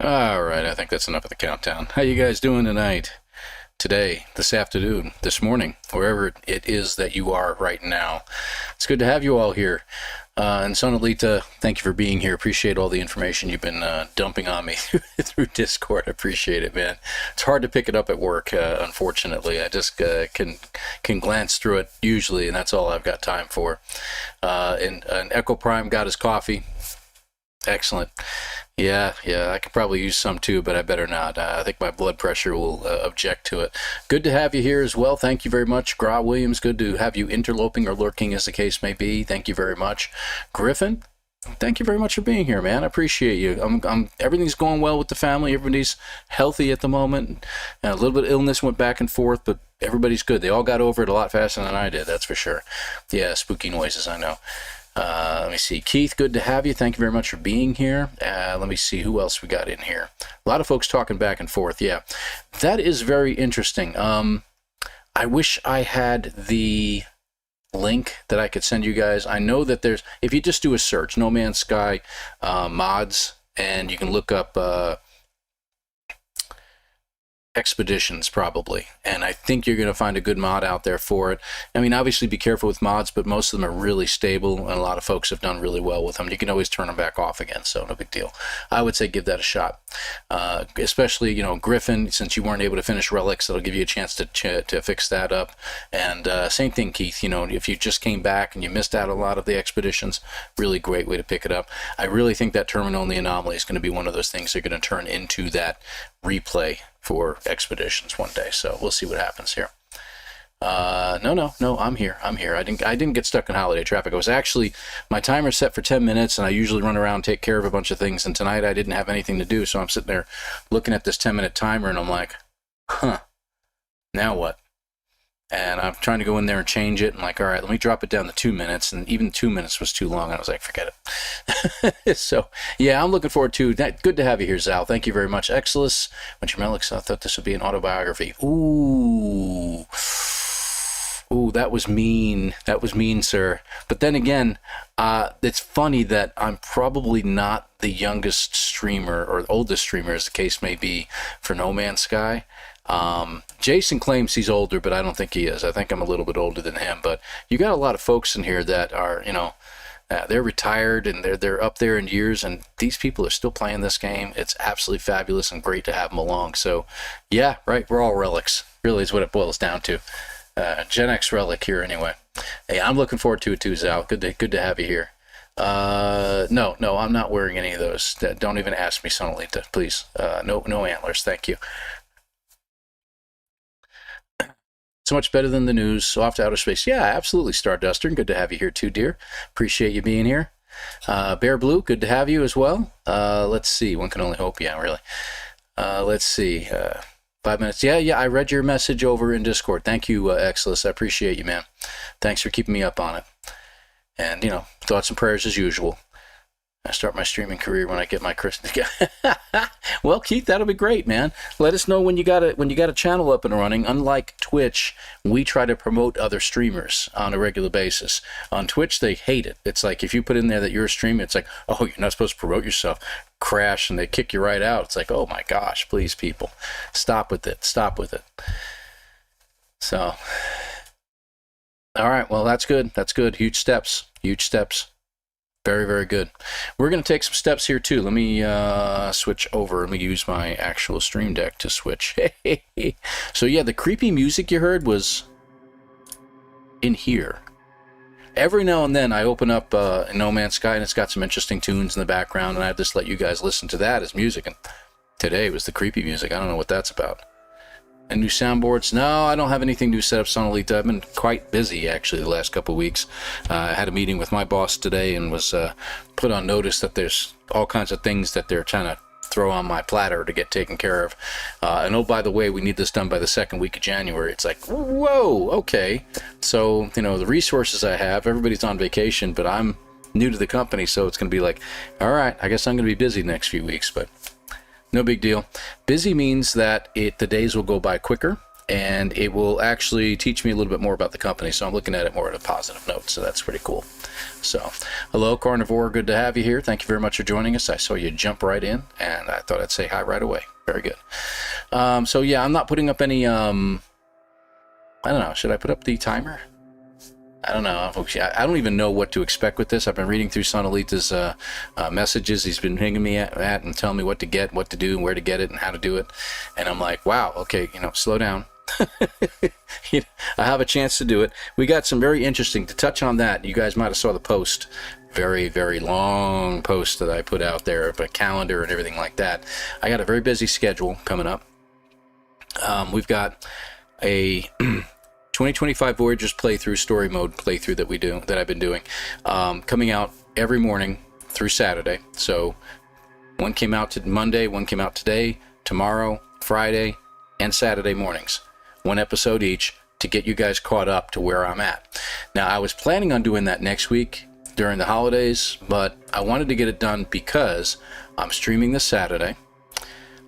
All right, I think that's enough of the countdown. How you guys doing tonight? Today, this afternoon, this morning, wherever it is that you are right now. It's good to have you all here. And Sonalita, thank you for being here. Appreciate all the information you've been dumping on me through Discord. Appreciate it, man. It's hard to pick it up at work, unfortunately. I just can glance through it usually, and that's all I've got time for. And Echo Prime got his coffee. Excellent. Yeah, I could probably use some too, but I better not. I think my blood pressure will object to it. Good to have you here as well. Thank you very much. Gra Williams, good to have you interloping or lurking as the case may be. Thank you very much. Griffin, thank you very much for being here, man. I appreciate you. Everything's going well with the family. Everybody's healthy at the moment. A little bit of illness went back and forth, but everybody's good. They all got over it a lot faster than I did, that's for sure. Yeah, spooky noises, I know. Let me see. Keith, good to have you. Thank you very much for being here. Let me see who else we got in here. A lot of folks talking back and forth. Yeah, that is very interesting. I wish I had the link that I could send you guys. I know that there's, if you just do a search, No Man's Sky mods, and you can look up expeditions probably, and I think you're going to find a good mod out there for it. I mean, obviously be careful with mods, but most of them are really stable, and a lot of folks have done really well with them. You can always turn them back off again, so no big deal. I would say give that a shot, especially, you know, Griffin, since you weren't able to finish Relics, that'll give you a chance to fix that up. And same thing, Keith, you know, if you just came back and you missed out a lot of the expeditions, really great way to pick it up. I really think that Terminal Anomaly is going to be one of those things that are going to turn into that replay for expeditions one day, so we'll see what happens here. No, I'm here. I didn't get stuck in holiday traffic. I was actually, my timer's set for 10 minutes, and I usually run around and take care of a bunch of things, and tonight I didn't have anything to do, so I'm sitting there looking at this 10-minute timer, and I'm like, huh, now what? And I'm trying to go in there and change it, and like, all right, let me drop it down to 2 minutes, and even 2 minutes was too long, and I was like, forget it. So, yeah, I'm looking forward to that. Good to have you here, Zal. Thank you very much. Exilus, what's your Melix? I thought this would be an autobiography. Ooh, that was mean. That was mean, sir. But then again, it's funny that I'm probably not the youngest streamer, or oldest streamer, as the case may be, for No Man's Sky. Jason claims he's older, but I don't think he is. I think I'm a little bit older than him. But you got a lot of folks in here that are, you know, they're retired and they're up there in years, and these people are still playing this game. It's absolutely fabulous and great to have them along. So, yeah, right, we're all relics. Really is what it boils down to. Gen X relic here anyway. Hey, I'm looking forward to it too, Zal. Good to have you here. No, I'm not wearing any of those. Don't even ask me, Sonalita, please. No antlers, thank you. So much better than the news. So off to outer space. Yeah, absolutely, Starduster. Good to have you here too, dear. Appreciate you being here. Bear Blue, good to have you as well. Let's see. One can only hope. Yeah, really. Let's see. 5 minutes. Yeah, I read your message over in Discord. Thank you, Exilus. I appreciate you, man. Thanks for keeping me up on it. And, you know, thoughts and prayers as usual. I start my streaming career when I get my Christmas. Well, Keith, that'll be great, man. Let us know when you got a channel up and running. Unlike Twitch, we try to promote other streamers on a regular basis. On Twitch, they hate it. It's like if you put in there that you're a streamer, it's like, oh, you're not supposed to promote yourself. Crash, and they kick you right out. It's like, oh my gosh, please, people, stop with it. Stop with it. So, all right, well, that's good. That's good. Huge steps. Huge steps. Very, very good. We're going to take some steps here, too. Let me switch over. Let me use my actual stream deck to switch. So, yeah, the creepy music you heard was in here. Every now and then I open up No Man's Sky, and it's got some interesting tunes in the background, and I just let you guys listen to that as music. And today was the creepy music. I don't know what that's about. And new soundboards? No, I don't have anything new set up, Sonalita. I've been quite busy, actually, the last couple of weeks. I had a meeting with my boss today and was put on notice that there's all kinds of things that they're trying to throw on my platter to get taken care of. And oh, by the way, we need this done by the second week of January. It's like, whoa, okay. So, you know, the resources I have, everybody's on vacation, but I'm new to the company, so it's going to be like, all right, I guess I'm going to be busy the next few weeks, but no big deal. Busy means that the days will go by quicker, and it will actually teach me a little bit more about the company. So I'm looking at it more at a positive note. So that's pretty cool. So, hello, Carnivore. Good to have you here. Thank you very much for joining us. I saw you jump right in, and I thought I'd say hi right away. Very good. So yeah, I'm not putting up any. I don't know. Should I put up the timer? I don't know. I don't even know what to expect with this. I've been reading through Sonalita's messages. He's been hanging me at and telling me what to get, what to do, and where to get it, and how to do it. And I'm like, wow, okay, slow down. I have a chance to do it. We got some very interesting, to touch on that, you guys might have saw the post, very, very long post that I put out there, a calendar and everything like that. I got a very busy schedule coming up. We've got a 2025 Voyagers playthrough, story mode playthrough that I've been doing, coming out every morning through Saturday. So one came out to Monday, one came out today, tomorrow, Friday, and Saturday mornings. One episode each to get you guys caught up to where I'm at. Now, I was planning on doing that next week during the holidays, but I wanted to get it done because I'm streaming this Saturday.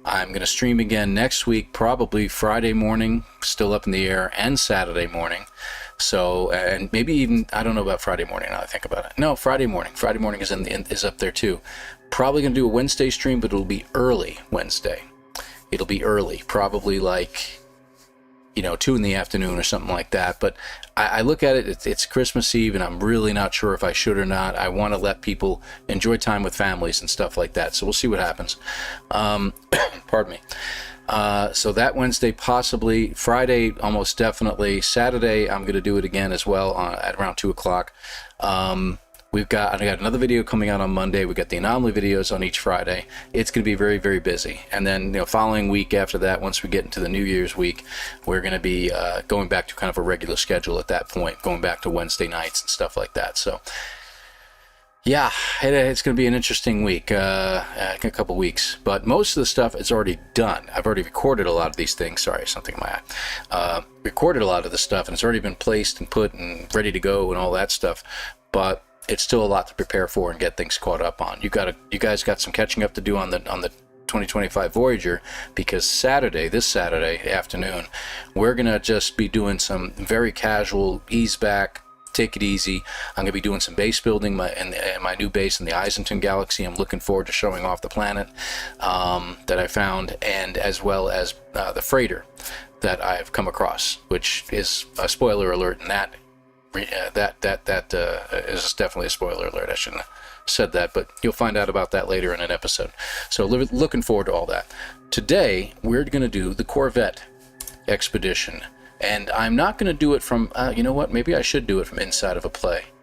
I'm going to stream again next week, probably Friday morning, still up in the air, and Saturday morning. So, and maybe even, I don't know about Friday morning now I think about it. No, Friday morning. Friday morning is up there too. Probably going to do a Wednesday stream, but it'll be early Wednesday. It'll be early, probably like 2 in the afternoon or something like that. But I look at it, it's Christmas Eve, and I'm really not sure if I should or not. I want to let people enjoy time with families and stuff like that. So we'll see what happens. Pardon me. So that Wednesday, possibly. Friday, almost definitely. Saturday, I'm going to do it again as well at around 2 o'clock. I got another video coming out on Monday. We got the anomaly videos on each Friday. It's going to be very, very busy. And then, following week after that, once we get into the New Year's week, we're going to be going back to kind of a regular schedule at that point, going back to Wednesday nights and stuff like that. So, yeah, it's going to be an interesting week, a couple weeks. But most of the stuff is already done. I've already recorded a lot of these things. Sorry, something in my eye. Recorded a lot of the stuff, and it's already been placed and put and ready to go and all that stuff. But it's still a lot to prepare for and get things caught up on. You guys got some catching up to do on the 2025 Voyager, because this Saturday afternoon, we're gonna just be doing some very casual ease back, take it easy. I'm gonna be doing some base building in my new base in the Eisenton Galaxy. I'm looking forward to showing off the planet that I found, and as well as the freighter that I've come across, which is a spoiler alert, and that is definitely a spoiler alert. I shouldn't have said that, but you'll find out about that later in an episode. So looking forward to all that. Today, we're going to do the Corvette expedition, and I'm not going to do it from, you know what, maybe I should do it from inside of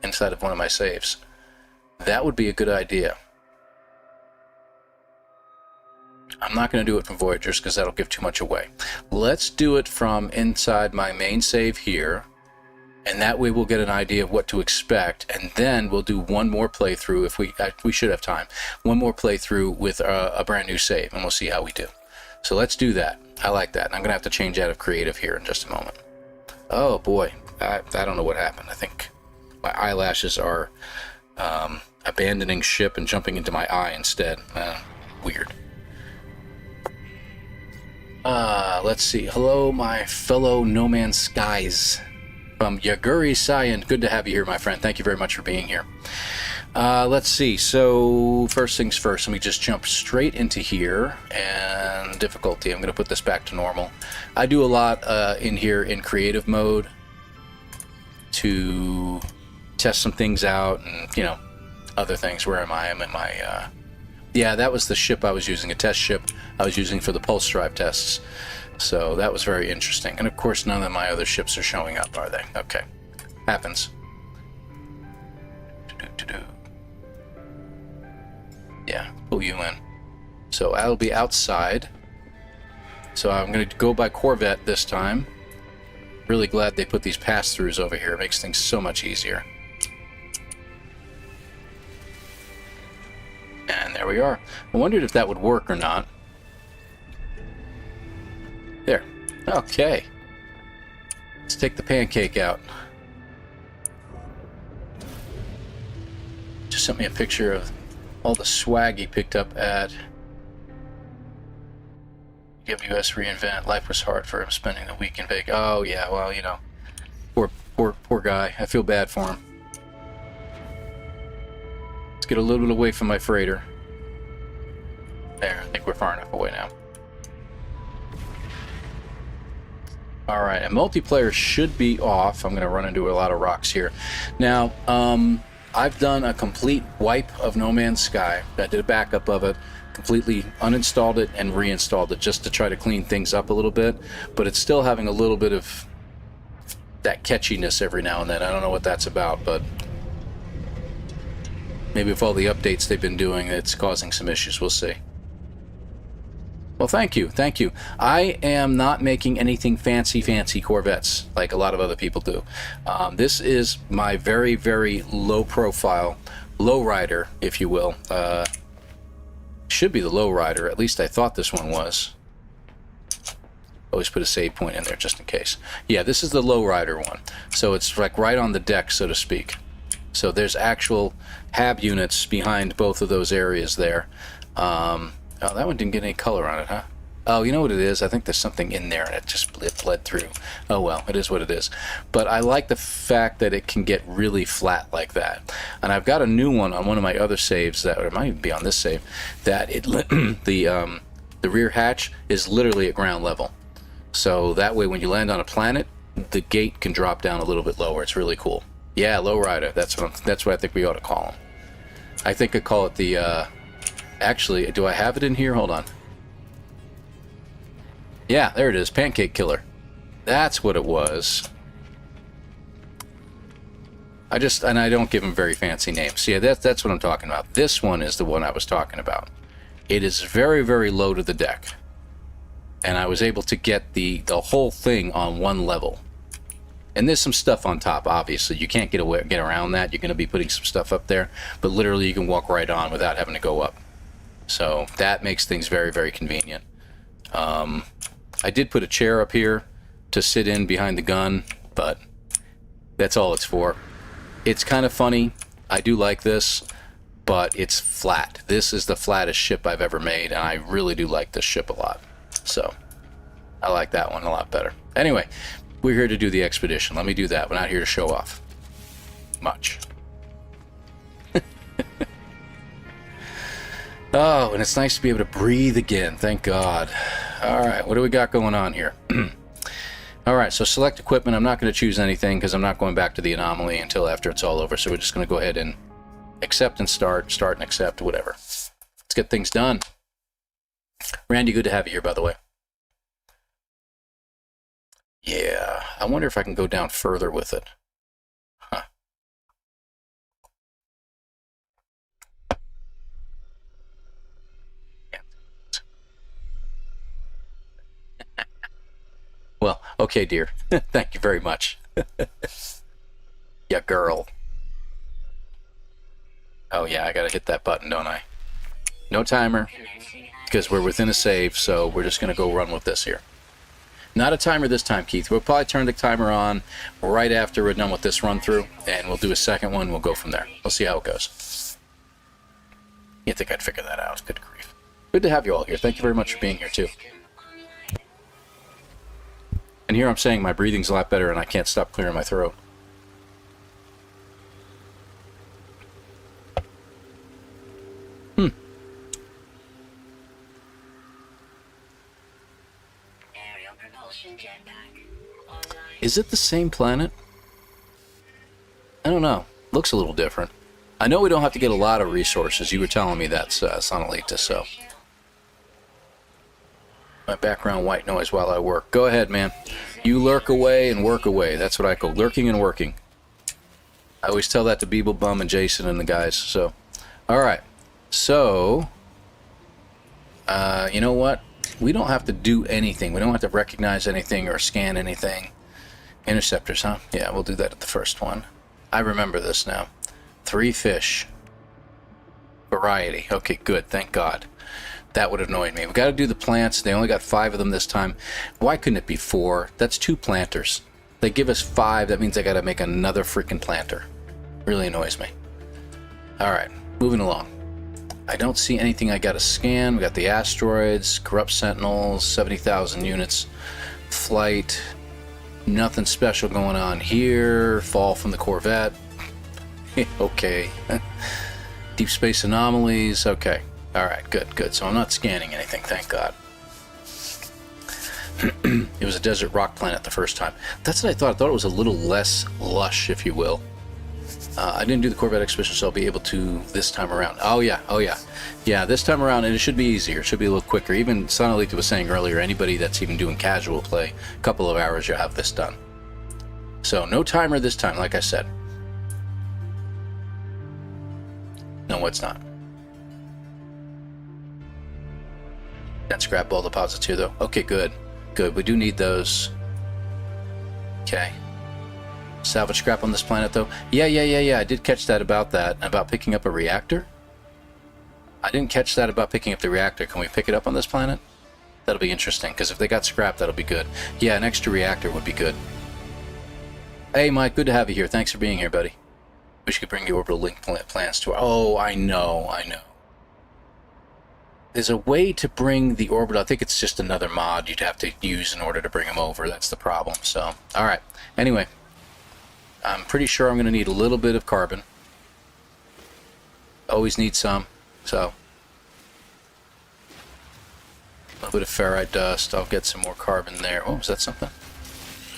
inside of one of my saves. That would be a good idea. I'm not going to do it from Voyagers because that'll give too much away. Let's do it from inside my main save here. And that way we'll get an idea of what to expect, and then we'll do one more playthrough if we should have time. One more playthrough with a brand new save, and we'll see how we do. So let's do that. I like that. And I'm gonna have to change out of creative here in just a moment. Oh boy, I don't know what happened. I think my eyelashes are abandoning ship and jumping into my eye instead. Weird. Let's see. Hello, my fellow nomanssky. From Yaguri Sayan, good to have you here, my friend. Thank you very much for being here. Let's see. So first things first, let me just jump straight into here. And difficulty, I'm going to put this back to normal. I do a lot in here in creative mode to test some things out and, other things. Where am I? I'm in my... yeah, that was the ship I was using, a test ship I was using for the pulse drive tests. So that was very interesting. And of course, none of my other ships are showing up, are they? Okay. Happens. Yeah, pull you in. So I'll be outside. So I'm going to go by Corvette this time. Really glad they put these pass-throughs over here. It makes things so much easier. And there we are. I wondered if that would work or not. There. Okay. Let's take the pancake out. Just sent me a picture of all the swag he picked up at... WS reinvent. Life was hard for him spending the week in Vegas. Oh yeah, well, you know, poor guy. I feel bad for him. Let's get a little bit away from my freighter. There, I think we're far enough away now. Alright, and multiplayer should be off. I'm going to run into a lot of rocks here. Now, I've done a complete wipe of No Man's Sky. I did a backup of it, completely uninstalled it and reinstalled it just to try to clean things up a little bit. But it's still having a little bit of that catchiness every now and then. I don't know what that's about, but maybe with all the updates they've been doing, it's causing some issues. We'll see. Well, thank you, thank you. I am not making anything fancy Corvettes like a lot of other people do. This is my very, very low profile, low rider, if you will. Should be the low rider, at least I thought this one was. Always put a save point in there just in case. Yeah, this is the low rider one. So it's like right on the deck, so to speak. So there's actual hab units behind both of those areas there. Oh, that one didn't get any color on it, huh? Oh, you know what it is? I think there's something in there and it bled through. Oh well, it is what it is. But I like the fact that it can get really flat like that. And I've got a new one on one of my other saves that, or it might even be on this save, that it the rear hatch is literally at ground level. So that way when you land on a planet, the gate can drop down a little bit lower. It's really cool. Yeah, lowrider. That's what I think we ought to call them. I think I call it the actually, do I have it in here? Hold on. Yeah, there it is. Pancake Killer. That's what it was. I don't give them very fancy names. Yeah, that's what I'm talking about. This one is the one I was talking about. It is very, very low to the deck. And I was able to get the whole thing on one level. And there's some stuff on top, obviously. You can't get around that. You're going to be putting some stuff up there. But literally, you can walk right on without having to go up. So that makes things very, very convenient. I did put a chair up here to sit in behind the gun, but that's all it's for. It's kind of funny. I do like this, but it's flat. This is the flattest ship I've ever made, and I really do like this ship a lot. So I like that one a lot better. Anyway, we're here to do the expedition. Let me do that. We're not here to show off much. Oh, and it's nice to be able to breathe again. Thank God. All right, what do we got going on here? All right, so select equipment. I'm not going to choose anything because I'm not going back to the anomaly until after it's all over. So we're just going to go ahead and accept and start and accept, whatever. Let's get things done. Randy, good to have you here, by the way. Yeah, I wonder if I can go down further with it. Huh. Well, okay, dear. Thank you very much. Yeah, girl. Oh, yeah, I gotta hit that button, don't I? No timer, because we're within a save, so we're just gonna go run with this here. Not a timer this time, Keith. We'll probably turn the timer on right after we're done with this run through, and we'll do a second one. We'll go from there. We'll see how it goes. You'd think I'd figure that out. Good grief. Good to have you all here. Thank you very much for being here, too. And here I'm saying my breathing's a lot better and I can't stop clearing my throat. Is it the same planet? I don't know. Looks a little different. I know we don't have to get a lot of resources. You were telling me that's Sonalita, so. My background white noise while I work. Go ahead, man. You lurk away and work away. That's what I call lurking and working. I always tell that to Beeble Bum and Jason and the guys. So, all right. So, you know what? We don't have to do anything. We don't have to recognize anything or scan anything. Interceptors, huh? Yeah, we'll do that at the first one. I remember this now. 3 fish. Variety. Okay, good. Thank God. That would have annoyed me. We've got to do the plants. They only got 5 of them this time. Why couldn't it be 4? That's 2 planters. They give us 5. That means I got to make another freaking planter. Really annoys me. All right, moving along. I don't see anything I gotta scan. We got the asteroids, corrupt sentinels, 70,000 units, flight, nothing special going on here. Fall from the Corvette. Okay. Deep space anomalies. Okay. Alright, good. So I'm not scanning anything, thank God. It was a desert rock planet the first time. That's what I thought. I thought it was a little less lush, if you will. I didn't do the Corvette expedition, so I'll be able to this time around. Oh yeah. Yeah, this time around, and it should be easier. It should be a little quicker. Even Sonalita was saying earlier, anybody that's even doing casual play, a couple of hours, you'll have this done. So, no timer this time, like I said. No, it's not. Got scrap ball deposits here, though. Okay, good. We do need those. Okay. Salvage scrap on this planet, though. Yeah. I did catch that, about picking up a reactor. I didn't catch that about picking up the reactor. Can we pick it up on this planet? That'll be interesting, because if they got scrap, that'll be good. Yeah, an extra reactor would be good. Hey, Mike, good to have you here. Thanks for being here, buddy. Wish you could bring the orbital link plans to our... Oh, I know. There's a way to bring the orbital... I think it's just another mod you'd have to use in order to bring them over. That's the problem, so... Alright. Anyway. I'm pretty sure I'm going to need a little bit of carbon. Always need some, so... A little bit of ferrite dust. I'll get some more carbon there. Oh, is that something?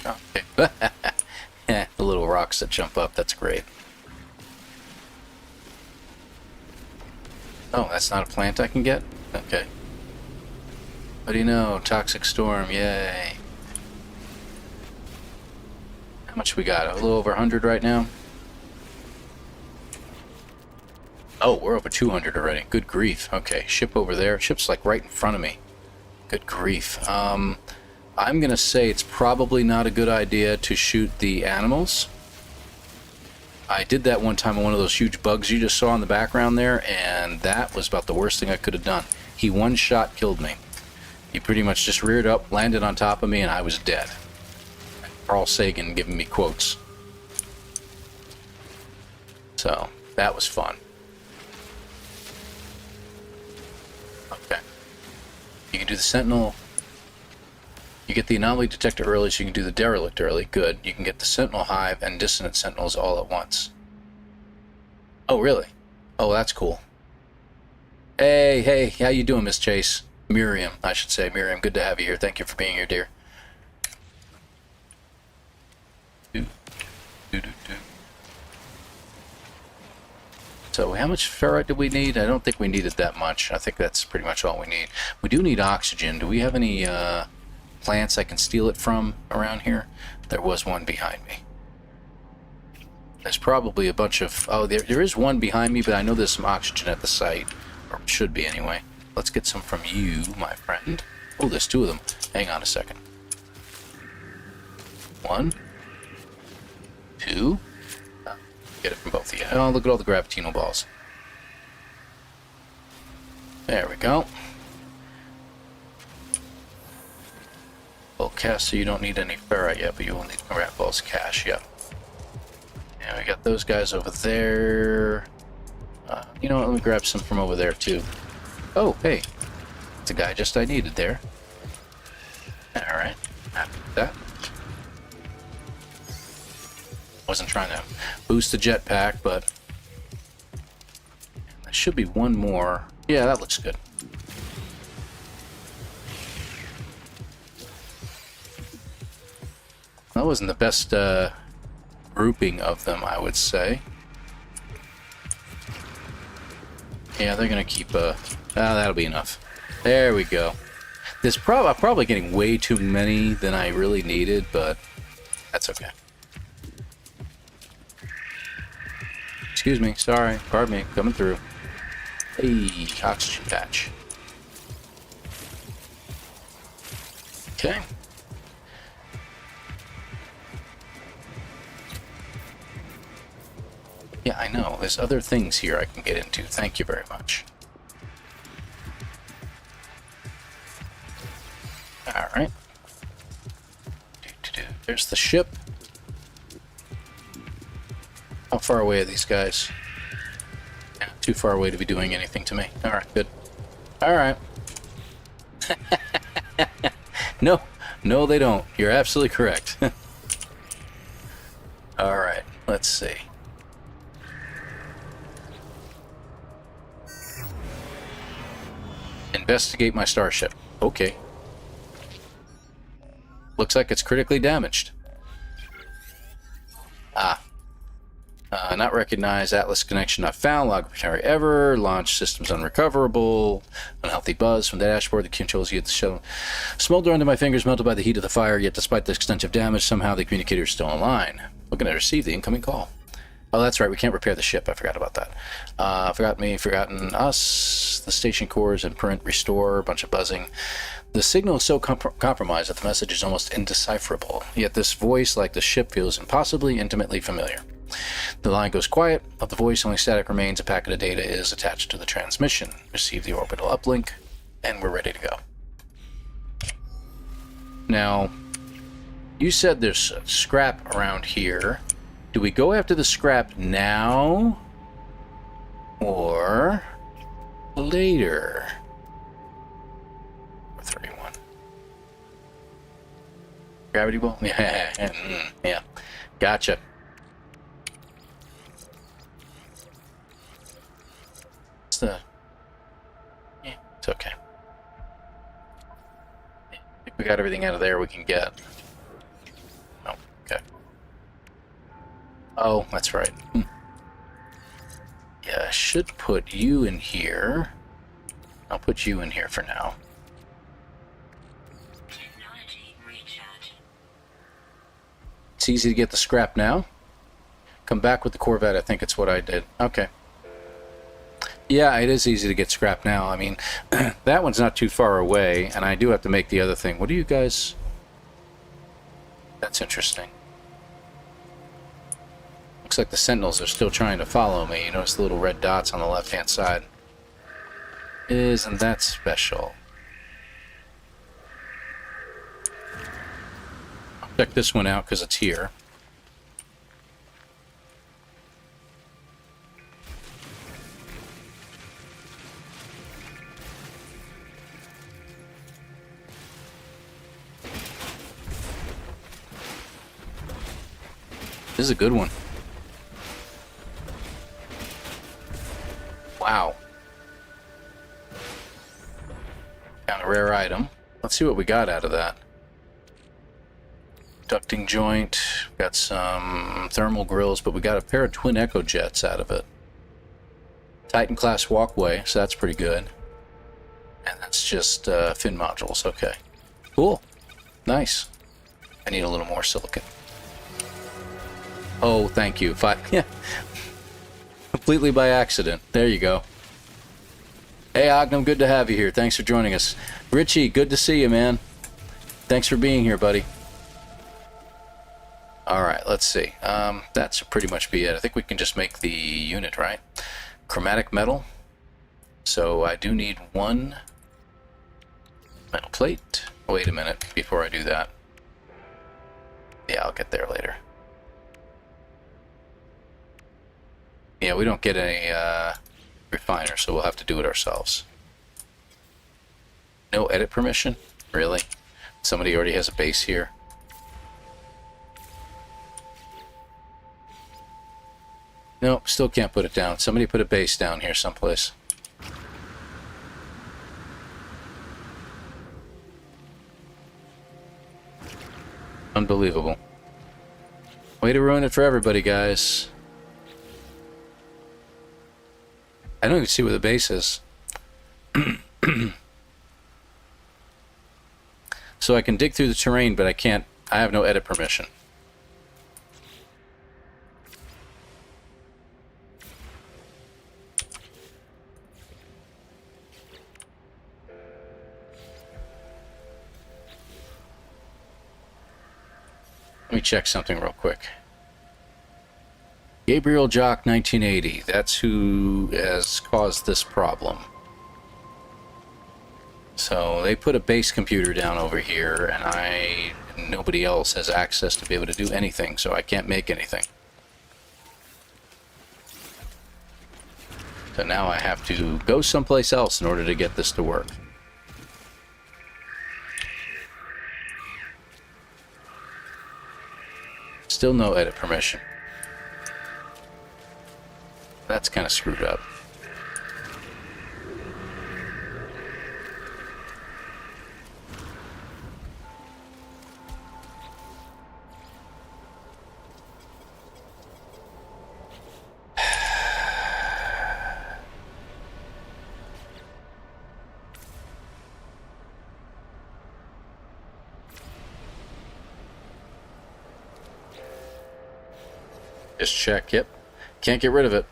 Oh, okay. The little rocks that jump up. That's great. Oh, that's not a plant I can get? Okay. What do you know? Toxic storm, yay. How much we got? A little over 100 right now? Oh, we're over 200 already. Good grief. Okay, ship over there. Ship's like right in front of me. Good grief. I'm gonna say it's probably not a good idea to shoot the animals. I did that one time on one of those huge bugs you just saw in the background there, and that was about the worst thing I could have done. He one-shot killed me. He pretty much just reared up, landed on top of me, and I was dead. Carl Sagan giving me quotes. So, that was fun. Okay. You can do the Sentinel. You get the anomaly detector early, so you can do the derelict early. Good. You can get the Sentinel Hive and Dissonant Sentinels all at once. Oh, really? Oh, that's cool. Hey, how you doing, Miss Chase? Miriam, I should say. Miriam, good to have you here. Thank you for being here, dear. So how much ferrite do we need? I don't think we needed that much. I think that's pretty much all we need. We do need oxygen. Do we have any plants I can steal it from around here? There was one behind me. There's probably a bunch of... Oh, there is one behind me, but I know there's some oxygen at the site. Or should be, anyway. Let's get some from you, my friend. Oh, there's two of them. Hang on a second. 1, 2. Get it from both of you. Oh, look at all the gravitino balls. There we go. Well, Cass, so you don't need any ferrite yet, but you will need rat balls cash, yep. And we got those guys over there. You know what, let me grab some from over there, too. Oh, hey. It's a guy just I needed there. Alright, happy with that. Wasn't trying to boost the jetpack, but there should be one more. Yeah, that looks good. That wasn't the best grouping of them, I would say. Yeah, they're gonna keep that'll be enough. There we go. I'm probably getting way too many than I really needed, but that's okay. Excuse me, sorry, pardon me, coming through. Hey, oxygen patch. Okay. Yeah, I know, there's other things here I can get into. Thank you very much. Alright. There's the ship. How far away are these guys? Yeah, too far away to be doing anything to me. All right, good. All right. No, no, they don't. You're absolutely correct. All right, let's see. Investigate my starship. Okay. Looks like it's critically damaged. Ah. Not recognized. Atlas connection not found. Log return ever. Launch systems unrecoverable. Unhealthy buzz from the dashboard. The controls get the show. Smolder under my fingers, melted by the heat of the fire. Yet despite the extensive damage, somehow the communicator is still online. Looking to receive the incoming call. Oh, that's right. We can't repair the ship. I forgot about that. Forgot me, forgotten us. The station cores and print restore. A bunch of buzzing. The signal is so compromised that the message is almost indecipherable. Yet this voice, like the ship, feels impossibly intimately familiar. The line goes quiet. Of the voice, only static remains. A packet of data is attached to the transmission. Receive the orbital uplink, and we're ready to go. Now, you said there's scrap around here. Do we go after the scrap now or later? 31. Gravity well? Yeah. Gotcha. Yeah, it's okay. I think we got everything out of there we can get. Oh, okay. Oh, that's right. Yeah, I should put you in here. I'll put you in here for now. It's easy to get the scrap now. Come back with the Corvette. I think it's what I did. Okay. Yeah, it is easy to get scrap now. I mean, that one's not too far away, and I do have to make the other thing. What do you guys... That's interesting. Looks like the Sentinels are still trying to follow me. You notice the little red dots on the left-hand side. Isn't that special? I'll check this one out because it's here. This is a good one. Wow. Found a rare item. Let's see what we got out of that. Ducting joint. Got some thermal grills, but we got a pair of twin echo jets out of it. Titan class walkway, so that's pretty good. And that's just fin modules. Okay. Cool. Nice. I need a little more silicon. Oh, thank you. Yeah. Completely by accident. There you go. Hey, Ognum, good to have you here. Thanks for joining us. Richie, good to see you, man. Thanks for being here, buddy. All right, let's see. That should pretty much be it. I think we can just make the unit, right? Chromatic metal. So I do need one metal plate. Wait a minute before I do that. Yeah, I'll get there later. Yeah, we don't get any refiner, so we'll have to do it ourselves. No edit permission? Really? Somebody already has a base here? Nope, still can't put it down. Somebody put a base down here someplace. Unbelievable. Way to ruin it for everybody, guys. I don't even see where the base is. So I can dig through the terrain, but I can't. I have no edit permission. Let me check something real quick. Gabriel Jock 1980, that's who has caused this problem. So they put a base computer down over here, and nobody else has access to be able to do anything, so I can't make anything. So now I have to go someplace else in order to get this to work. Still no edit permission. That's kind of screwed up. Just check, yep. Can't get rid of it.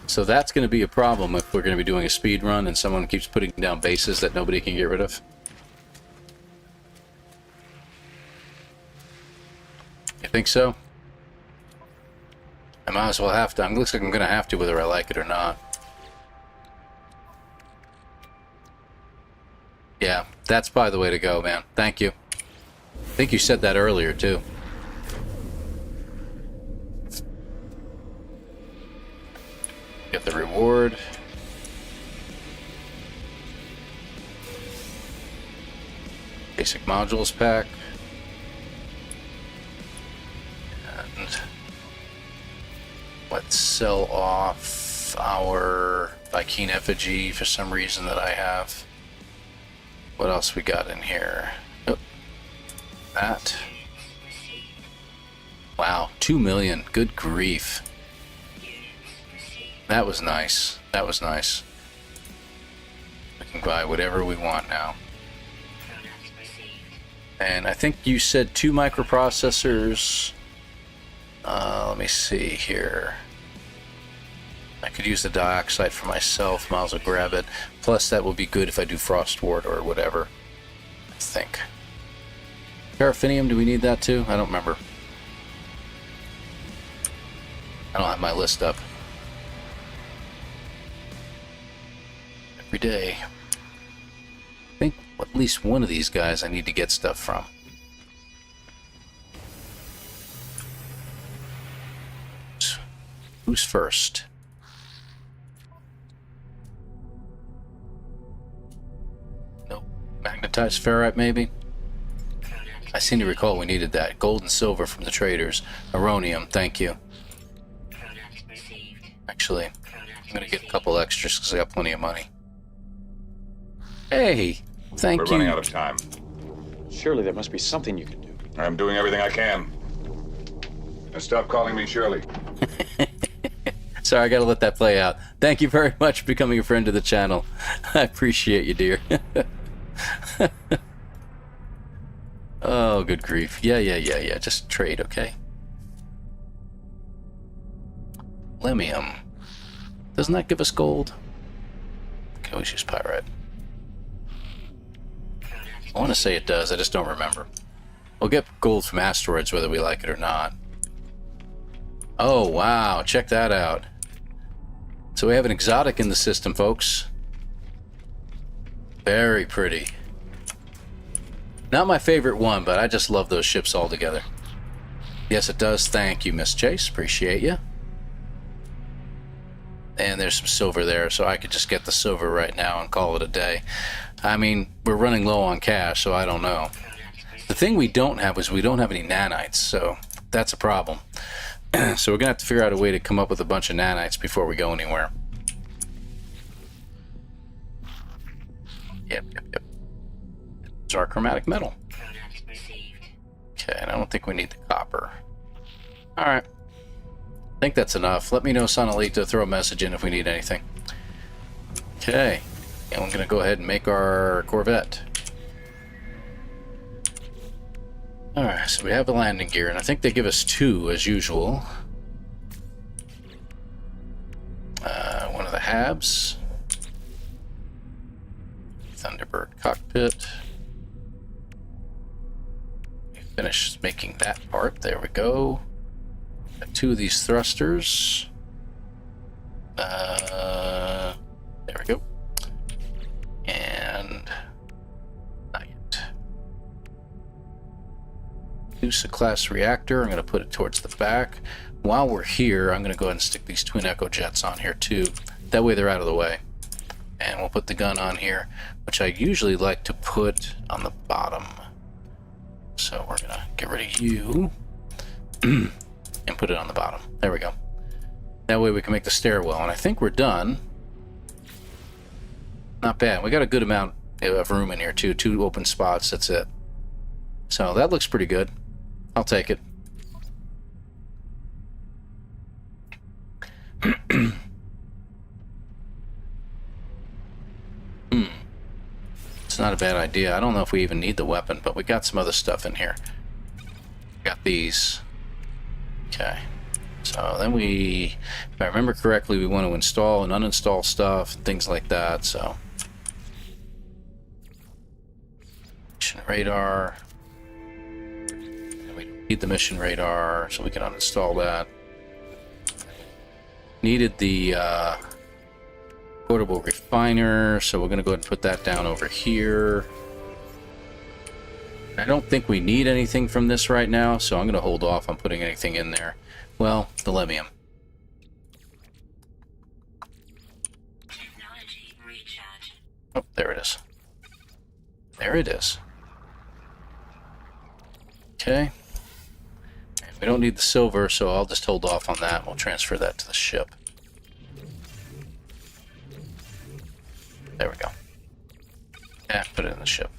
So that's going to be a problem if we're going to be doing a speed run and someone keeps putting down bases that nobody can get rid of. You think so? I might as well have to. It looks like I'm going to have to whether I like it or not. Yeah, that's probably the way to go, man. Thank you. I think you said that earlier, too. Get the reward. Basic modules pack. And let's sell off our Viking effigy for some reason that I have. What else we got in here? Oh, that. Wow, 2 million. Good grief. That was nice. That was nice. We can buy whatever we want now. And I think you said 2 microprocessors. Let me see here. I could use the dioxide for myself. Might as well grab it. Plus, that will be good if I do frost ward or whatever. I think. Paraffinium, do we need that too? I don't remember. I don't have my list up. Every day. I think at least one of these guys I need to get stuff from. Who's first? Nope. Magnetized ferrite, maybe? I seem to recall we needed that. Gold and silver from the traders. Aronium, thank you. Actually, I'm going to get a couple extras because I got plenty of money. Hey, thank you. We're running out of time. Surely there must be something you can do. I'm doing everything I can. And stop calling me Shirley. Sorry, I gotta let that play out. Thank you very much for becoming a friend of the channel. I appreciate you, dear. Oh, good grief. Yeah. Just trade, okay? Lemium. Doesn't that give us gold? Okay, we use pyrite. I want to say it does, I just don't remember. We'll get gold from asteroids whether we like it or not. Oh, wow, check that out. So we have an exotic in the system, folks. Very pretty. Not my favorite one, but I just love those ships all together. Yes, it does. Thank you, Miss Chase. Appreciate you. And there's some silver there, so I could just get the silver right now and call it a day. I mean, we're running low on cash, so I don't know. The thing we don't have is we don't have any nanites, so that's a problem. So we're going to have to figure out a way to come up with a bunch of nanites before we go anywhere. Yep. It's our chromatic metal. Okay, and I don't think we need the copper. Alright. I think that's enough. Let me know, Sonalito. Throw a message in if we need anything. Okay. And I'm going to go ahead and make our Corvette. Alright, so we have the landing gear, and I think they give us 2 as usual. One of the Habs. Thunderbird cockpit. We finished making that part. There we go. Got 2 of these thrusters. There we go. And not yet. Use a class reactor. I'm going to put it towards the back. While we're here, I'm going to go ahead and stick these twin echo jets on here too. That way they're out of the way. And we'll put the gun on here, which I usually like to put on the bottom. So we're going to get rid of you and put it on the bottom. There we go. That way we can make the stairwell. And I think we're done. Not bad. We got a good amount of room in here too. 2 open spots. That's it. So that looks pretty good. I'll take it. It's not a bad idea. I don't know if we even need the weapon, but we got some other stuff in here. Got these. Okay. So then we, if I remember correctly, we want to install and uninstall stuff, things like that. So mission radar. We need the mission radar, so we can uninstall that. Needed the portable refiner, so we're going to go ahead and put that down over here. I don't think we need anything from this right now, so I'm going to hold off on putting anything in there. Well, the lithium. Oh, there it is. There it is. Okay. We don't need the silver, so I'll just hold off on that. We'll transfer that to the ship. There we go. Yeah, put it in the ship.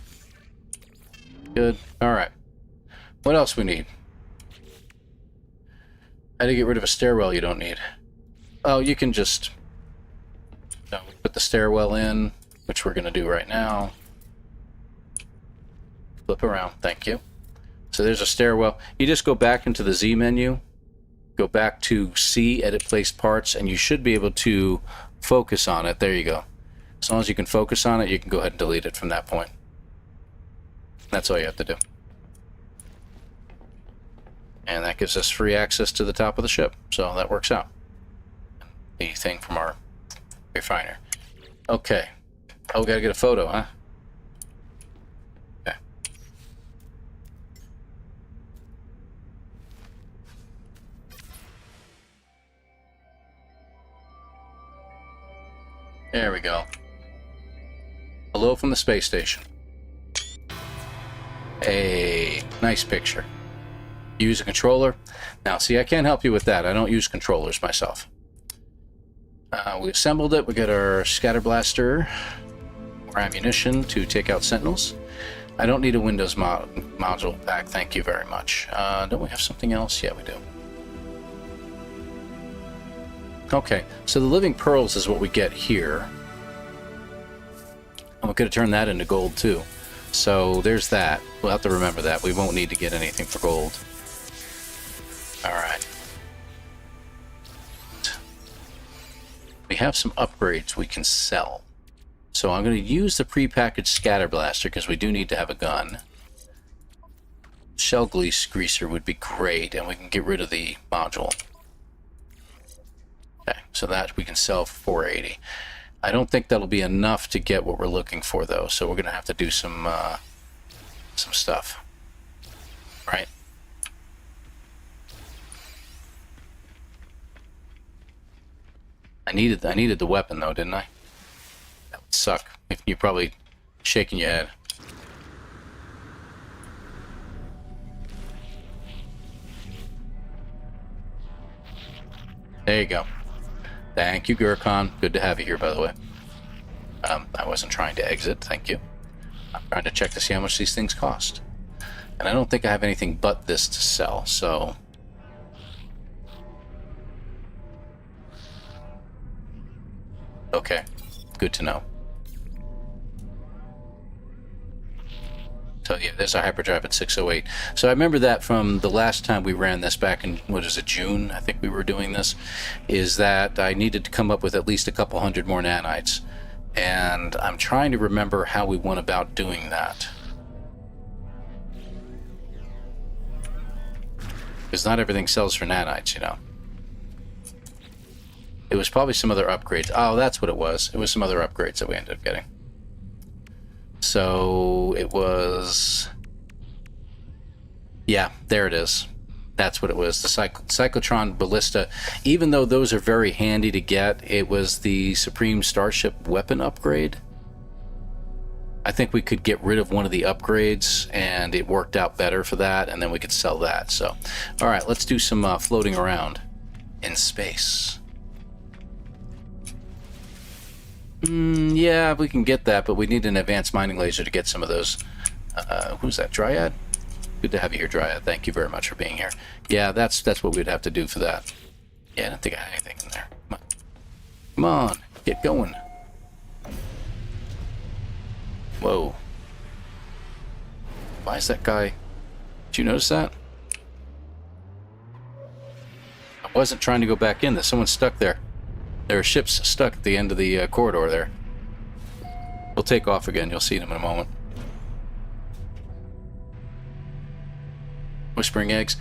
Good. Alright. What else we need? How to get rid of a stairwell you don't need? Oh, you can just put the stairwell in, which we're going to do right now. Flip around. Thank you. So there's a stairwell. You just go back into the Z menu, go back to C, edit placed parts, and you should be able to focus on it. There you go. As long as you can focus on it, you can go ahead and delete it from that point. That's all you have to do. And that gives us free access to the top of the ship. So that works out. The thing from our refiner. Okay. Oh, we gotta get a photo, huh? Okay. There we go. Hello from the space station. A nice picture. Use a controller. Now, see, I can't help you with that. I don't use controllers myself. We assembled it. We got our scatter blaster, more ammunition to take out sentinels. I don't need a Windows module back. Thank you very much. Don't we have something else? Yeah, we do. Okay, so the living pearls is what we get here. And we're going to turn that into gold too. So there's that. We'll have to remember that. We won't need to get anything for gold. Alright. We have some upgrades we can sell. So I'm going to use the prepackaged scatter blaster because we do need to have a gun. Shell greaser would be great, and we can get rid of the module. Okay, so that we can sell for 480. I don't think that'll be enough to get what we're looking for, though. So we're going to have to do some stuff, right? I needed the weapon, though, didn't I? That would suck. If you're probably shaking your head. There you go. Thank you, Gurkhan. Good to have you here, by the way. I wasn't trying to exit. Thank you. I'm trying to check to see how much these things cost. And I don't think I have anything but this to sell, so... Okay. Good to know. So yeah, there's our hyperdrive at 608. So I remember that from the last time we ran this back in, what is it, June? I think we were doing this. Is that I needed to come up with at least a couple hundred more nanites. And I'm trying to remember how we went about doing that. Because not everything sells for nanites, you know. It was probably some other upgrades. Oh, that's what it was. It was some other upgrades that we ended up getting. So it was Yeah, there it is. That's what it was. The Cyclotron Ballista. Even though those are very handy to get, it was the Supreme Starship weapon upgrade. I think we could get rid of one of the upgrades, and it worked out better for that, and then we could sell that. So, all right, let's do some floating around in space. Yeah, we can get that, but we need an advanced mining laser to get some of those. Who's that? Dryad? Good to have you here, Dryad. Thank you very much for being here. Yeah, that's what we'd have to do for that. Yeah, I don't think I had anything in there. Come on. Come on, get going. Whoa. Why is that guy... Did you notice that? I wasn't trying to go back in. There's someone stuck there. There are ships stuck at the end of the corridor there. We'll take off again. You'll see them in a moment. Whispering eggs?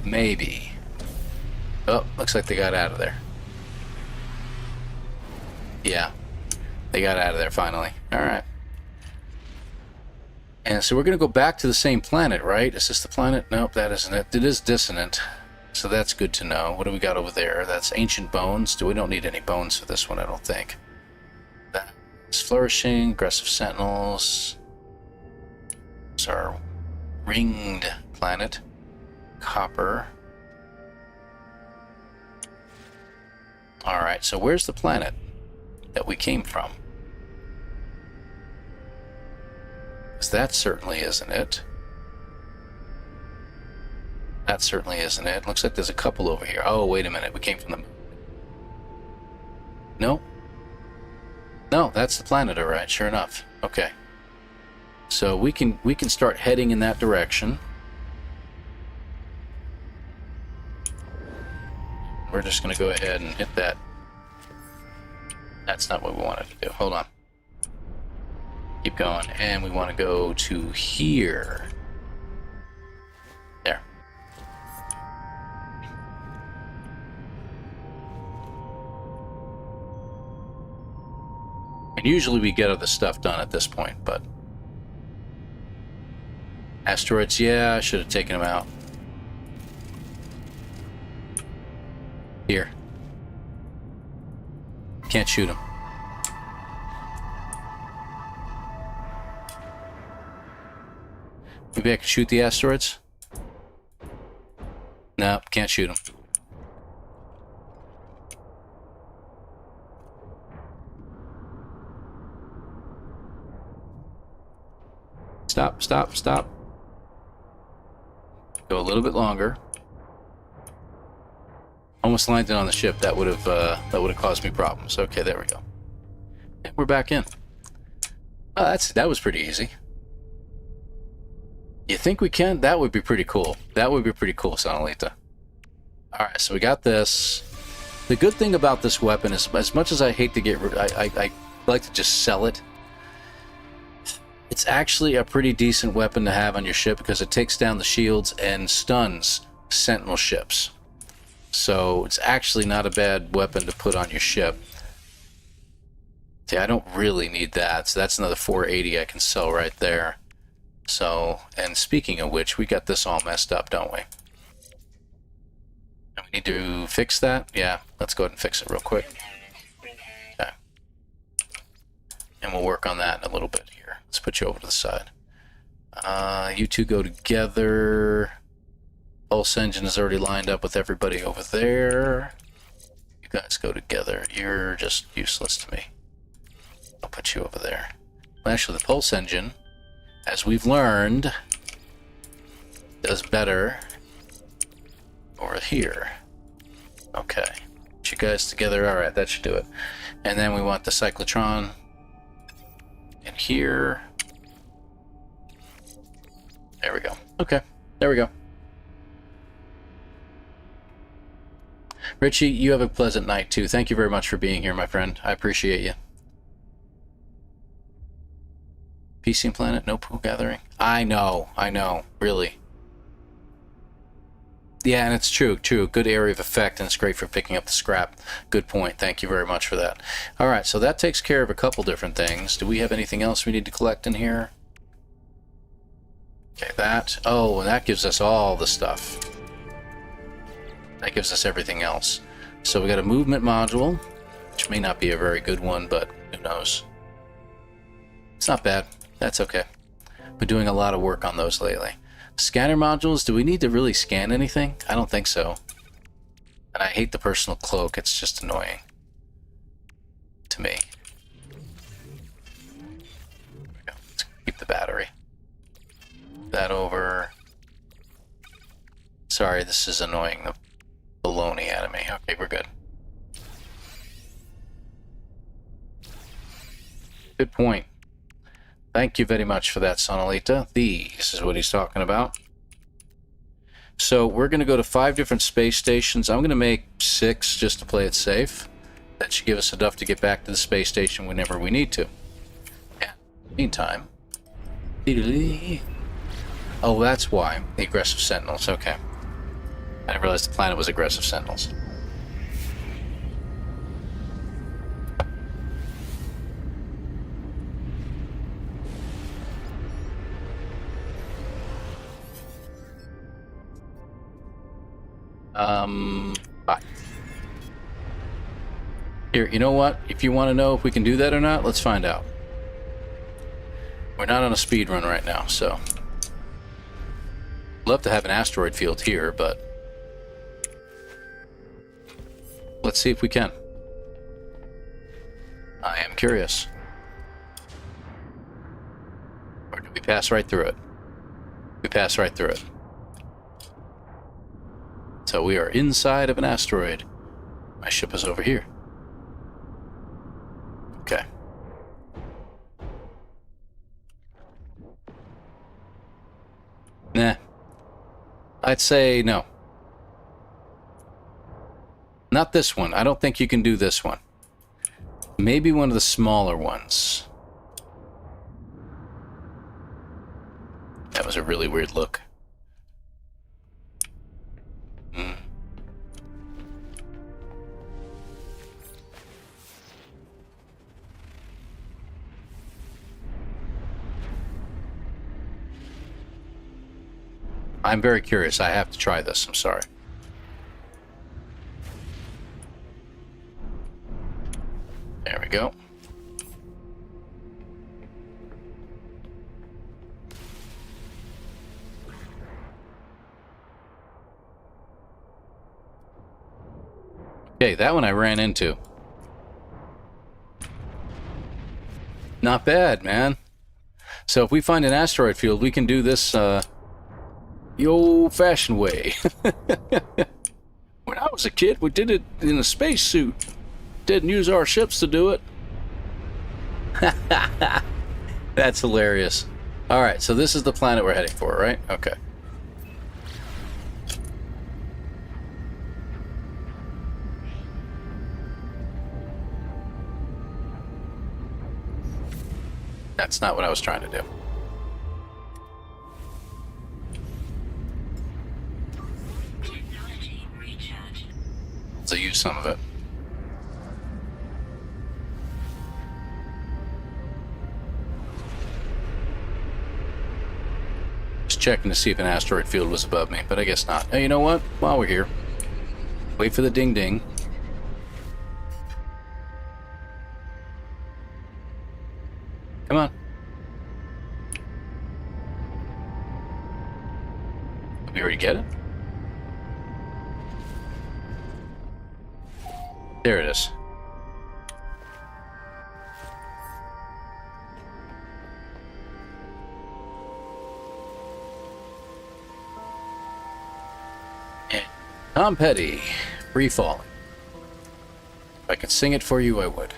Maybe. Oh, looks like they got out of there. Yeah. They got out of there finally. Alright. And so we're going to go back to the same planet, right? Is this the planet? Nope, that isn't it. It is dissonant. So that's good to know. What do we got over there? That's ancient bones. We don't need any bones for this one, I don't think. That's flourishing, aggressive sentinels. It's our ringed planet. Copper. Alright, so where's the planet that we came from? Because that certainly isn't it. That certainly isn't it. Looks like there's a couple over here. Oh, wait a minute. We came from the... No? No, that's the planet, all right. Sure enough. Okay. So we can start heading in that direction. We're just going to go ahead and hit that. That's not what we wanted to do. Hold on. Keep going. And we want to go to here. There. And usually we get other stuff done at this point, but... Asteroids, yeah, I should have taken them out. Here. Can't shoot them. Maybe I can shoot the asteroids? No, can't shoot them. Stop, stop, stop. Go a little bit longer. Almost landed on the ship. That would have caused me problems. Okay, there we go. And we're back in. Oh, that was pretty easy. You think we can? That would be pretty cool. That would be pretty cool, Sonalita. Alright, so we got this. The good thing about this weapon is, as much as I hate to get rid... I like to just sell it. It's actually a pretty decent weapon to have on your ship because it takes down the shields and stuns sentinel ships. So it's actually not a bad weapon to put on your ship. See, I don't really need that. So that's another 480 I can sell right there. So, and speaking of which, we got this all messed up, don't we? And we need to fix that? Yeah, let's go ahead and fix it real quick. Okay. And we'll work on that in a little bit here. Let's put you over to the side. You two go together. Pulse engine is already lined up with everybody over there. You guys go together. You're just useless to me. I'll put you over there. Well, actually, the pulse engine, as we've learned, does better over here. Okay. Put you guys together. Alright, that should do it. And then we want the cyclotron in here. There we go. Okay. There we go. Richie, you have a pleasant night too. Thank you very much for being here, my friend. I appreciate you. PC Planet, no pool gathering. I know, really. Yeah, and it's true. Good area of effect, and it's great for picking up the scrap. Good point. Thank you very much for that. All right, so that takes care of a couple different things. Do we have anything else we need to collect in here? Okay, that. Oh, and that gives us all the stuff. That gives us everything else. So we got a movement module, which may not be a very good one, but who knows. It's not bad. That's okay. Been doing a lot of work on those lately. Scanner modules, do we need to really scan anything? I don't think so. And I hate the personal cloak, it's just annoying. To me. There we go. Let's keep the battery. That over. Sorry, this is annoying the baloney out of me. Okay, we're good. Good point. Thank you very much for that, Sonalita. This is what he's talking about. So we're going to go to 5 different space stations. I'm going to make 6 just to play it safe. That should give us enough to get back to the space station whenever we need to. Yeah. Meantime. Oh, that's why. The aggressive sentinels. Okay. I didn't realize the planet was aggressive sentinels. Bye. Here, you know what? If you want to know if we can do that or not, let's find out. We're not on a speed run right now, so... Love to have an asteroid field here, but... Let's see if we can. I am curious. Or do we pass right through it? We pass right through it. So we are inside of an asteroid. My ship is over here. Okay. Nah. I'd say no. Not this one. I don't think you can do this one. Maybe one of the smaller ones. That was a really weird look. I'm very curious. I have to try this. I'm sorry. There we go. Okay, that one I ran into. Not bad, man. So if we find an asteroid field, we can do this the old-fashioned way. When I was a kid, we did it in a spacesuit. Didn't use our ships to do it. That's hilarious. Alright, so this is the planet we're heading for, right? Okay. That's not what I was trying to do. So use some of it. Just checking to see if an asteroid field was above me, but I guess not. Hey, you know what? While we're here, wait for the ding ding. Come on. Did we already get it? There it is. And Tom Petty, Free Falling. If I could sing it for you, I would.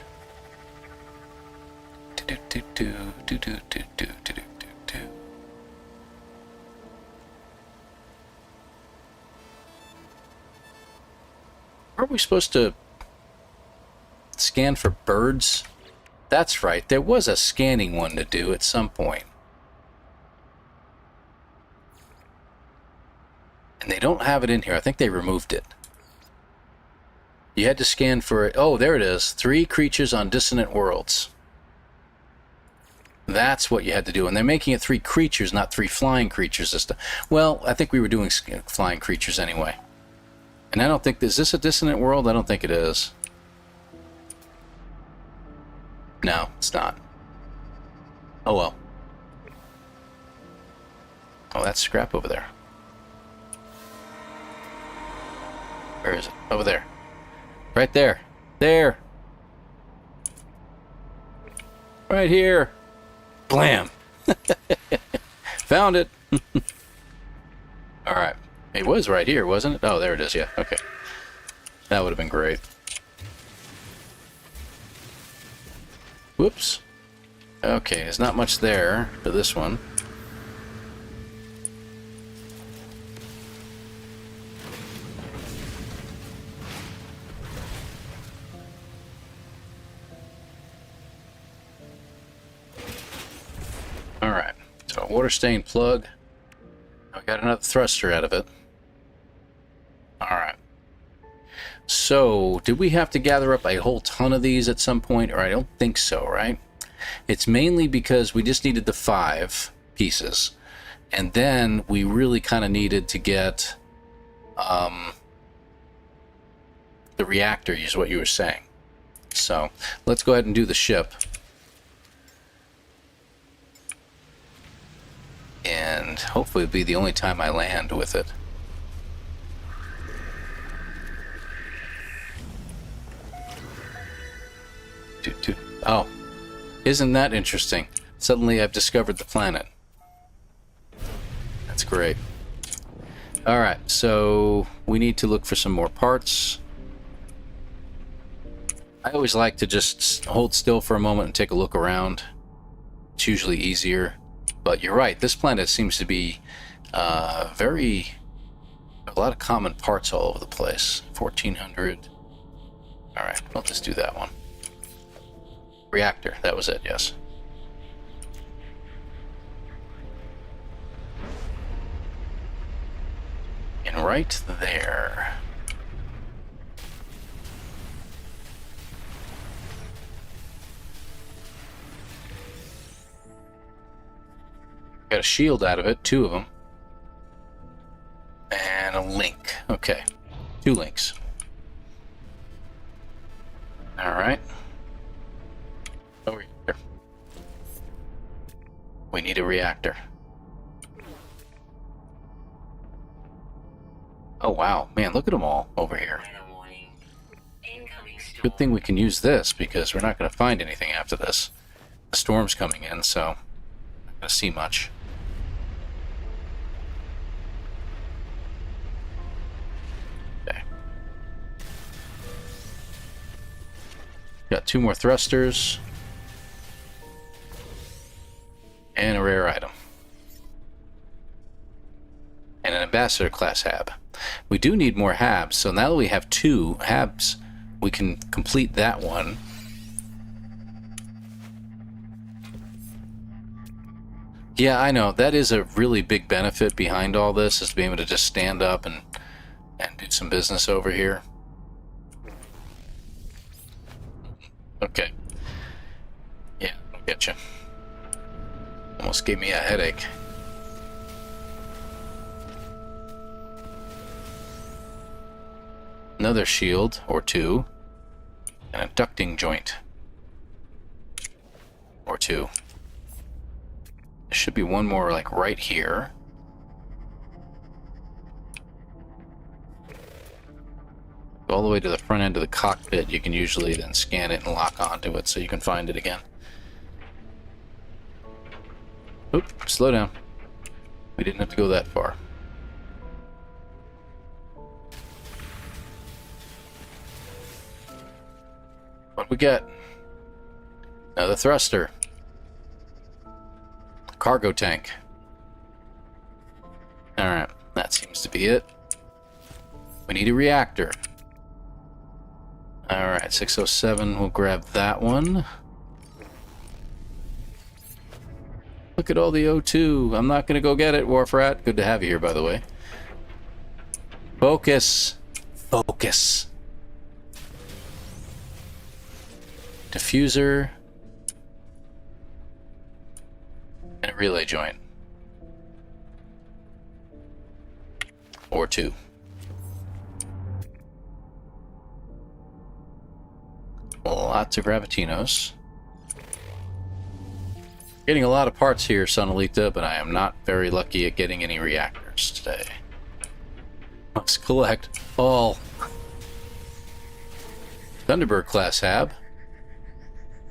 Aren't we supposed to scan for birds? That's right, there was a scanning one to do at some point. And they don't have it in here. I think they removed it. You had to scan for it. Oh, there it is. 3 creatures on dissonant worlds. That's what you had to do. And they're making it 3 creatures, not 3 flying creatures this time. Well, I think we were doing flying creatures anyway. And I don't think... Is this a dissonant world? I don't think it is. No, it's not. Oh, well. Oh, that's scrap over there. Where is it? Over there. Right there. There. Right here. Blam. Found it. All right. It was right here, wasn't it? Oh, there it is. Yeah. Okay. That would have been great. Whoops. Okay, there's not much there for this one. Alright, so water stain plug. I got another thruster out of it. Alright. So, did we have to gather up a whole ton of these at some point? Or I don't think so, right? It's mainly because we just needed the 5 pieces. And then we really kind of needed to get the reactor, is what you were saying. So, let's go ahead and do the ship. And hopefully it'll be the only time I land with it. Oh, isn't that interesting? Suddenly I've discovered the planet. That's great. Alright, so we need to look for some more parts. I always like to just hold still for a moment and take a look around. It's usually easier. But you're right, this planet seems to be a lot of common parts all over the place. 1400. Alright, I'll just do that one. Reactor, that was it, yes. And right there. Got a shield out of it, 2 of them. And a link. Okay, 2 links. Alright. Over here. We need a reactor. Oh wow, man, look at them all over here. Good thing we can use this, because we're not going to find anything after this. The storm's coming in, so I'm not going to see much. Okay. Got 2 more thrusters. And a rare item. And an ambassador class hab. We do need more habs, so now that we have 2 habs, we can complete that one. Yeah, I know. That is a really big benefit behind all this, is to be able to just stand up and do some business over here. Okay. Yeah, I'll get you. Almost gave me a headache. Another shield, or 2. And a ducting joint. Or 2. There should be one more, like, right here. Go all the way to the front end of the cockpit. You can usually then scan it and lock onto it so you can find it again. Oop, slow down. We didn't have to go that far. What we got? Another thruster. Cargo tank. Alright, that seems to be it. We need a reactor. Alright, 607, we'll grab that one. Look at all the O2. I'm not going to go get it, Wharf Rat. Good to have you here, by the way. Focus. Focus. Diffuser. relay joint. Or 2. Lots of gravitinos. Getting a lot of parts here, Sonalita, but I am not very lucky at getting any reactors today. Let's collect all Thunderbird class hab,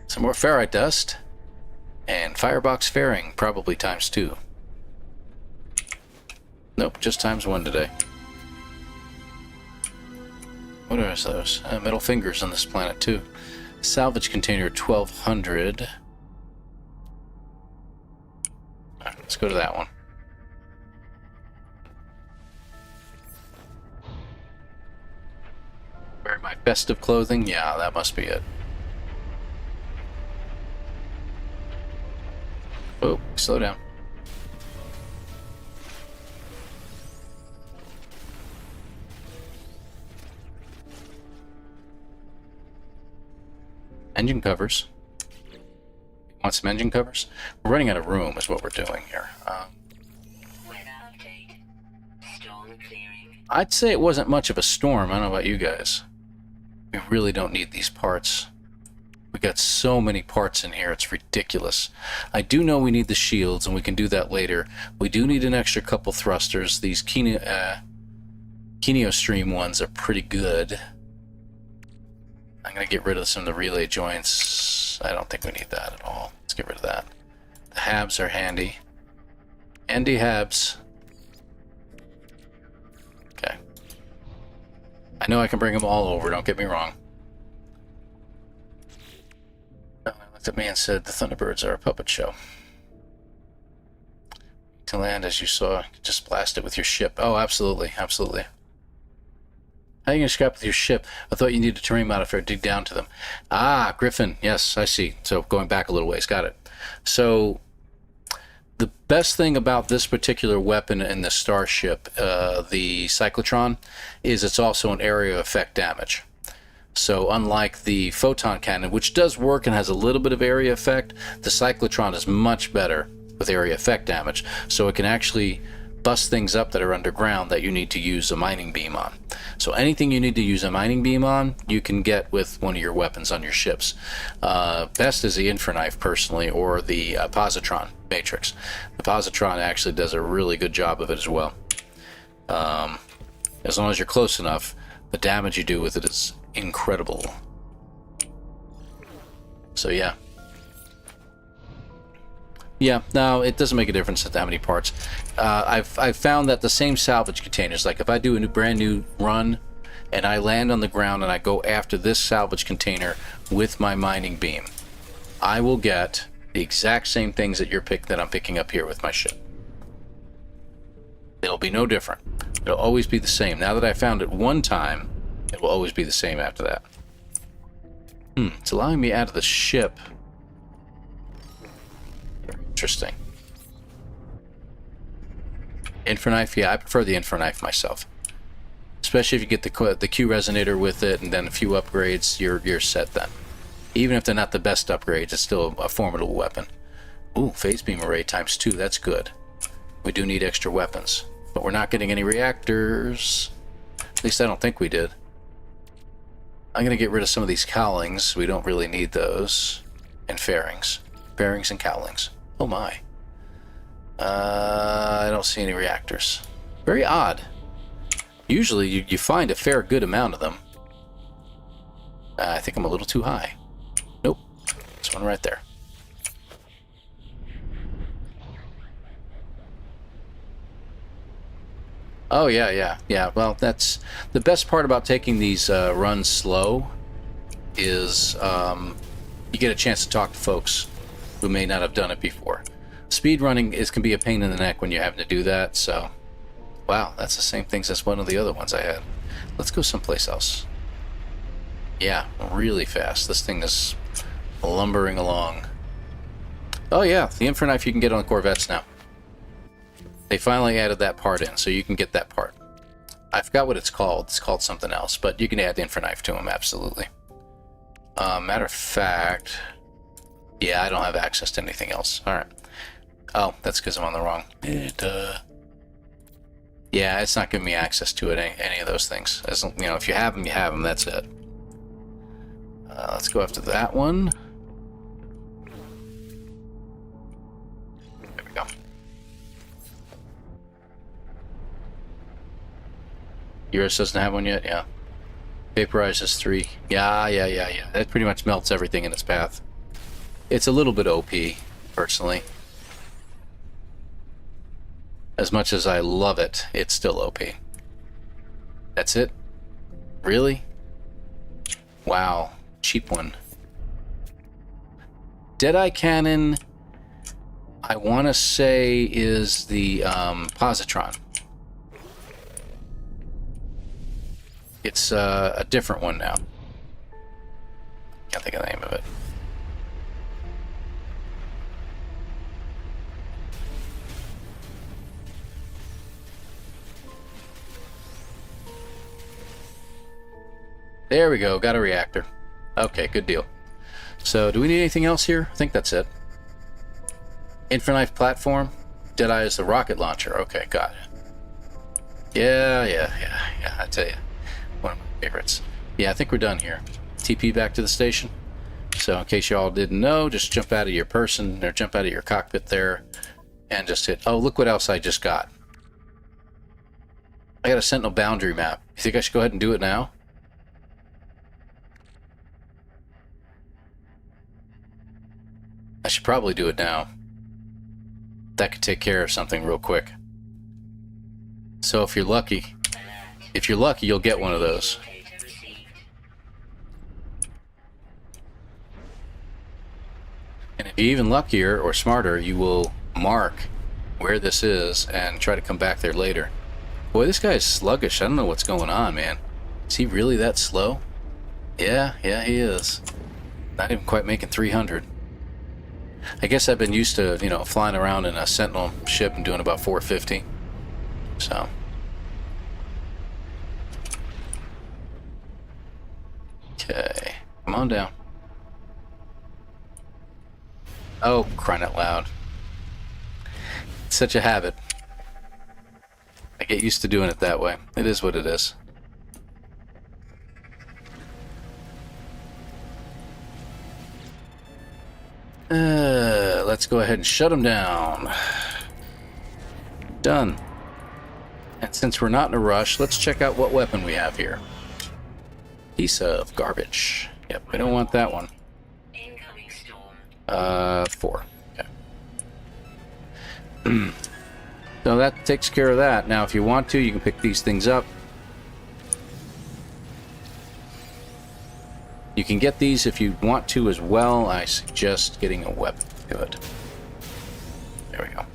some more ferrite dust, and firebox fairing, probably ×2. Nope, just ×1 today. What are those? Metal fingers on this planet too. Salvage container 1200. Alright, let's go to that one. Wear my festive clothing? Yeah, that must be it. Oh, slow down. Engine covers. Want some engine covers? We're running out of room is what we're doing here. I'd say it wasn't much of a storm. I don't know about you guys. We really don't need these parts. We got so many parts in here, it's ridiculous. I do know we need the shields, and we can do that later. We do need an extra couple thrusters. These Kineo Stream ones are pretty good. I'm going to get rid of some of the relay joints. I don't think we need that at all. Let's get rid of that. The habs are handy. Handy habs. Okay. I know I can bring them all over, don't get me wrong. He looked at me and said, the Thunderbirds are a puppet show. To land, as you saw, just blast it with your ship. Oh, absolutely, absolutely. How are you going to scrap with your ship? I thought you needed a terrain modifier to dig down to them. Ah, Griffin. Yes, I see. So going back a little ways. Got it. So the best thing about this particular weapon in the Starship, the Cyclotron, is it's also an area effect damage. So unlike the photon cannon, which does work and has a little bit of area effect, the Cyclotron is much better with area effect damage. So it can actually bust things up that are underground that you need to use a mining beam on. So anything you need to use a mining beam on, you can get with one of your weapons on your ships. Best is the Infraknife, personally, or the Positron Matrix. The Positron actually does a really good job of it as well. As long as you're close enough, the damage you do with it is incredible. So yeah. Yeah, no, it doesn't make a difference at how many parts. I've found that the same salvage containers, like if I do a brand new run and I land on the ground and I go after this salvage container with my mining beam, I will get the exact same things that I'm picking up here with my ship. It'll be no different. It'll always be the same. Now that I found it one time, it will always be the same after that. It's allowing me out of the ship. Interesting. Infraknife, yeah, I prefer the Infraknife myself. Especially if you get the Q resonator with it and then a few upgrades, you're set then. Even if they're not the best upgrades, it's still a formidable weapon. Ooh, phase beam array ×2, that's good. We do need extra weapons, but we're not getting any reactors. At least I don't think we did. I'm going to get rid of some of these cowlings. We don't really need those. And fairings. Fairings and cowlings. Oh my. I don't see any reactors. Very odd. Usually you find a fair good amount of them. I think I'm a little too high. Nope. This one right there. Oh yeah. Well, that's the best part about taking these runs slow is you get a chance to talk to folks who may not have done it before. Speed running can be a pain in the neck when you're having to do that. So, wow, that's the same things as one of the other ones I had. Let's go someplace else. Yeah, really fast. This thing is lumbering along. Oh yeah, the Infraknife you can get on Corvettes now. They finally added that part in, so you can get that part. I forgot what it's called. It's called something else, but you can add the Infraknife to them, absolutely. Matter of fact, yeah, I don't have access to anything else. All right. Oh, that's because I'm on the wrong. Yeah, it's not giving me access to it, any of those things. As you know, if you have them, you have them. That's it. Let's go after that one. There we go. Yours doesn't have one yet? Yeah. Vaporizes 3. Yeah. That pretty much melts everything in its path. It's a little bit OP, personally. As much as I love it, it's still OP. That's it? Really? Wow. Cheap one. Deadeye Cannon, I want to say, is the positron. It's a different one now. Can't think of the name of it. There we go, got a reactor. Okay, good deal. So, do we need anything else here? I think that's it. Infinite platform. Deadeye is the rocket launcher. Okay, got it. Yeah, I tell you. One of my favorites. Yeah, I think we're done here. TP back to the station. So, in case y'all didn't know, just jump out of your person, or jump out of your cockpit there, and just hit... Oh, look what else I just got. I got a Sentinel boundary map. You think I should go ahead and do it now? I should probably do it now. That could take care of something real quick. So if you're lucky, you'll get one of those. And if you're even luckier or smarter, you will mark where this is and try to come back there later. Boy, this guy is sluggish. I don't know what's going on, man. Is he really that slow? Yeah, he is. Not even quite making 300. I guess I've been used to, flying around in a Sentinel ship and doing about 450. So. Okay. Come on down. Oh, crying out loud. It's such a habit. I get used to doing it that way. It is what it is. Let's go ahead and shut them down. Done. And since we're not in a rush, let's check out what weapon we have here. Piece of garbage. Yep, we don't want that one. 4. Okay. So that takes care of that. Now, if you want to, you can pick these things up. You can get these if you want to as well. I suggest getting a weapon. Good. There we go.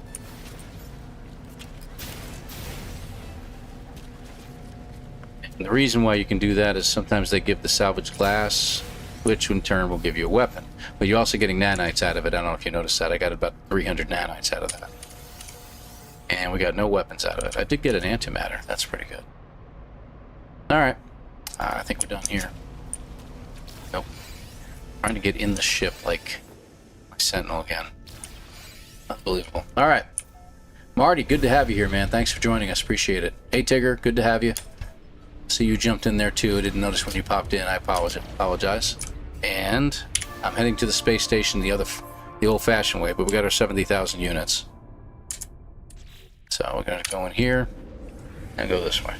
And the reason why you can do that is sometimes they give the salvage glass, which in turn will give you a weapon. But you're also getting nanites out of it. I don't know if you noticed that. I got about 300 nanites out of that. And we got no weapons out of it. I did get an antimatter. That's pretty good. Alright. I think we're done here. Nope. Trying to get in the ship like my Sentinel again. Unbelievable. Alright. Marty, good to have you here, man. Thanks for joining us. Appreciate it. Hey, Tigger, good to have you. See, you jumped in there too. I didn't notice when you popped in. I apologize. And I'm heading to the space station the old-fashioned way, but we got our 70,000 units. So we're going to go in here and go this way.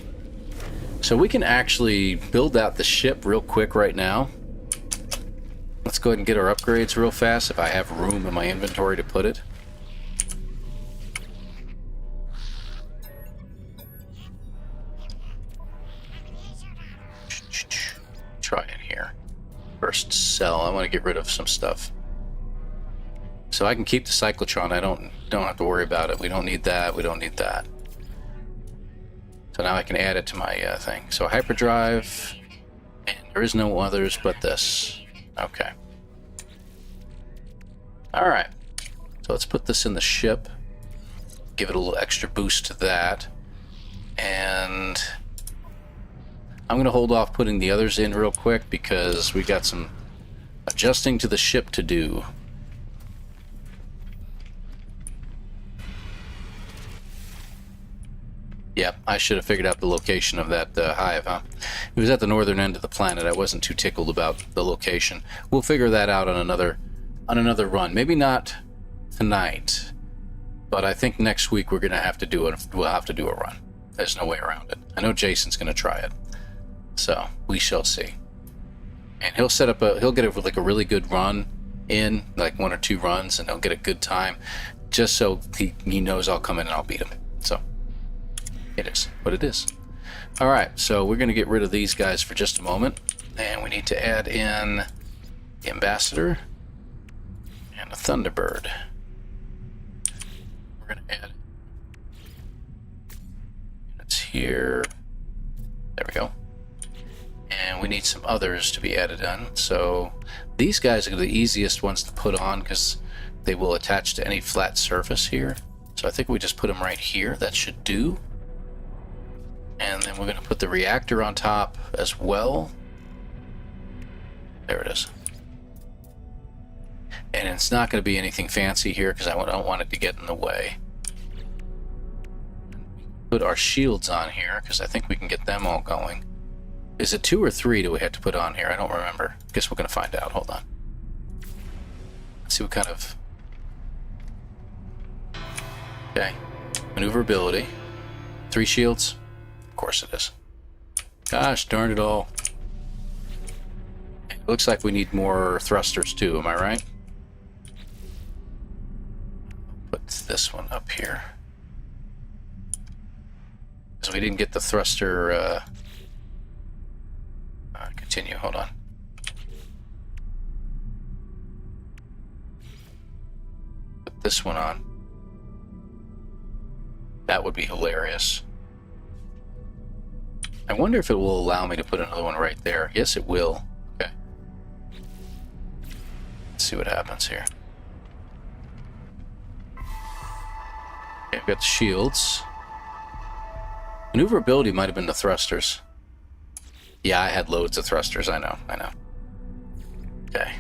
So we can actually build out the ship real quick right now. Let's go ahead and get our upgrades real fast if I have room in my inventory to put it. Try it here. First sell. I want to get rid of some stuff. So I can keep the cyclotron. I don't have to worry about it. We don't need that. We don't need that. So now I can add it to my thing. So hyperdrive, and there is no others but this. Okay. All right. So let's put this in the ship. Give it a little extra boost to that. And I'm going to hold off putting the others in real quick because we got some adjusting to the ship to do. Yep, I should have figured out the location of that hive, huh? It was at the northern end of the planet. I wasn't too tickled about the location. We'll figure that out on another run. Maybe not tonight, but I think next week we're gonna have to do it. We'll have to do a run. There's no way around it. I know Jason's gonna try it, so we shall see. And he'll set up he'll get it with like a really good run in, like 1 or 2 runs, and he'll get a good time, just so he knows I'll come in and I'll beat him. So it is what it is. All right, so we're gonna get rid of these guys for just a moment, and we need to add in the ambassador and a Thunderbird. We're gonna add units here. There we go. And we need some others to be added in. So these guys are the easiest ones to put on because they will attach to any flat surface here. So I think we just put them right here. That should do. And then we're going to put the reactor on top as well. There it is. And it's not going to be anything fancy here because I don't want it to get in the way. Put our shields on here because I think we can get them all going. Is it 2 or 3 do we have to put on here? I don't remember. Guess we're going to find out. Hold on. Let's see what kind of... Okay. Maneuverability. 3 shields? Of course it is. Gosh darn it all. It looks like we need more thrusters too, am I right? Put this one up here. Because we didn't get the thruster... continue, hold on. Put this one on. That would be hilarious. I wonder if it will allow me to put another one right there. Yes, it will. Okay. Let's see what happens here. Okay, I've got the shields. Maneuverability might have been the thrusters. Yeah, I had loads of thrusters. I know. Okay.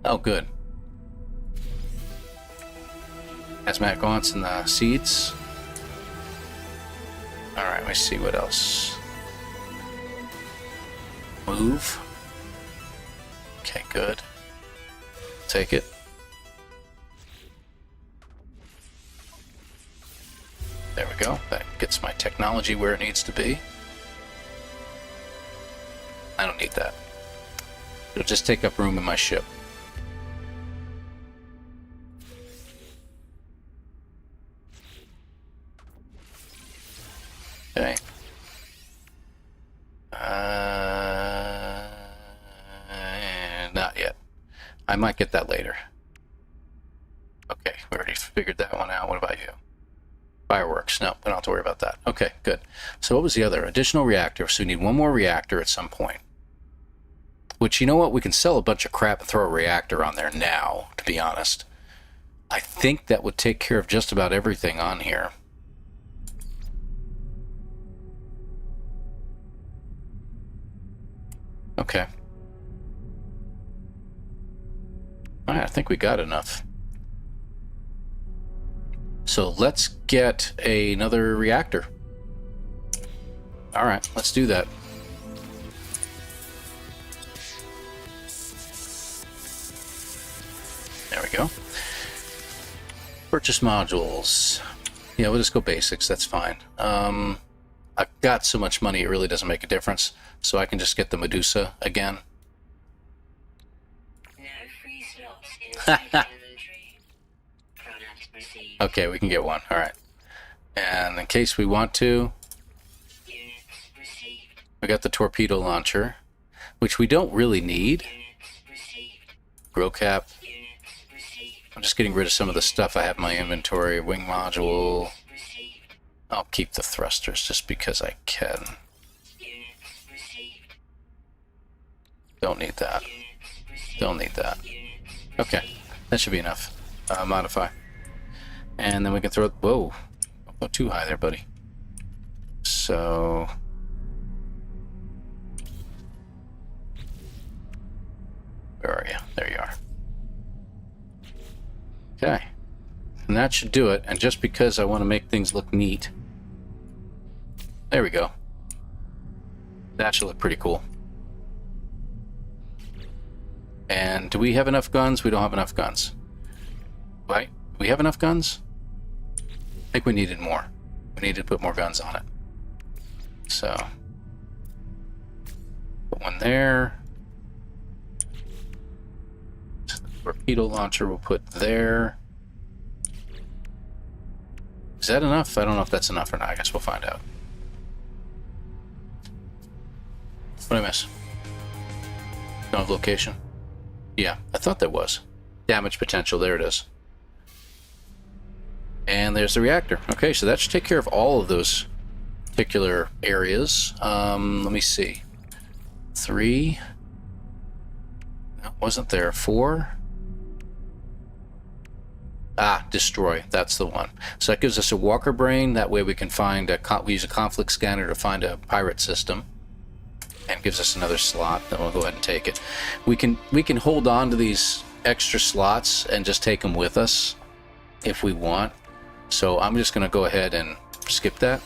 Oh, good. Hazmat gaunts and the seeds. Alright, let me see what else. Move. Okay, good. Take it. There we go. That gets my technology where it needs to be. I don't need that. It'll just take up room in my ship. Okay. Not yet. I might get that later. Okay, we already figured that one out. What about you? Fireworks. No, we don't have to worry about that. Okay, good. So what was the other? Additional reactor. So we need one more reactor at some point. Which, you know what? We can sell a bunch of crap and throw a reactor on there now, to be honest. I think that would take care of just about everything on here. Okay. Alright, I think we got enough. So let's get another reactor. Alright, let's do that. There we go. Purchase modules. Yeah, we'll just go basics, that's fine. I've got so much money it really doesn't make a difference. So I can just get the Medusa again. No free slots in inventory. Product received. Okay, we can get one. Alright. And in case we want to, Units received. we got the torpedo launcher, which we don't really need. Units received. Grow cap. Units received. I'm just getting rid of some of the stuff I have in my inventory. Wing module. Received. I'll keep the thrusters just because I can. Units received. Don't need that. Units received. Don't need that. Units Okay, that should be enough. Modify. And then we can throw... Whoa. Don't go too high there, buddy. So... Where are you? There you are. Okay. And that should do it. And just because I want to make things look neat. There we go. That should look pretty cool. And do we have enough guns? We don't have enough guns. Right? Do we have enough guns? I think we needed more. We needed to put more guns on it. So, put one there. The torpedo launcher we'll put there. Is that enough? I don't know if that's enough or not. I guess we'll find out. What did I miss? Don't have location? Yeah, I thought there was. Damage potential, there it is. And there's the reactor. Okay, so that should take care of all of those particular areas. Let me see. 3. That wasn't there. 4. Ah, destroy. That's the one. So that gives us a walker brain. That way we can find we use a conflict scanner to find a pirate system. And gives us another slot. Then we'll go ahead and take it. We can hold on to these extra slots and just take them with us if we want. So I'm just going to go ahead and skip that.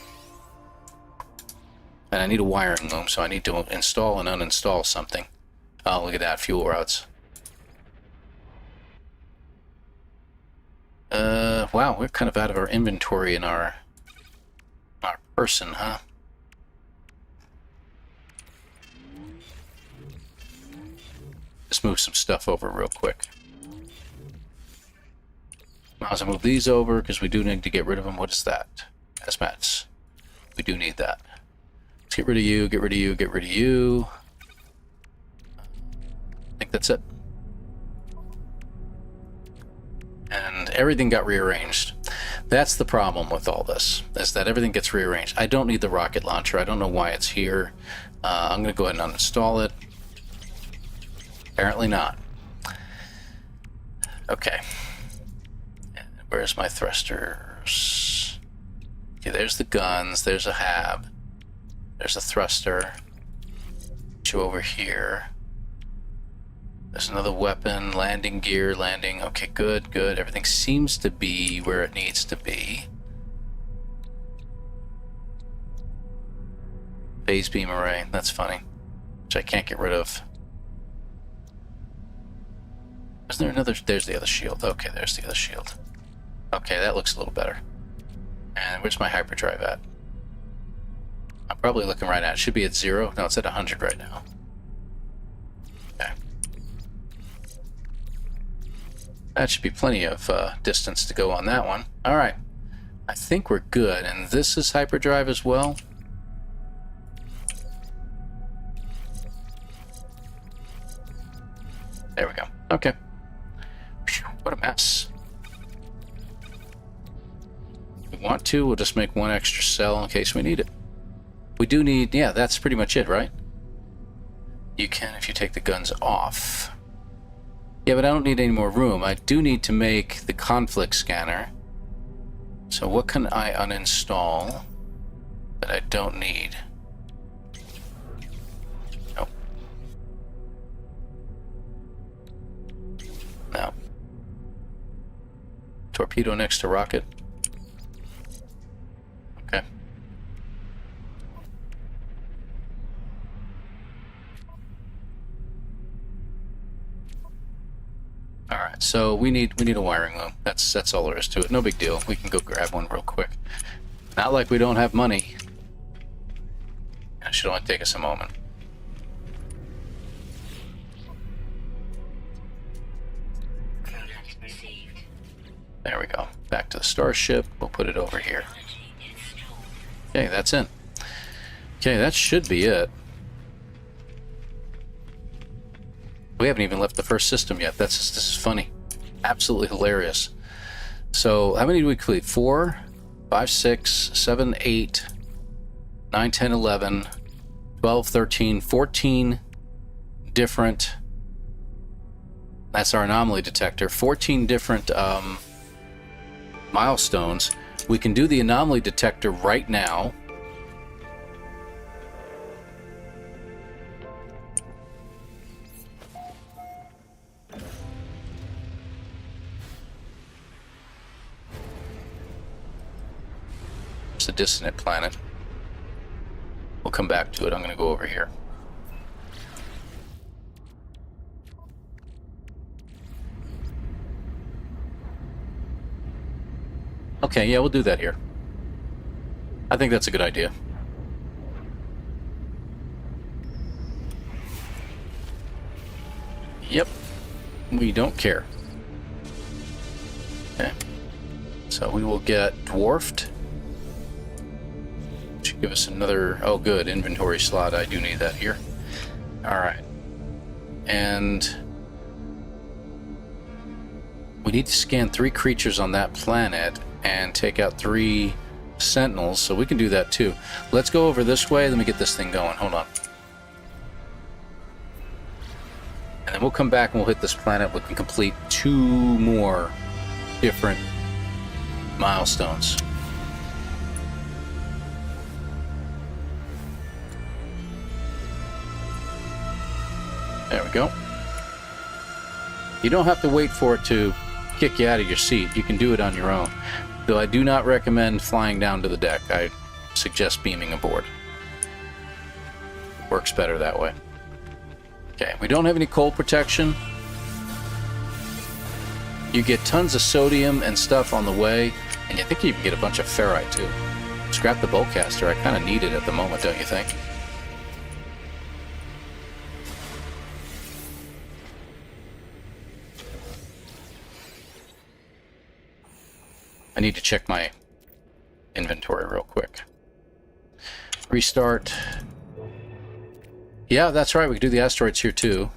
And I need a wiring loom, so I need to install and uninstall something. Oh, look at that, fuel rods. Wow, we're kind of out of our inventory in our person, huh? Just move some stuff over real quick. Might as well move these over because we do need to get rid of them. What is that? Hazmats. We do need that. Let's get rid of you, get rid of you, get rid of you. I think that's it. And everything got rearranged. That's the problem with all this, is that everything gets rearranged. I don't need the rocket launcher. I don't know why it's here. I'm going to go ahead and uninstall it. Apparently not. Okay. And where's my thrusters? Okay, there's the guns. There's a hab. There's a thruster. Get you over here. There's another weapon. Landing gear. Landing. Okay, good, good. Everything seems to be where it needs to be. Phase beam array. That's funny. Which I can't get rid of. Isn't there another? There's the other shield. Okay, there's the other shield. Okay, that looks a little better. And where's my hyperdrive at? I'm probably looking right at it. It should be at 0. No, it's at 100 right now. Okay. That should be plenty of distance to go on that one. Alright. I think we're good. And this is hyperdrive as well. There we go. Okay. What a mess. If we want to, we'll just make one extra cell in case we need it. We do need, yeah, that's pretty much it, right? You can if you take the guns off. Yeah, but I don't need any more room. I do need to make the conflict scanner. So what can I uninstall that I don't need? Nope. No. Torpedo next to rocket. Okay. All right, so we need a wiring loom. That's all there is to it. No big deal. We can go grab one real quick. Not like we don't have money. It should only take us a moment. Product received. There we go. Back to the starship. We'll put it over here. Okay, that's in. Okay, that should be it. We haven't even left the first system yet. This is funny. Absolutely hilarious. So, how many do we complete? 4, 5, 6, 7, 8, 9, 10, 11, 12, 13, 14 different... That's our anomaly detector. 14 different milestones. We can do the anomaly detector right now. That's a dissonant planet. We'll come back to it. I'm going to go over here. Okay, yeah, we'll do that here. I think that's a good idea. Yep. We don't care. Okay. So we will get dwarfed. Should give us another... Oh, good. Inventory slot. I do need that here. Alright. And... we need to scan 3 creatures on that planet and take out 3 sentinels, so we can do that too. Let's go over this way, let me get this thing going. Hold on. And then we'll come back and we'll hit this planet. We can complete 2 more different milestones. There we go. You don't have to wait for it to kick you out of your seat. You can do it on your own. Though I do not recommend flying down to the deck. I suggest beaming aboard. Works better that way. Okay, we don't have any cold protection. You get tons of sodium and stuff on the way, and you think you can get a bunch of ferrite too. Scrap the bowcaster. I kind of need it at the moment, don't you think? I need to check my inventory real quick. Restart. Yeah, that's right. We can do the asteroids here too.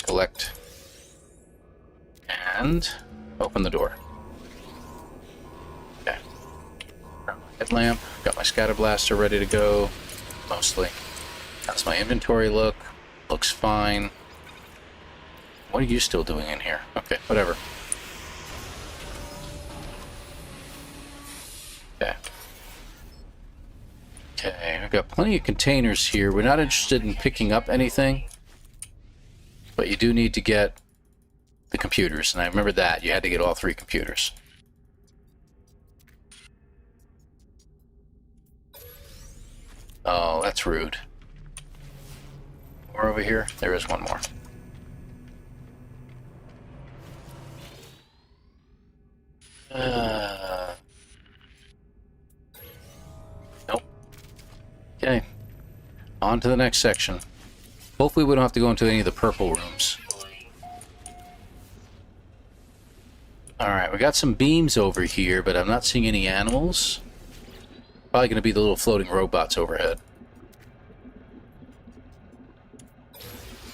Collect. And open the door. Okay. Headlamp. Got my scatter blaster ready to go. Mostly. How's my inventory look? Looks fine. What are you still doing in here? Okay, whatever. Okay. Okay, I've got plenty of containers here. We're not interested in picking up anything, but you do need to get the computers, and I remember that. You had to get all 3 computers. Oh, that's rude. More over here? There is one more. Nope. Okay. On to the next section. Hopefully we don't have to go into any of the purple rooms. Alright, we got some beams over here, but I'm not seeing any animals. Probably going to be the little floating robots overhead.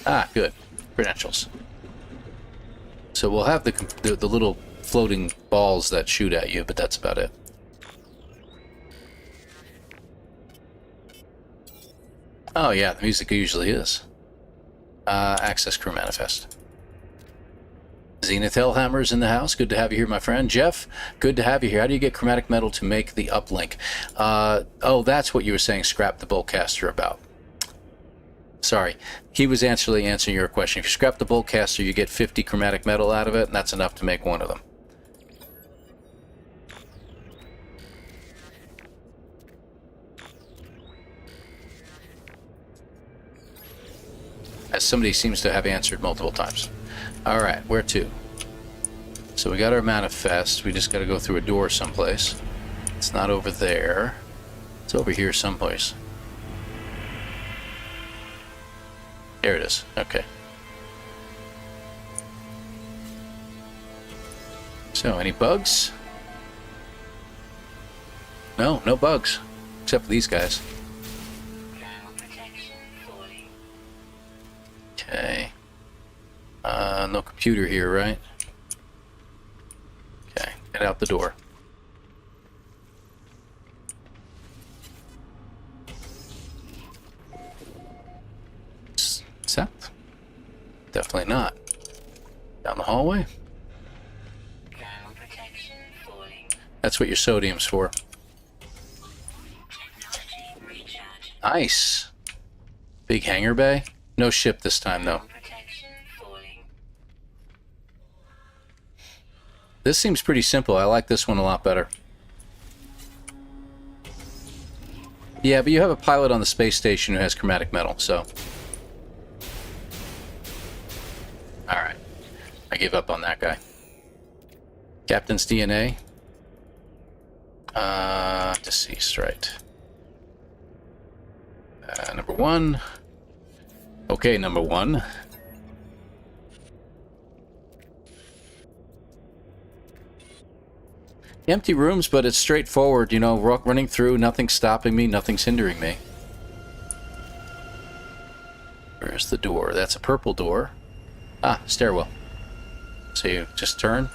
Ah, good. Credentials. So we'll have the little floating balls that shoot at you, but that's about it. Oh yeah, the music usually is. Access crew manifest. Zenith Hellhammer's in the house. Good to have you here, my friend. Jeff, good to have you here. How do you get chromatic metal to make the uplink? Oh, that's what you were saying, scrap the bowcaster about. Sorry, he was actually answering your question. If you scrap the bowcaster, you get 50 chromatic metal out of it, and that's enough to make one of them. As somebody seems to have answered multiple times. Alright, where to? So we got our manifest. We just got to go through a door someplace. It's not over there. It's over here someplace. There it is. Okay. So, any bugs? No, no bugs. Except for these guys. Okay. No computer here, right? Okay, get out the door. South? Definitely not. Down the hallway? That's what your sodium's for. Nice. Big hangar bay? No ship this time, though. This seems pretty simple. I like this one a lot better. Yeah, but you have a pilot on the space station who has chromatic metal, so... Alright. I gave up on that guy. Captain's DNA. Deceased, right. Number 1. Okay, number 1. Empty rooms, but it's straightforward, you know, running through, nothing's stopping me, nothing's hindering me. Where's the door? That's a purple door. Ah, stairwell. So you just turn.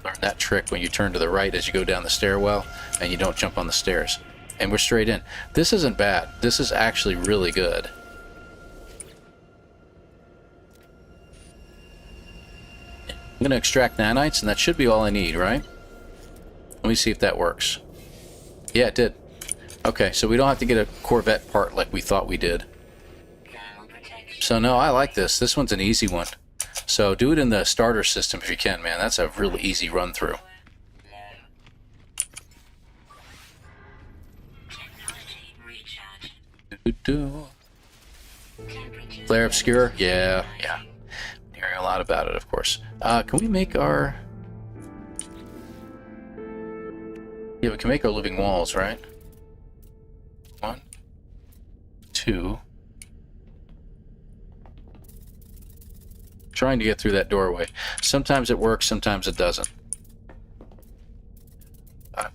Learn that trick when you turn to the right as you go down the stairwell, and you don't jump on the stairs. And we're straight in. This isn't bad. This is actually really good. I'm going to extract nanites, and that should be all I need, right? Let me see if that works. Yeah, it did. Okay, so we don't have to get a Corvette part like we thought we did. So no, I like this. This one's an easy one. So do it in the starter system if you can, man. That's a really easy run through. Flare obscure? Yeah. Hearing a lot about it, of course. Can we make our... Yeah, we can make our living walls, right? 1, 2. Trying to get through that doorway. Sometimes it works, sometimes it doesn't.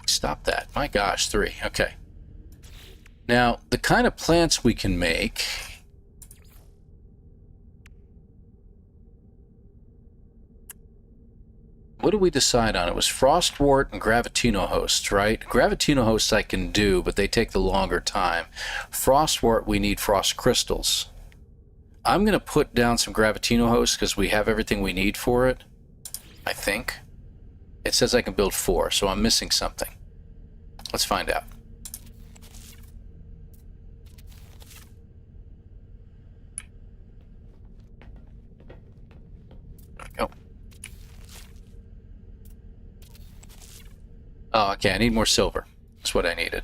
Stop that. My gosh, 3. Okay. Now, the kind of plants we can make... What did we decide on? It was frostwort and gravitino hosts, right? Gravitino hosts I can do, but they take the longer time. Frostwort, we need frost crystals. I'm going to put down some gravitino hosts because we have everything we need for it, I think. It says I can build 4, so I'm missing something. Let's find out. There we go. Oh, okay, I need more silver. That's what I needed.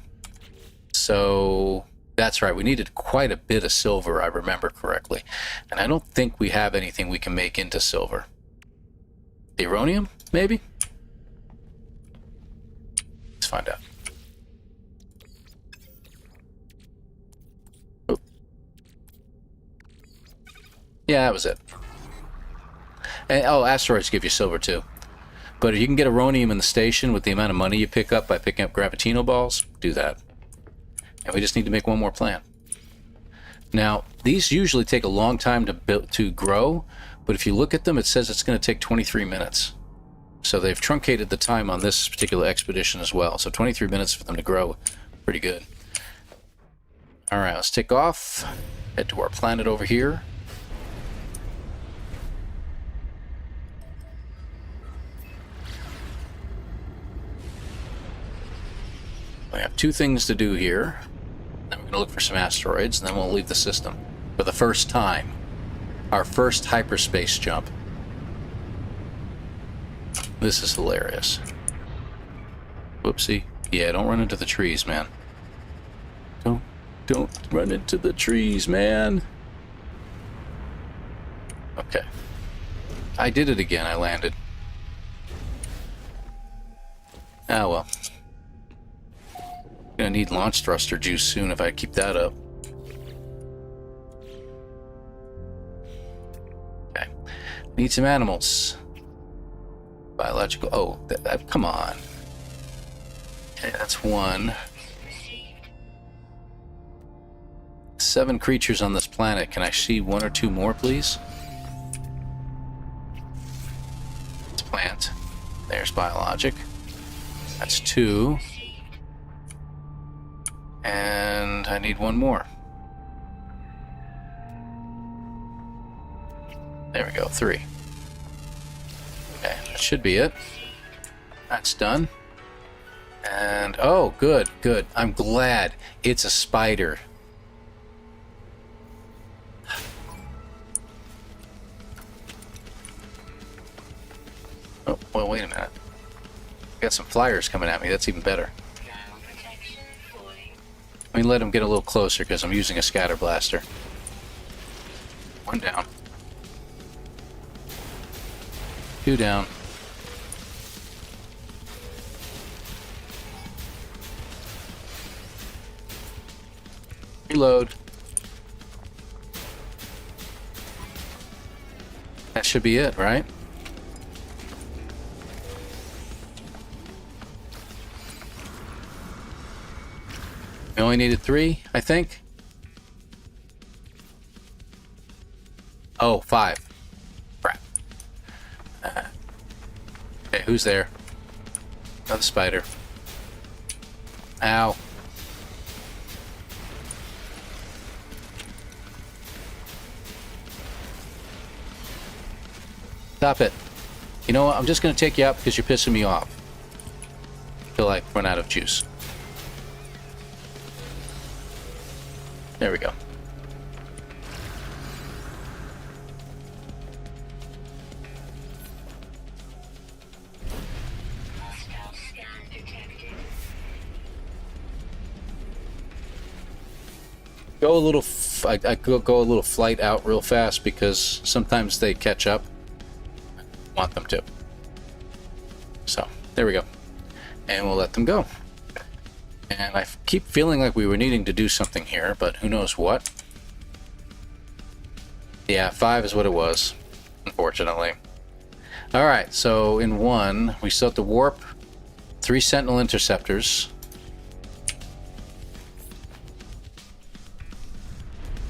So, that's right, we needed quite a bit of silver, I remember correctly. And I don't think we have anything we can make into silver. Uranium, maybe? Let's find out. Oh. Yeah, that was it. And, oh, asteroids give you silver too. But if you can get uranium in the station with the amount of money you pick up by picking up gravitino balls, do that. And we just need to make one more plant. Now, these usually take a long time to grow, but if you look at them, it says it's going to take 23 minutes. So they've truncated the time on this particular expedition as well. So 23 minutes for them to grow. Pretty good. All right, let's take off. Head to our planet over here. We have 2 things to do here. Then we're going to look for some asteroids, and then we'll leave the system. For the first time. Our first hyperspace jump. This is hilarious. Whoopsie. Yeah, don't run into the trees, man. Don't run into the trees, man. Okay. I did it again. I landed. Ah, well. Gonna need launch thruster juice soon if I keep that up. Okay. Need some animals. Biological. Oh, come on. Okay, that's 1. 7 creatures on this planet. Can I see 1 or 2 more, please? It's plant. There's biologic. That's 2. And I need 1 more. There we go, 3. Okay, that should be it. That's done. And, oh, good. I'm glad it's a spider. Oh, Well, wait a minute. Got some flyers coming at me. That's even better. Ground protection falling. Let me let him get a little closer because I'm using a scatter blaster. One down. Two down. Reload. That should be it, right? We only needed 3, I think. Oh, 5. Crap. Okay, who's there? Another spider. Ow. Stop it. You know what? I'm just going to take you out because you're pissing me off. Till I run out of juice. There we go. Hostile scan detected. Go a little. I go a little flight out real fast because sometimes they catch up. Want them to. So there we go, and we'll let them go. And I keep feeling like we were needing to do something here, but who knows what. Yeah, 5 is what it was, unfortunately. All right, so in 1, we still have to warp 3 Sentinel interceptors.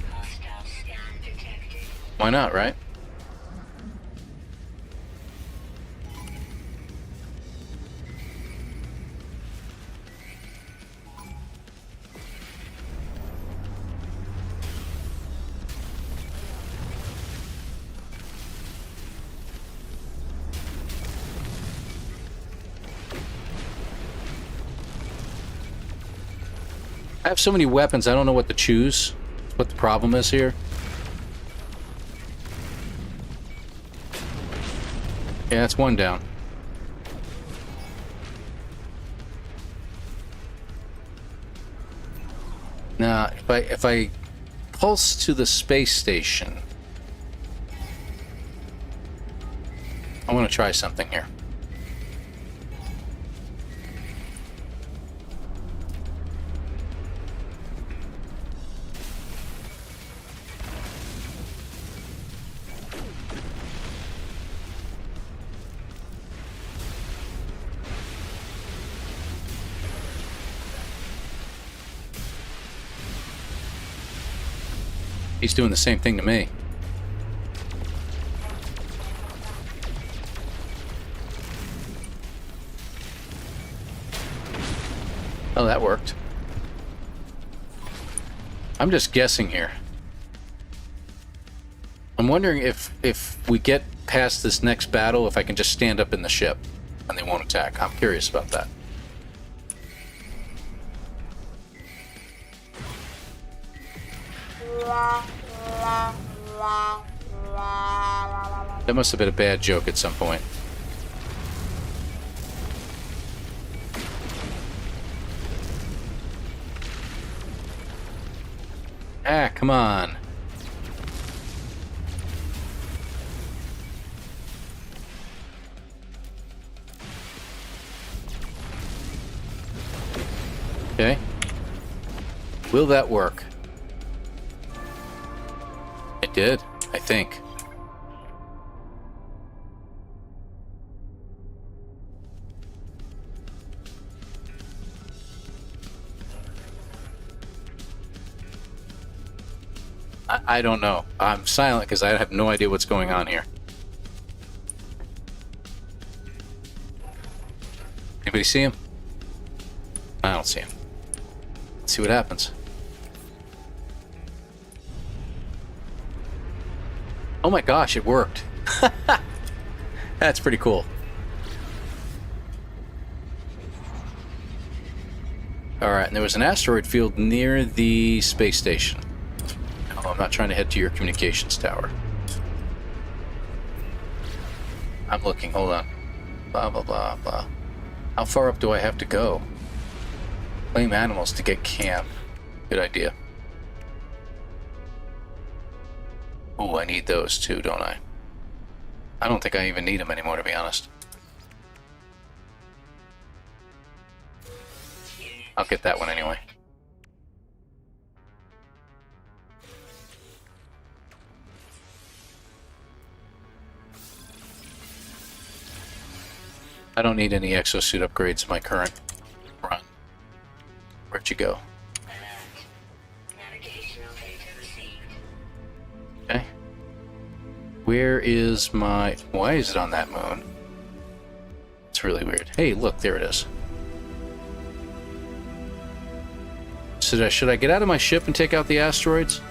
Hostile scan detected. Why not, right? I have so many weapons, I don't know what to choose. What the problem is here. Yeah, that's 1 down. Now, if I pulse to the space station, I want to try something here. He's doing the same thing to me. Oh, that worked. I'm just guessing here. I'm wondering if we get past this next battle, if I can just stand up in the ship and they won't attack. I'm curious about that. That must have been a bad joke at some point. Ah, come on. Okay. Will that work? It did, I think. I don't know. I'm silent because I have no idea what's going on here. Anybody see him? I don't see him. Let's see what happens. Oh my gosh, it worked. That's pretty cool. Alright, and there was an asteroid field near the space station. No, I'm not trying to head to your communications tower. I'm looking, hold on. Blah, blah, blah, blah. How far up do I have to go? Claim animals to get camp. Good idea. Oh, I need those too, don't I? I don't think I even need them anymore, to be honest. I'll get that one anyway. I don't need any exosuit upgrades in my current run. Where'd you go? Navigational data received. Okay. Where is my... Why is it on that moon? It's really weird. Hey, look, there it is. Should I get out of my ship and take out the asteroids?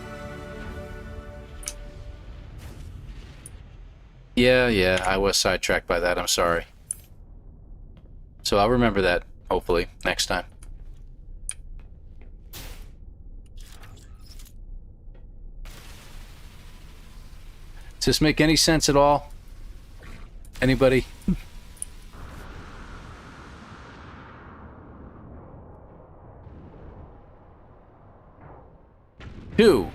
Yeah, I was sidetracked by that. I'm sorry. So I'll remember that, hopefully, next time. Does this make any sense at all? Anybody? Two.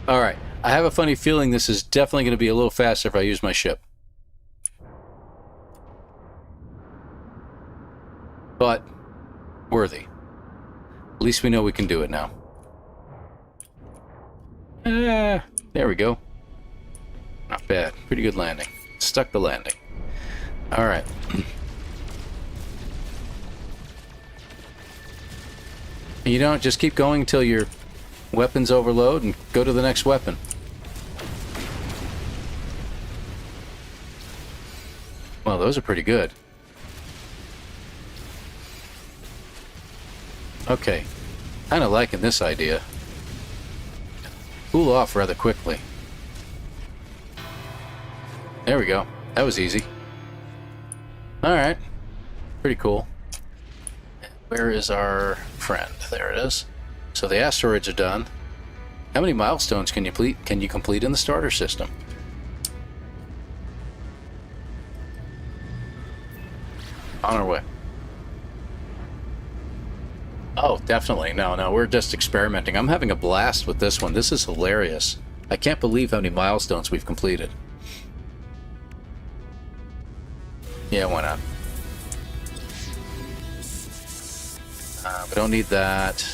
All right. I have a funny feeling this is definitely going to be a little faster if I use my ship. But worthy. At least we know we can do it now. There we go. Not bad. Pretty good landing. Stuck the landing. All right. You don't just keep going until your weapons overload and go to the next weapon. Well, those are pretty good. Okay. Kind of liking this idea. Cool off rather quickly. There we go. That was easy. Alright. Pretty cool. Where is our friend? There it is. So the asteroids are done. How many milestones can you complete in the starter system? On our way. Oh, definitely. No, we're just experimenting. I'm having a blast with this one. This is hilarious. I can't believe how many milestones we've completed. Yeah, why not? We don't need that.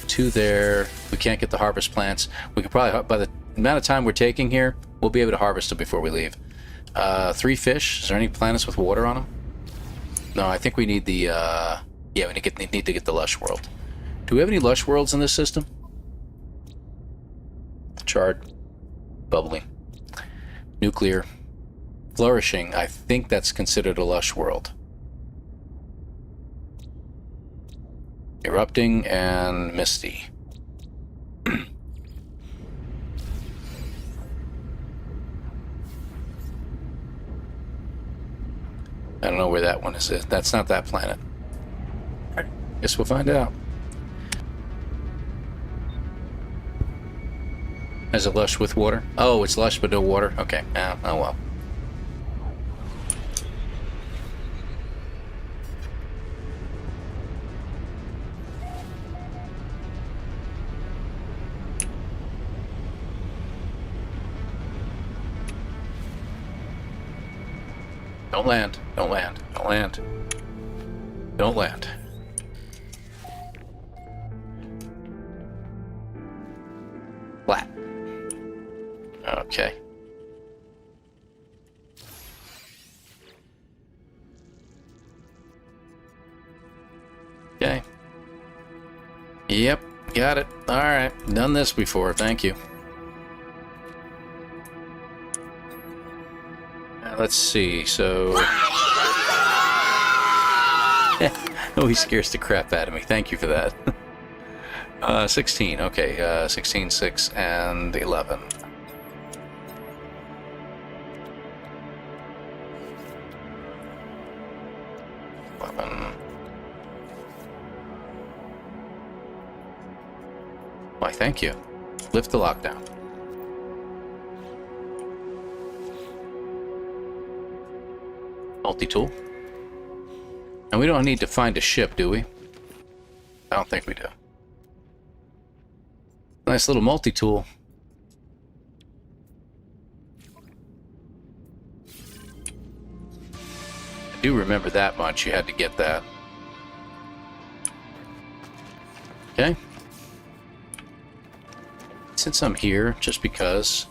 2 there. We can't get the harvest plants. We could probably, by the amount of time we're taking here, we'll be able to harvest them before we leave. 3 fish. Is there any planets with water on them? No, I think we need the, yeah, we need to get the lush world. Do we have any lush worlds in this system? Charred. Bubbling. Nuclear. Flourishing. I think that's considered a lush world. Erupting and misty. I don't know where that one is. That's not that planet. Alright, guess we'll find out. Is it lush with water? Oh, it's lush but no water? Okay. Oh well. Don't land. Don't land. Don't land. Don't land. Flat. Okay. Okay. Yep. Got it. All right. Done this before. Thank you. Let's see, so... Oh, he scares the crap out of me. Thank you for that. 16, okay. 16, 6, and 11. Why, thank you. Lift the lockdown. multi-tool. And we don't need to find a ship, do we? I don't think we do. Nice little multi-tool. I do remember that much. You had to get that. Okay. Since I'm here, just because.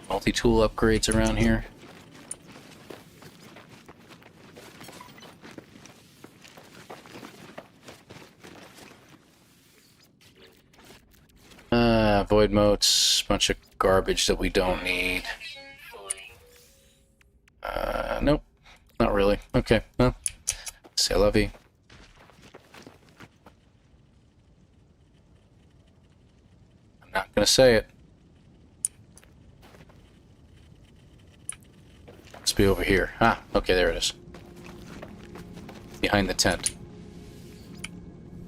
Multi-tool upgrades around here. Void motes, bunch of garbage that we don't need. Nope, not really. Okay, well, c'est la vie. I'm not gonna say it. Let's be over here. Ah, okay, there it is. Behind the tent.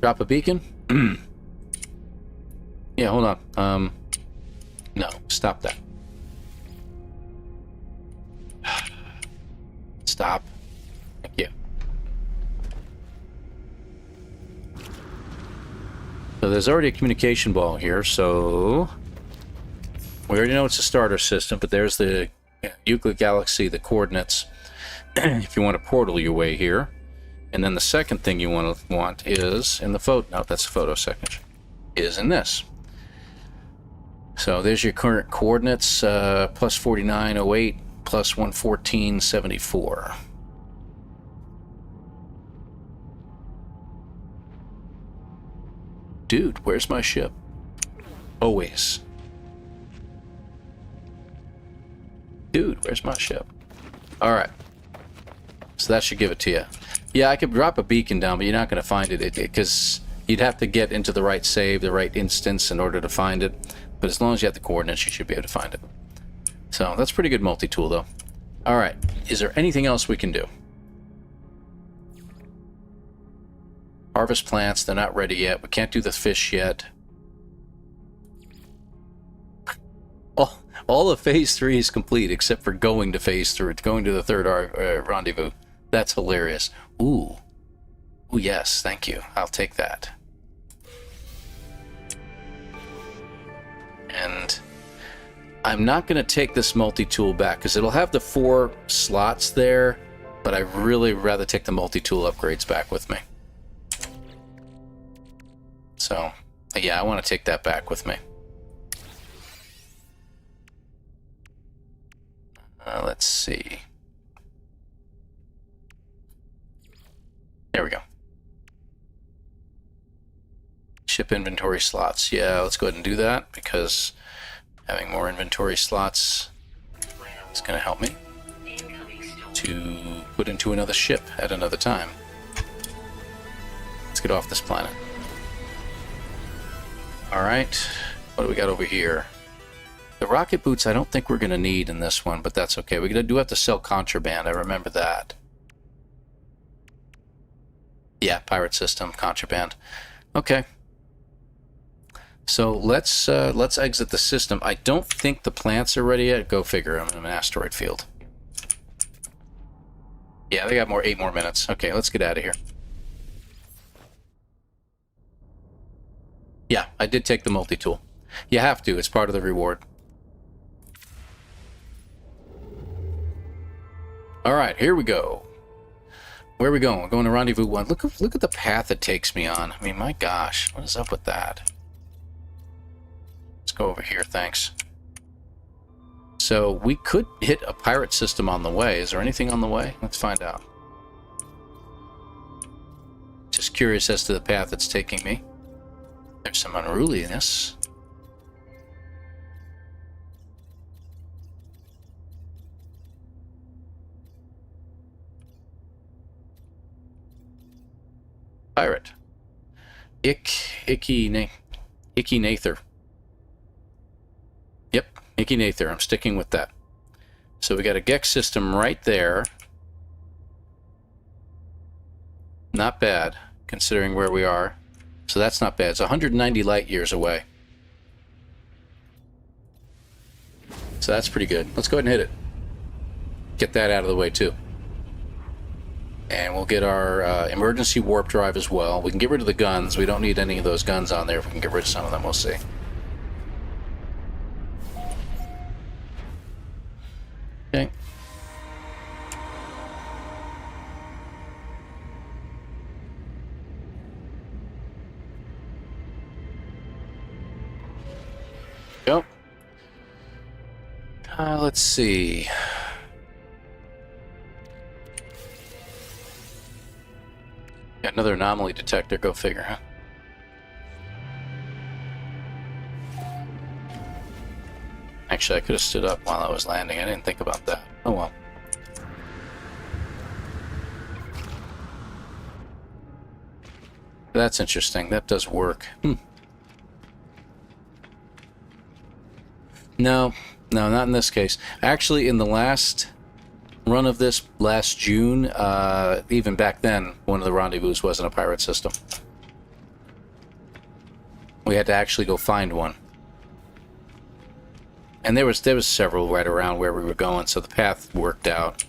Drop a beacon? Yeah, hold on. No, stop that. Stop. Thank you. So there's already a communication ball here, so we already know it's a starter system, but there's the Euclid Galaxy, the coordinates, if you want to portal your way here. And then the second thing you want is in the photo. No, that's the photo signature. Is in this. So there's your current coordinates, plus 4908, plus 11474. Dude, where's my ship? Always. Dude, where's my ship? Alright. So that should give it to you. Yeah, I could drop a beacon down, but you're not going to find it because you'd have to get into the right save, the right instance in order to find it. But as long as you have the coordinates, you should be able to find it. So that's pretty good multi-tool, though. Alright, is there anything else we can do? Harvest plants, they're not ready yet. We can't do the fish yet. All of Phase 3 is complete, except for going to Phase 3, going to the third rendezvous. That's hilarious. Ooh. Ooh, yes, thank you. I'll take that. And I'm not going to take this multi-tool back because it'll have the 4 slots there, but I'd really rather take the multi-tool upgrades back with me. So, yeah, I want to take that back with me. Let's see. There we go. Ship inventory slots. Yeah, let's go ahead and do that because having more inventory slots is going to help me to put into another ship at another time. Let's get off this planet. Alright, what do we got over here? The rocket boots I don't think we're going to need in this one, but that's okay. We do have to sell contraband, I remember that. Yeah, pirate system, contraband. Okay. So let's exit the system. I don't think the plants are ready yet. Go figure, I'm in an asteroid field. Yeah, they got 8 more minutes. Okay, let's get out of here. Yeah, I did take the multi-tool. You have to, it's part of the reward. Alright, here we go. Where are we going? We're going to Rendezvous 1. Look at the path it takes me on. I mean, my gosh, what is up with that? Let's go over here, thanks. So, we could hit a pirate system on the way. Is there anything on the way? Let's find out. Just curious as to the path it's taking me. There's some unruliness. Pirate. Icky Nather. Yep, Icky Nather. I'm sticking with that. So we got a Gex system right there. Not bad, considering where we are. So that's not bad. It's 190 light years away. So that's pretty good. Let's go ahead and hit it. Get that out of the way too. And we'll get our emergency warp drive as well. We can get rid of the guns. We don't need any of those guns on there. If we can get rid of some of them, we'll see. Okay. Go. Let's see. Got another anomaly detector. Go figure, huh? Actually, I could have stood up while I was landing. I didn't think about that. Oh well. That's interesting. That does work. No, not in this case. Actually, in the last run of this last June, even back then, one of the rendezvous wasn't a pirate system. We had to actually go find one. And there was several right around where we were going, so the path worked out.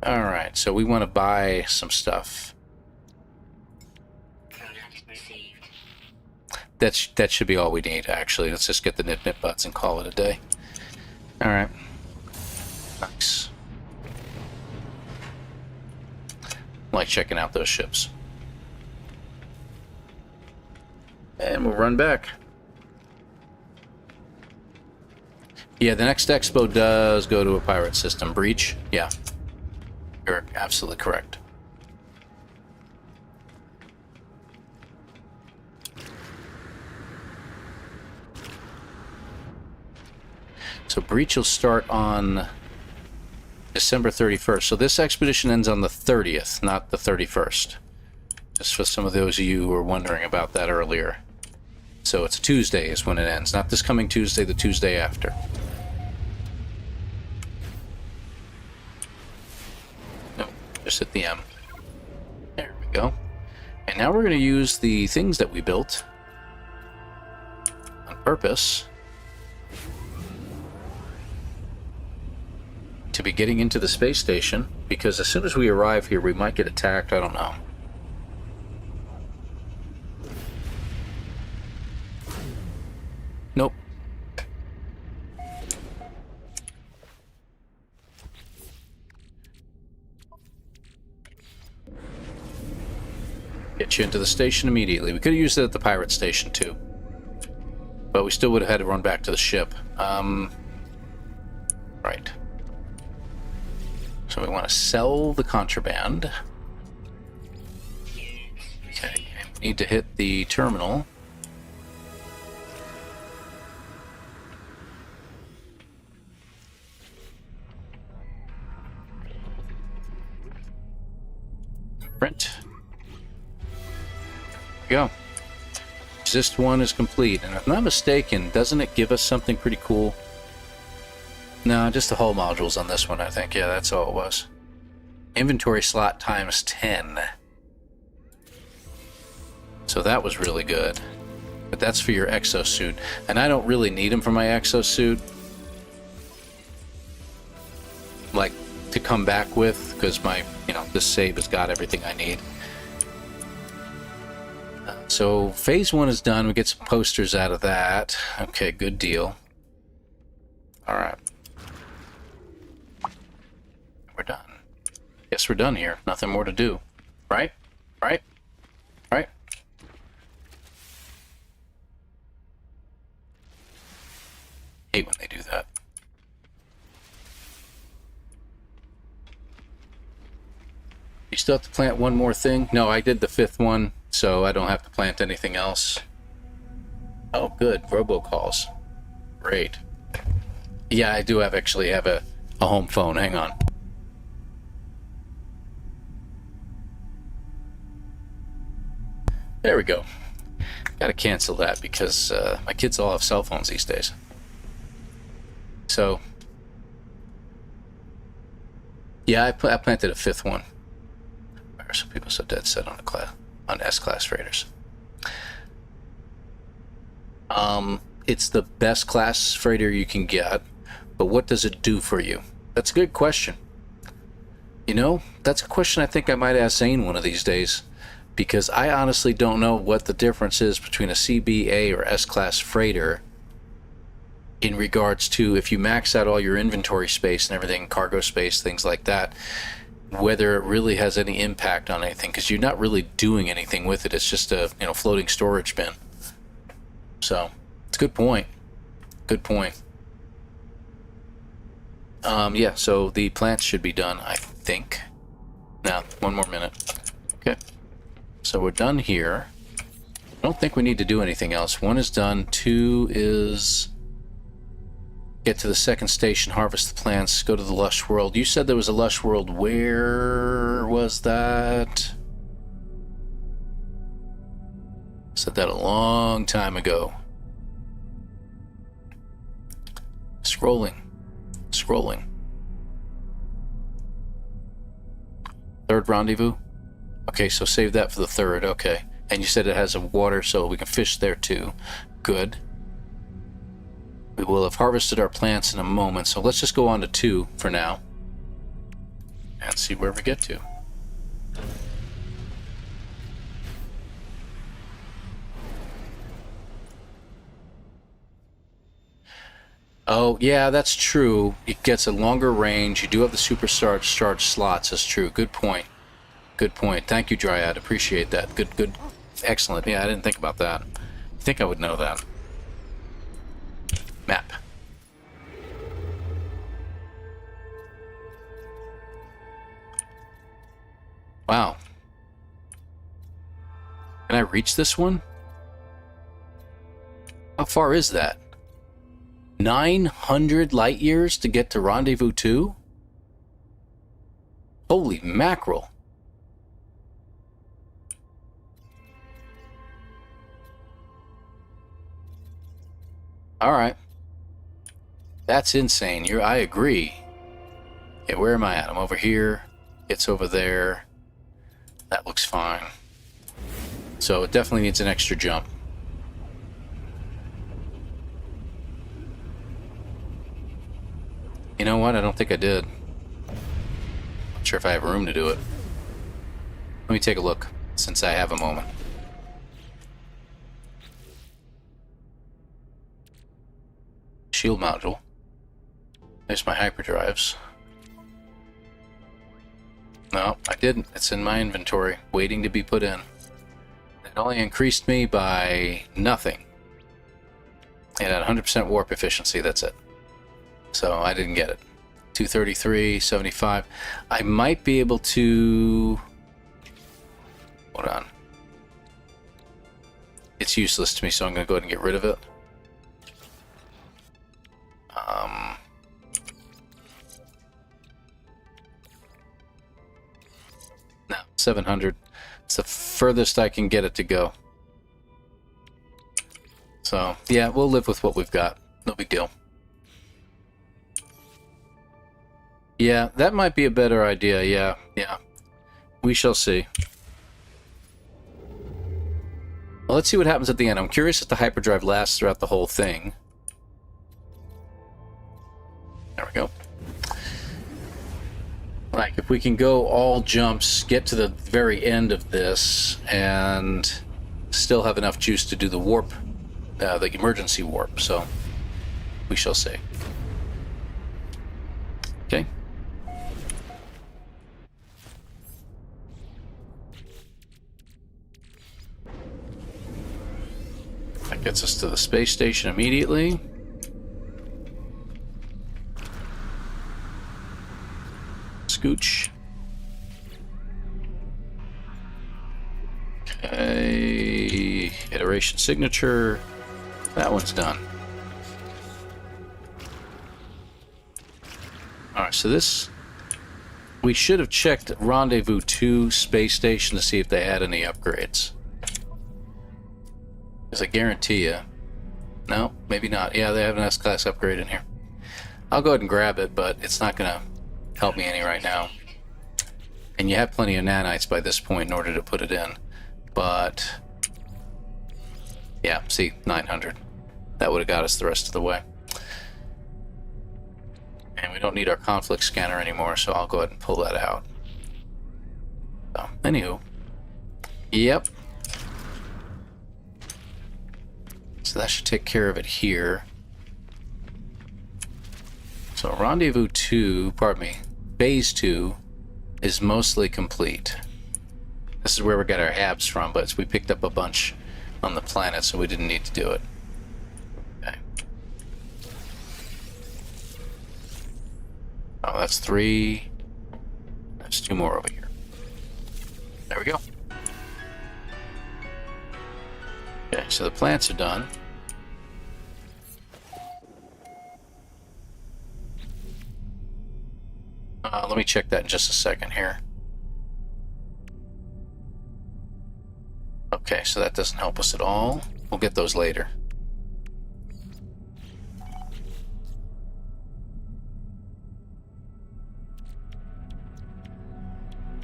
Alright, so we want to buy some stuff. Product received. That should be all we need, actually. Let's just get the nip butts and call it a day. Alright. Nice. Like checking out those ships. And we'll run back. Yeah, the next expo does go to a pirate system. Breach? Yeah. You're absolutely correct. So Breach will start on December 31st. So this expedition ends on the 30th, not the 31st. Just for some of those of you who were wondering about that earlier. So it's a Tuesday is when it ends. Not this coming Tuesday, the Tuesday after. No, just hit the M. There we go. And now we're going to use the things that we built on purpose to be getting into the space station, because as soon as we arrive here, we might get attacked. I don't know. Nope. Get you into the station immediately. We could have used it at the pirate station too, but we still would have had to run back to the ship. Right. So we want to sell the contraband. Okay, and we need to hit the terminal. Print. There we go. Exist 1 is complete, and if I'm not mistaken, doesn't it give us something pretty cool? No, just the hull modules on this one, I think. Yeah, that's all it was. Inventory slot times 10. So that was really good. But that's for your exosuit. And I don't really need them for my exosuit. Like, to come back with, because my, this save has got everything I need. So phase 1 is done. We get some posters out of that. Okay, good deal. All right. We're done. Guess we're done here. Nothing more to do. Right? Right? Right? Hate when they do that. You still have to plant one more thing? No, I did the 5th one, so I don't have to plant anything else. Oh, good. Robocalls. Great. Yeah, I do actually have a home phone. Hang on. There we go. Gotta cancel that because my kids all have cell phones these days. So, yeah, I planted a 5th one. Why are some people so dead set on S-class freighters? It's the best class freighter you can get, but what does it do for you? That's a good question. You know, that's a question I think I might ask Zane one of these days, because I honestly don't know what the difference is between a CB, or S-Class freighter in regards to if you max out all your inventory space and everything, cargo space, things like that, whether it really has any impact on anything, because you're not really doing anything with it. It's just a, you know, floating storage bin. So it's a good point. Good point. Yeah, so the plants should be done, I think. Now, one more minute. Okay. So we're done here. I don't think we need to do anything else. 1 is done. 2 is get to the second station, harvest the plants, go to the lush world. You said there was a lush world. Where was that? Said that a long time ago. Scrolling. Third rendezvous? Okay, so save that for the third. Okay. And you said it has a water, so we can fish there too. Good. We will have harvested our plants in a moment, so let's just go on to 2 for now. And see where we get to. Oh, yeah, that's true. It gets a longer range. You do have the supercharged slots. That's true. Good point. Good point. Thank you, Dryad. Appreciate that. Good. Excellent. Yeah, I didn't think about that. I think I would know that. Map. Wow. Can I reach this one? How far is that? 900 light years to get to Rendezvous 2? Holy mackerel. Alright. That's insane. I agree. Yeah, where am I at? I'm over here. It's over there. That looks fine. So it definitely needs an extra jump. You know what? I don't think I did. Not sure if I have room to do it. Let me take a look, since I have a moment. Shield module. There's my hyperdrives. No, I didn't. It's in my inventory, waiting to be put in. It only increased me by nothing. And at 100% warp efficiency, that's it. So I didn't get it. 233, 75. I might be able to... Hold on. It's useless to me, so I'm going to go ahead and get rid of it. No, 700. It's the furthest I can get it to go. So, yeah, we'll live with what we've got. No big deal. Yeah, that might be a better idea. Yeah. We shall see. Well, let's see what happens at the end. I'm curious if the hyperdrive lasts throughout the whole thing. There we go. Like, if we can go all jumps, get to the very end of this, and still have enough juice to do the warp, the emergency warp, so we shall see. Okay. That gets us to the space station immediately. Scooch. Okay. Iteration signature. That one's done. Alright, so this... We should have checked Rendezvous 2 space station to see if they had any upgrades. Because I guarantee you... No, maybe not. Yeah, they have an S-Class upgrade in here. I'll go ahead and grab it, but it's not going to help me any right now. And you have plenty of nanites by this point in order to put it in. But... Yeah, see, 900. That would have got us the rest of the way. And we don't need our conflict scanner anymore, so I'll go ahead and pull that out. So, anywho. Yep. So that should take care of it here. So Rendezvous 2, pardon me, Phase 2 is mostly complete. This is where we got our habs from, but we picked up a bunch on the planet, so we didn't need to do it. Okay. Oh, that's 3. There's 2 more over here. There we go. Okay, so the plants are done. Let me check that in just a second here. Okay, so that doesn't help us at all. We'll get those later.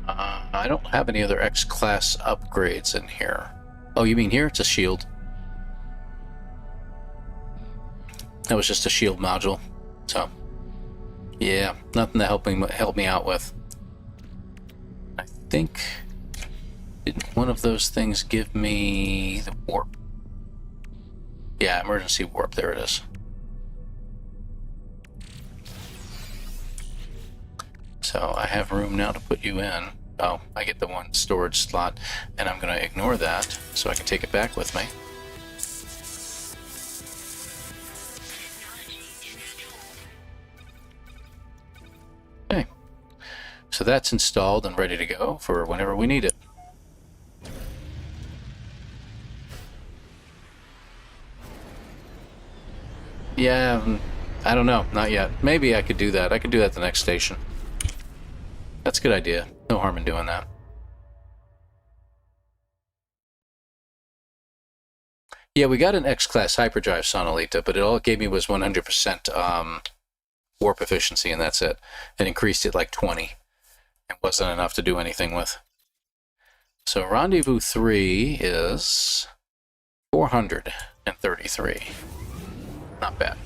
I don't have any other X-Class upgrades in here. Oh, you mean here? It's a shield. That was just a shield module. So, yeah, nothing to help me out with. I think... Didn't one of those things give me the warp? Yeah, emergency warp. There it is. So I have room now to put you in. Oh, I get the one storage slot, and I'm going to ignore that so I can take it back with me. Okay. So that's installed and ready to go for whenever we need it. Yeah, I don't know. Not yet. Maybe I could do that. I could do that at the next station. That's a good idea. No harm in doing that. Yeah, we got an X-Class hyperdrive Sonalita, but all it gave me was 100% warp efficiency, and that's it. It increased it like 20. It wasn't enough to do anything with. So Rendezvous 3 is 433. Not bad.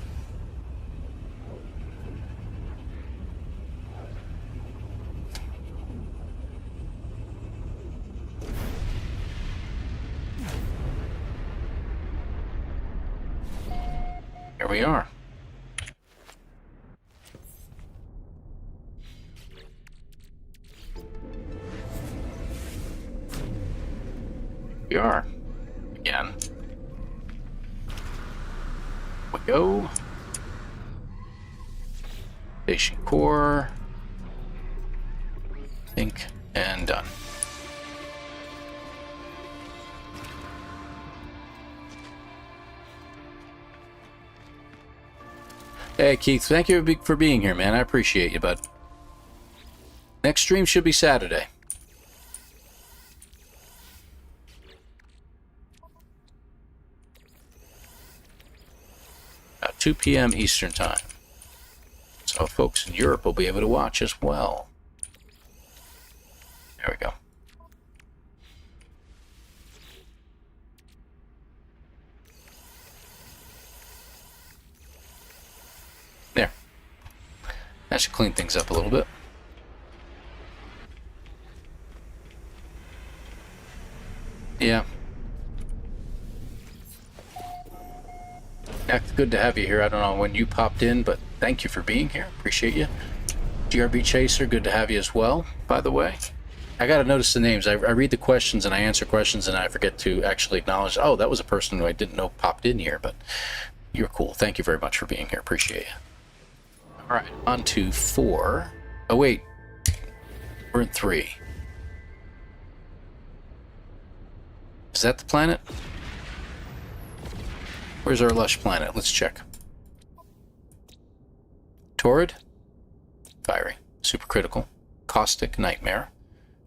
Here we are. We are. Again. We go. Station core. Think and done. Hey Keith, thank you for being here, man. I appreciate you, bud. Next stream should be Saturday. 2 p.m. Eastern Time. So folks in Europe will be able to watch as well. There we go. There. That should clean things up a little bit. Yeah. Yeah, good to have you here. I don't know when you popped in, but thank you for being here. Appreciate you. GRB Chaser, good to have you as well, by the way. I gotta notice the names. I read the questions and I answer questions and I forget to actually acknowledge, oh, that was a person who I didn't know popped in here, but you're cool. Thank you very much for being here. Appreciate you. All right, on to 4. Oh, wait. We're in 3. Is that the planet? Where's our lush planet? Let's check. Torrid? Fiery. Supercritical. Caustic. Nightmare.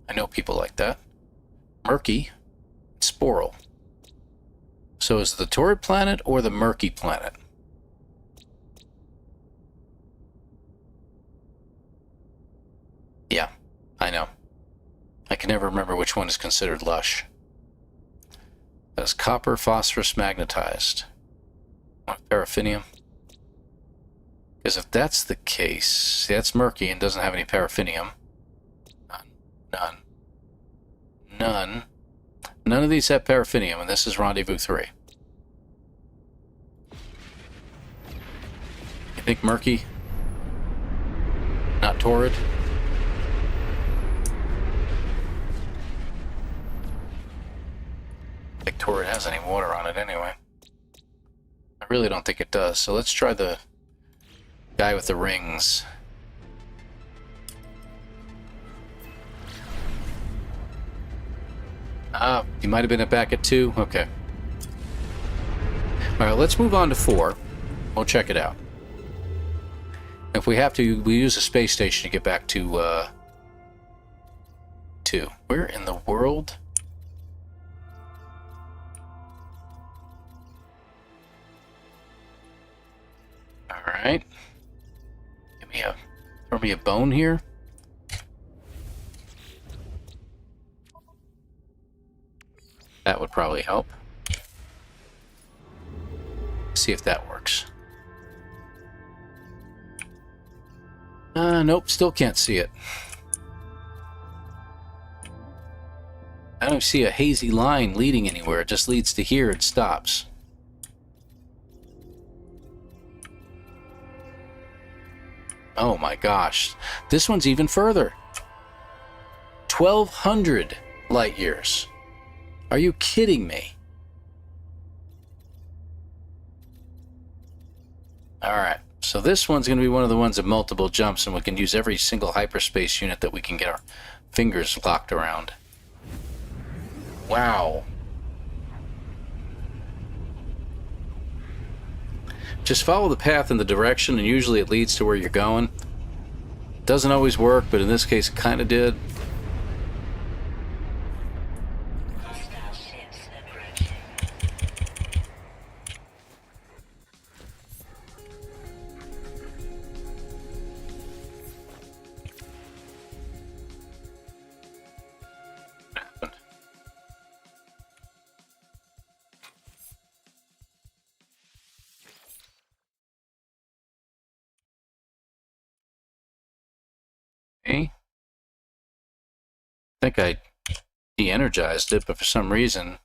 I know people like that. Murky. Sporal. So is it the Torrid planet or the Murky planet? Yeah, I know. I can never remember which one is considered lush. That's copper, phosphorus, magnetized. Paraffinium. Because if that's the case, see, that's murky and doesn't have any paraffinium. None. None. None of these have paraffinium, and this is Rendezvous 3. You think murky? Not torrid? I think torrid has any water on it anyway. I really don't think it does, so let's try the guy with the rings. Ah, you might have been back at 2? Okay. Alright, let's move on to 4. We'll check it out. If we have to, we use a space station to get back to 2. Where in the world? Alright. Throw me a bone here. That would probably help. See if that works. Nope, still can't see it. I don't see a hazy line leading anywhere. It just leads to here and stops. Oh my gosh. This one's even further. 1,200 light years. Are you kidding me? Alright, so this one's going to be one of the ones of multiple jumps, and we can use every single hyperspace unit that we can get our fingers locked around. Wow. Just follow the path in the direction, and usually it leads to where you're going. Doesn't always work, but in this case it kind of did. Hostile ships approaching. Okay. I think I de-energized it, but for some reason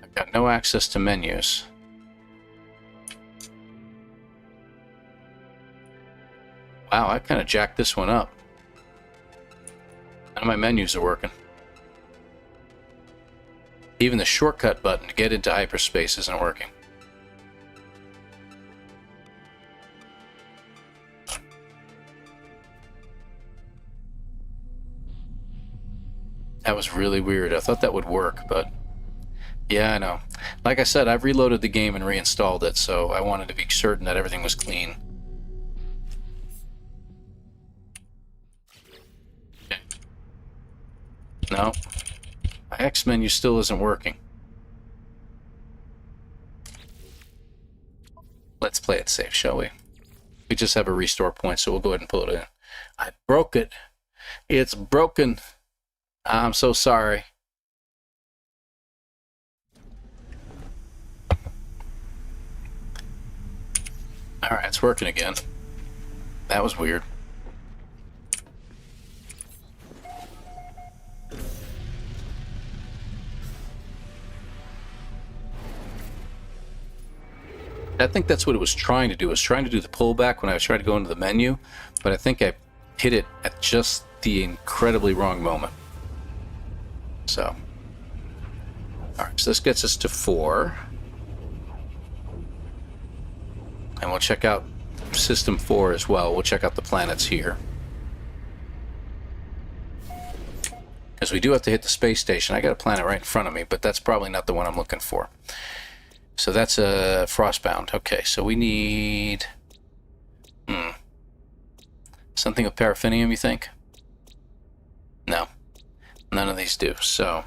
I've got no access to menus. Wow, I kind of jacked this one up. None of my menus are working. Even the shortcut button to get into hyperspace isn't working. That was really weird. I thought that would work, but yeah, I know. Like I said, I've reloaded the game and reinstalled it, so I wanted to be certain that everything was clean. Okay. No. My X menu still isn't working. Let's play it safe, shall we? We just have a restore point, so we'll go ahead and pull it in. I broke it. It's broken. I'm so sorry. Alright, it's working again. That was weird. I think that's what it was trying to do. It was trying to do the pullback when I was trying to go into the menu, but I think I hit it at just the incredibly wrong moment. So, alright, so this gets us to 4. And we'll check out System 4 as well. We'll check out the planets here. Because we do have to hit the space station. I got a planet right in front of me, but that's probably not the one I'm looking for. So that's a Frostbound. Okay, so we need... something with paraffinium, you think? No. None of these do, so...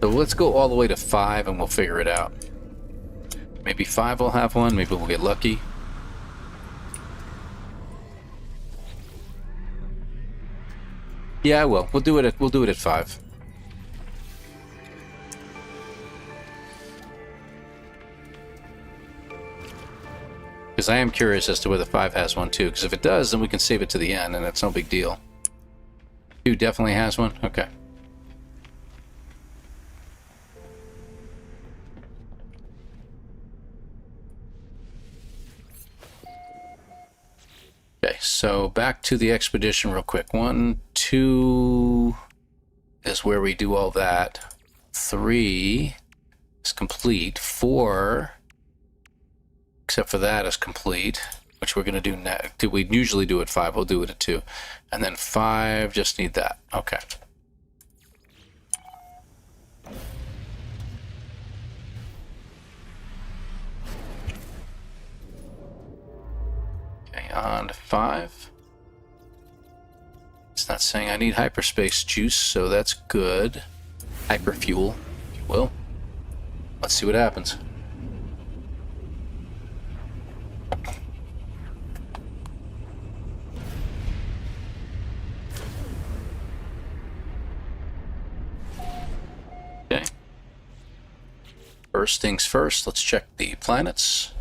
So let's go all the way to 5 and we'll figure it out. Maybe 5 will have one, maybe we'll get lucky. Yeah, I will. We'll do it at 5. Because I am curious as to whether 5 has one too. Because if it does, then we can save it to the end, and it's no big deal. 2 definitely has one? Okay. Okay, so back to the expedition real quick. 1, 2 is where we do all that. 3 is complete. 4, except for that, is complete, which we're going to do next. We usually do at 5. We'll do it at 2. And then 5, just need that. Okay. Okay, on to 5. It's not saying I need hyperspace juice, so that's good. Hyperfuel, if you will. Let's see what happens. Okay. First things first, let's check the planets.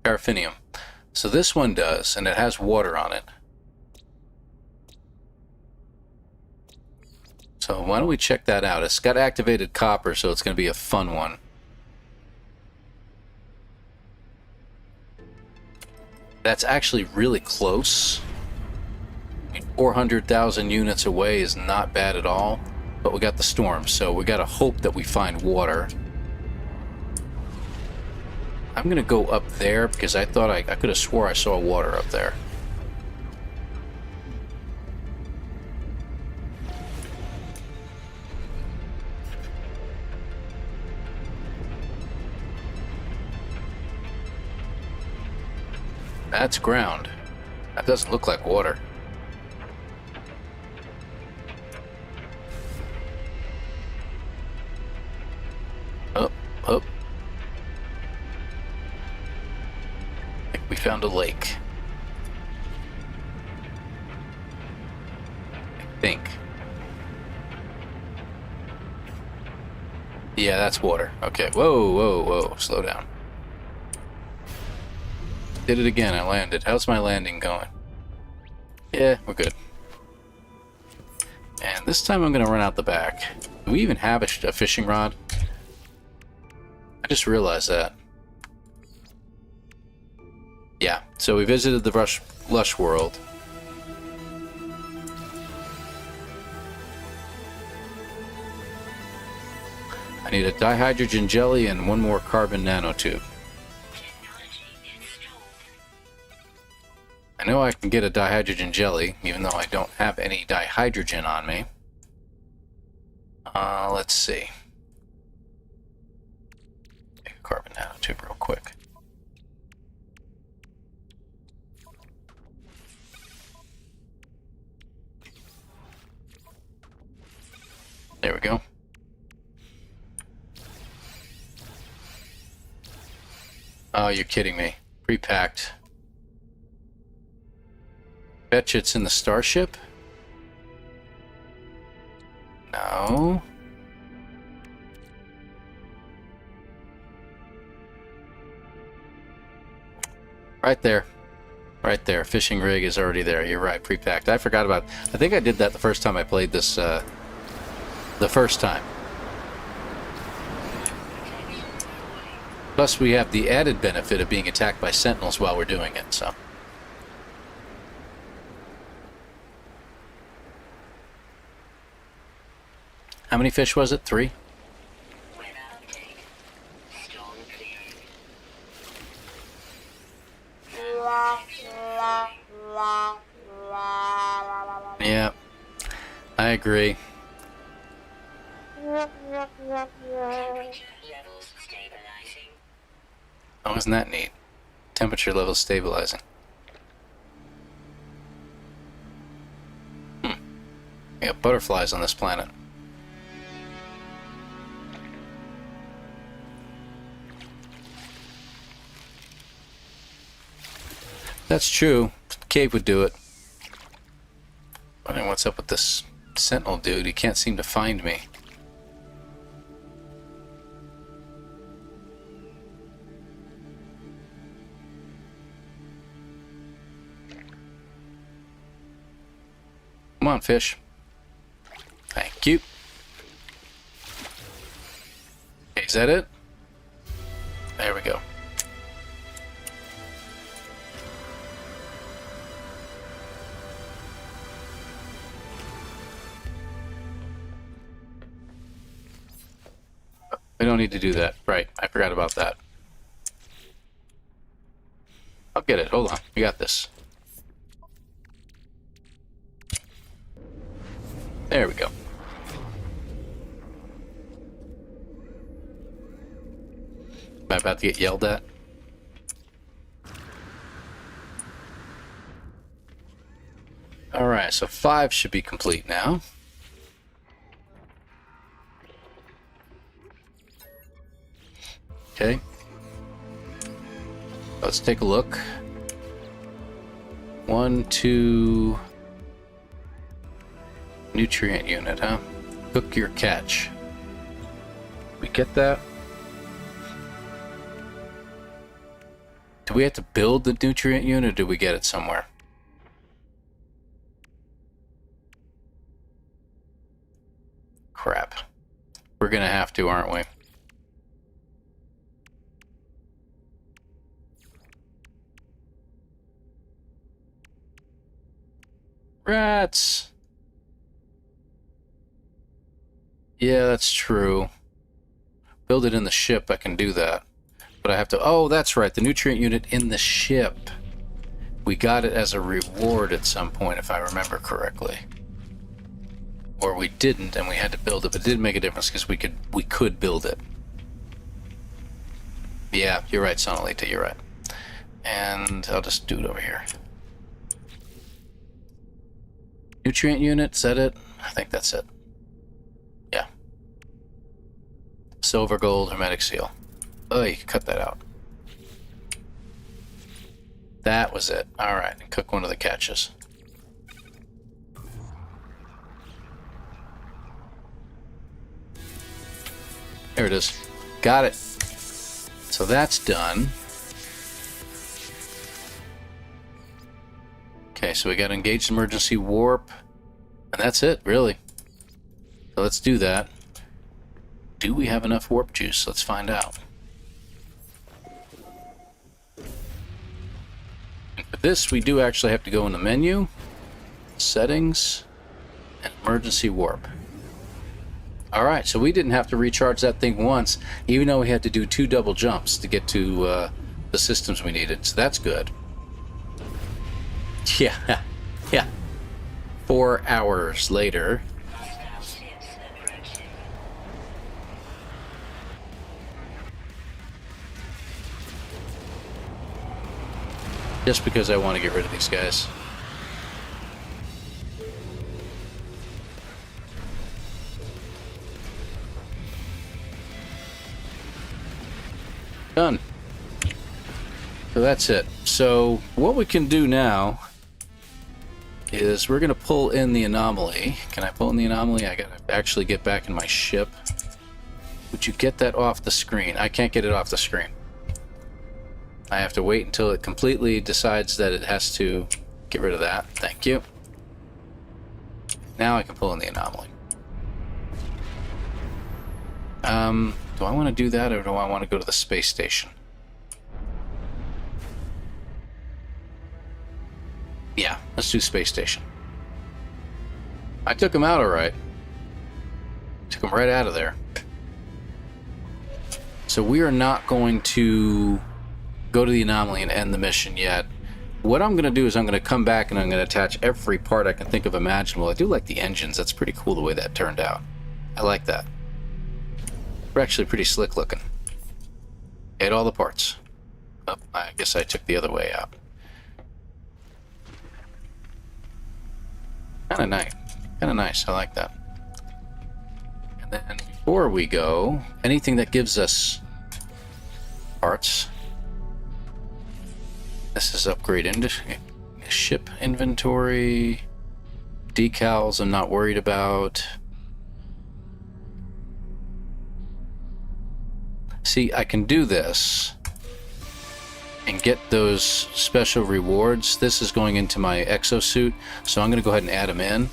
Paraffinium. So this one does, and it has water on it. So why don't we check that out? It's got activated copper, so it's going to be a fun one. That's actually really close. 400,000 units away is not bad at all, but we got the storm, so we got to hope that we find water. I'm going to go up there because I thought I could have swore I saw water up there. That's ground. That doesn't look like water. Up, up. I think we found a lake. I think. Yeah, that's water. Okay, whoa, whoa, whoa, slow down. Did it again, I landed. How's my landing going? Yeah, we're good. And this time I'm going to run out the back. Do we even have a fishing rod? I just realized that. Yeah, so we visited the Lush World. I need a dihydrogen jelly and 1 more carbon nanotube. I know I can get a dihydrogen jelly, even though I don't have any dihydrogen on me. Let's see. Take a carbon nanotube real quick. There we go. Oh, you're kidding me. Pre-packed. Betcha it's in the starship? No. Right there. Right there. Fishing rig is already there. You're right, pre-packed. I forgot about... I think I did that the first time I played this, the first time. Plus, we have the added benefit of being attacked by sentinels while we're doing it, so... How many fish was it? 3? Yeah, I agree. Oh, isn't that neat? Temperature level stabilizing. We got butterflies on this planet. That's true. Cave would do it. I mean, what's up with this sentinel dude? He can't seem to find me. on, fish. Thank you. Okay, is that it? There we go. We don't need to do that. Right, I forgot about that. I'll get it. Hold on. We got this. There we go. Am I about to get yelled at? Alright, so 5 should be complete now. Okay. Let's take a look. 1, 2... Nutrient unit, huh? Cook your catch. We get that? Do we have to build the nutrient unit, or do we get it somewhere? Crap. We're gonna have to, aren't we? Rats! Yeah, that's true. Build it in the ship, I can do that. But I have to... Oh, that's right, the nutrient unit in the ship. We got it as a reward at some point, if I remember correctly. Or we didn't, and we had to build it, but it didn't make a difference because we could build it. Yeah, you're right, Sonalita, you're right. And I'll just do it over here. Nutrient unit, is that it? I think that's it. Yeah. Silver, gold, hermetic seal. Oh, you can cut that out. That was it. Alright, cook one of the catches. There it is. Got it. So that's done. Okay, so we got engaged emergency warp. And that's it, really. So let's do that. Do we have enough warp juice? Let's find out. And for this, we do actually have to go in the menu, settings, and emergency warp. Alright, so we didn't have to recharge that thing once, even though we had to do 2 double jumps to get to the systems we needed. So that's good. Yeah, yeah. 4 hours later. Just because I want to get rid of these guys. Done. So that's it. So what we can do now is we're going to pull in the anomaly. Can I pull in the anomaly? I got to actually get back in my ship. Would you get that off the screen? I can't get it off the screen. I have to wait until it completely decides that it has to get rid of that. Thank you. Now I can pull in the anomaly. Do I want to do that, or do I want to go to the space station? Yeah, let's do space station. I took him out all right. Took him right out of there. So we are not going to go to the anomaly and end the mission yet. What I'm going to do is I'm going to come back and I'm going to attach every part I can think of imaginable. I do like the engines. That's pretty cool the way that turned out. I like that. We're actually pretty slick looking. Ate all the parts. Oh, I guess I took the other way out. Kind of nice. Kind of nice. I like that. And then before we go, anything that gives us parts. This is upgrade into ship inventory. Decals I'm not worried about. See, I can do this and get those special rewards. This is going into my exosuit, so I'm going to go ahead and add them in.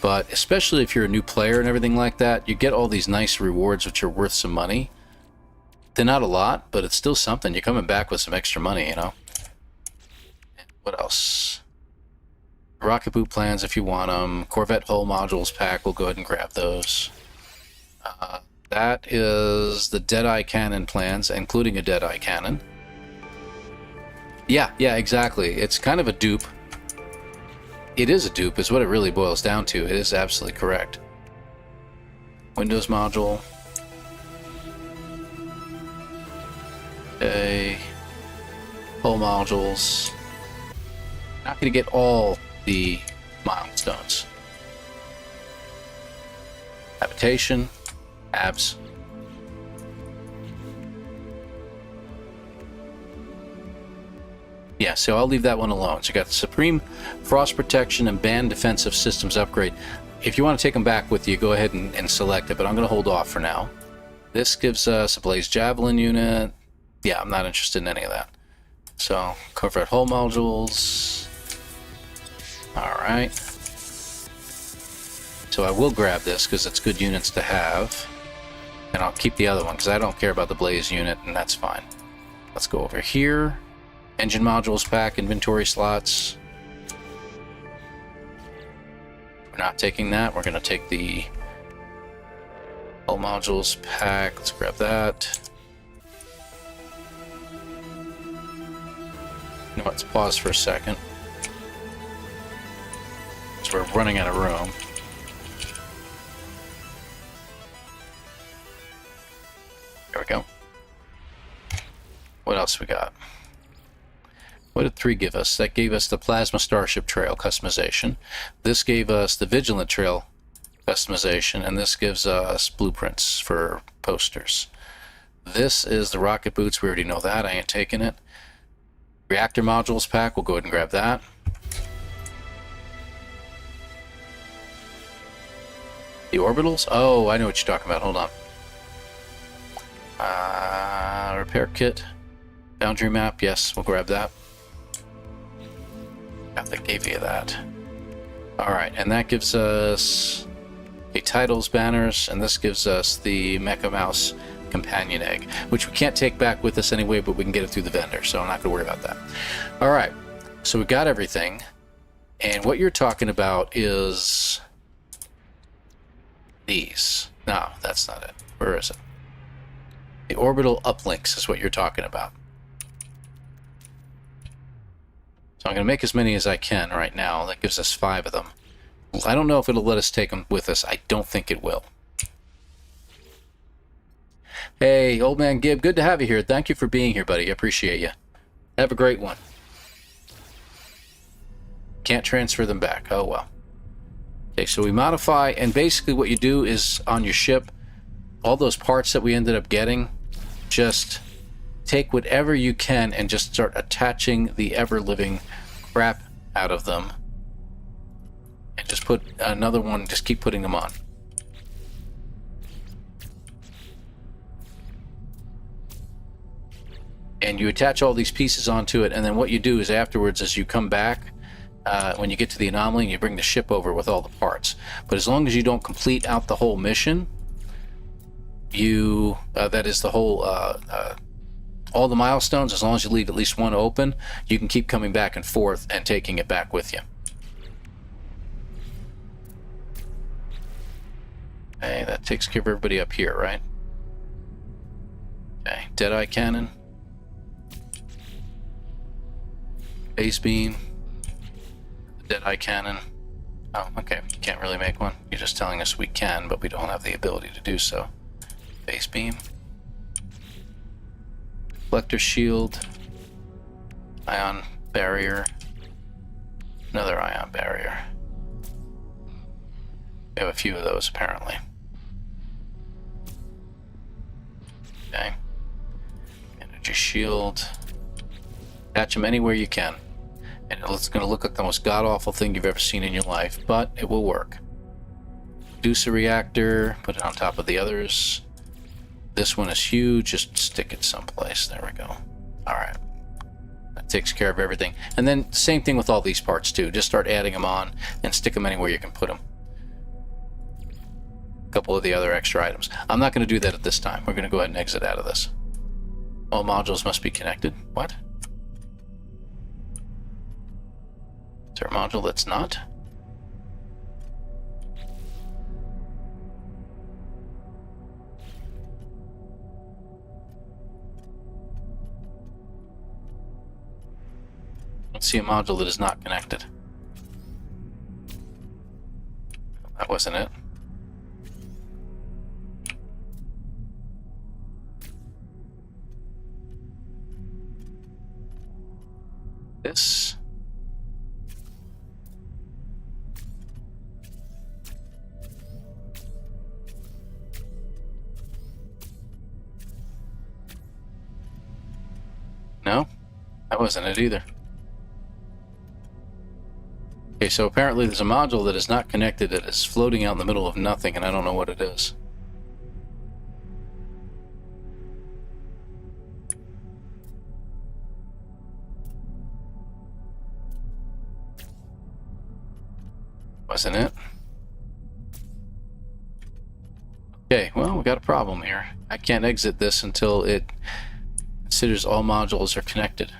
But especially if you're a new player and everything like that, you get all these nice rewards which are worth some money. They're not a lot, but it's still something. You're coming back with some extra money, you know. What else? Rocket boot plans if you want them. Corvette hull modules pack, we'll go ahead and grab those. That is the Deadeye cannon plans, including a Deadeye cannon. Yeah, exactly. It's kind of a dupe. It is a dupe, is what it really boils down to. It is absolutely correct. Windows module. Okay. Hull modules. Not going to get all the milestones. Habitation. Abs. Yeah, so I'll leave that one alone. So you got the Supreme Frost Protection and Band Defensive Systems upgrade. If you want to take them back with you, go ahead and select it, but I'm going to hold off for now. This gives us a Blaze Javelin unit. Yeah, I'm not interested in any of that. So, Corvette hull modules. Alright. So I will grab this because it's good units to have. And I'll keep the other one because I don't care about the Blaze unit, and that's fine. Let's go over here. Engine modules pack, inventory slots. We're not taking that. We're going to take the hull modules pack. Let's grab that. You know, let's pause for a second. So we're running out of room. There we go. What else we got? What did 3 give us? That gave us the Plasma Starship Trail customization. This gave us the Vigilant Trail customization, and this gives us blueprints for posters. This is the rocket boots. We already know that. I ain't taking it. Reactor modules pack. We'll go ahead and grab that. The orbitals? Oh, I know what you're talking about. Hold on. Repair kit. Boundary map. Yes, we'll grab that. That gave you that. Alright, and that gives us the titles banners, and this gives us the Mecha Mouse companion egg, which we can't take back with us anyway, but we can get it through the vendor, so I'm not going to worry about that. Alright, so we got everything, and what you're talking about is these. No, that's not it. Where is it? The orbital uplinks is what you're talking about. So I'm going to make as many as I can right now. That gives us 5 of them. I don't know if it'll let us take them with us. I don't think it will. Hey, Old Man Gib, good to have you here. Thank you for being here, buddy. I appreciate you. Have a great one. Can't transfer them back. Oh, well. Okay, so we modify, and basically what you do is on your ship, all those parts that we ended up getting, just take whatever you can and just start attaching the ever-living crap out of them. And just put another one, just keep putting them on. And you attach all these pieces onto it, and then what you do is afterwards is you come back when you get to the anomaly and you bring the ship over with all the parts. But as long as you don't complete out the whole mission, you that is the whole all the milestones, as long as you leave at least one open, you can keep coming back and forth and taking it back with you. Okay, that takes care of everybody up here, right? Okay, Deadeye cannon. Base beam. Deadeye cannon. Oh, okay, you can't really make one. You're just telling us we can, but we don't have the ability to do so. Base beam. Reflector shield. Ion barrier. Another ion barrier. We have a few of those apparently. Okay. Energy shield. Attach them anywhere you can. And it's going to look like the most god-awful thing you've ever seen in your life, but it will work. Produce a reactor, put it on top of the others. This one is huge, just stick it someplace. There we go. Alright. That takes care of everything. And then same thing with all these parts too. Just start adding them on and stick them anywhere you can put them. a couple of the other extra items. I'm not going to do that at this time. We're going to go ahead and exit out of this. All modules must be connected. What? Is there a module that's not? Let's see a module that is not connected. That wasn't it. This. No, that wasn't it either. Okay, so apparently there's a module that is not connected that is floating out in the middle of nothing, and I don't know what it is. Wasn't it? Okay, well, we got a problem here. I can't exit this until it considers all modules are connected.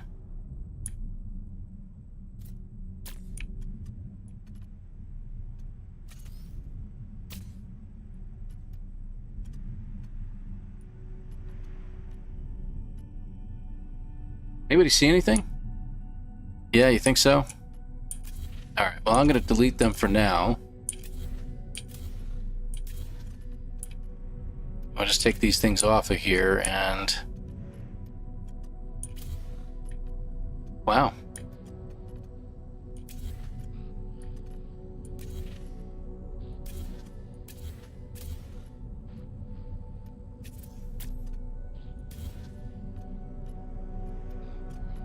Anybody see anything? Yeah, you think so? Alright, well, I'm going to delete them for now. I'll just take these things off of here and... Wow.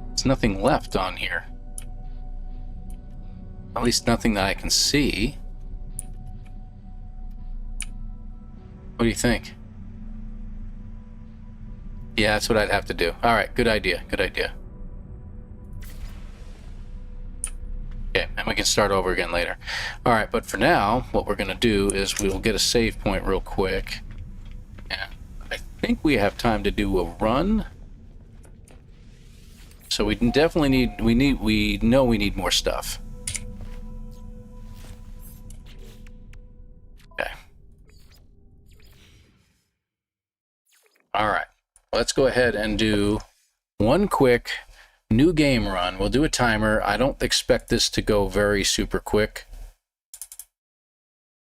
There's nothing left on here. At least nothing that I can see. What do you think? Yeah, that's what I'd have to do. Alright, good idea, good idea. Okay, and we can start over again later. Alright, but for now, what we're going to do is we'll get a save point real quick. And I think we have time to do a run. So we definitely need, we know we need more stuff. Okay. Alright, let's go ahead and do one quick new game run. We'll do a timer. I don't expect this to go very super quick.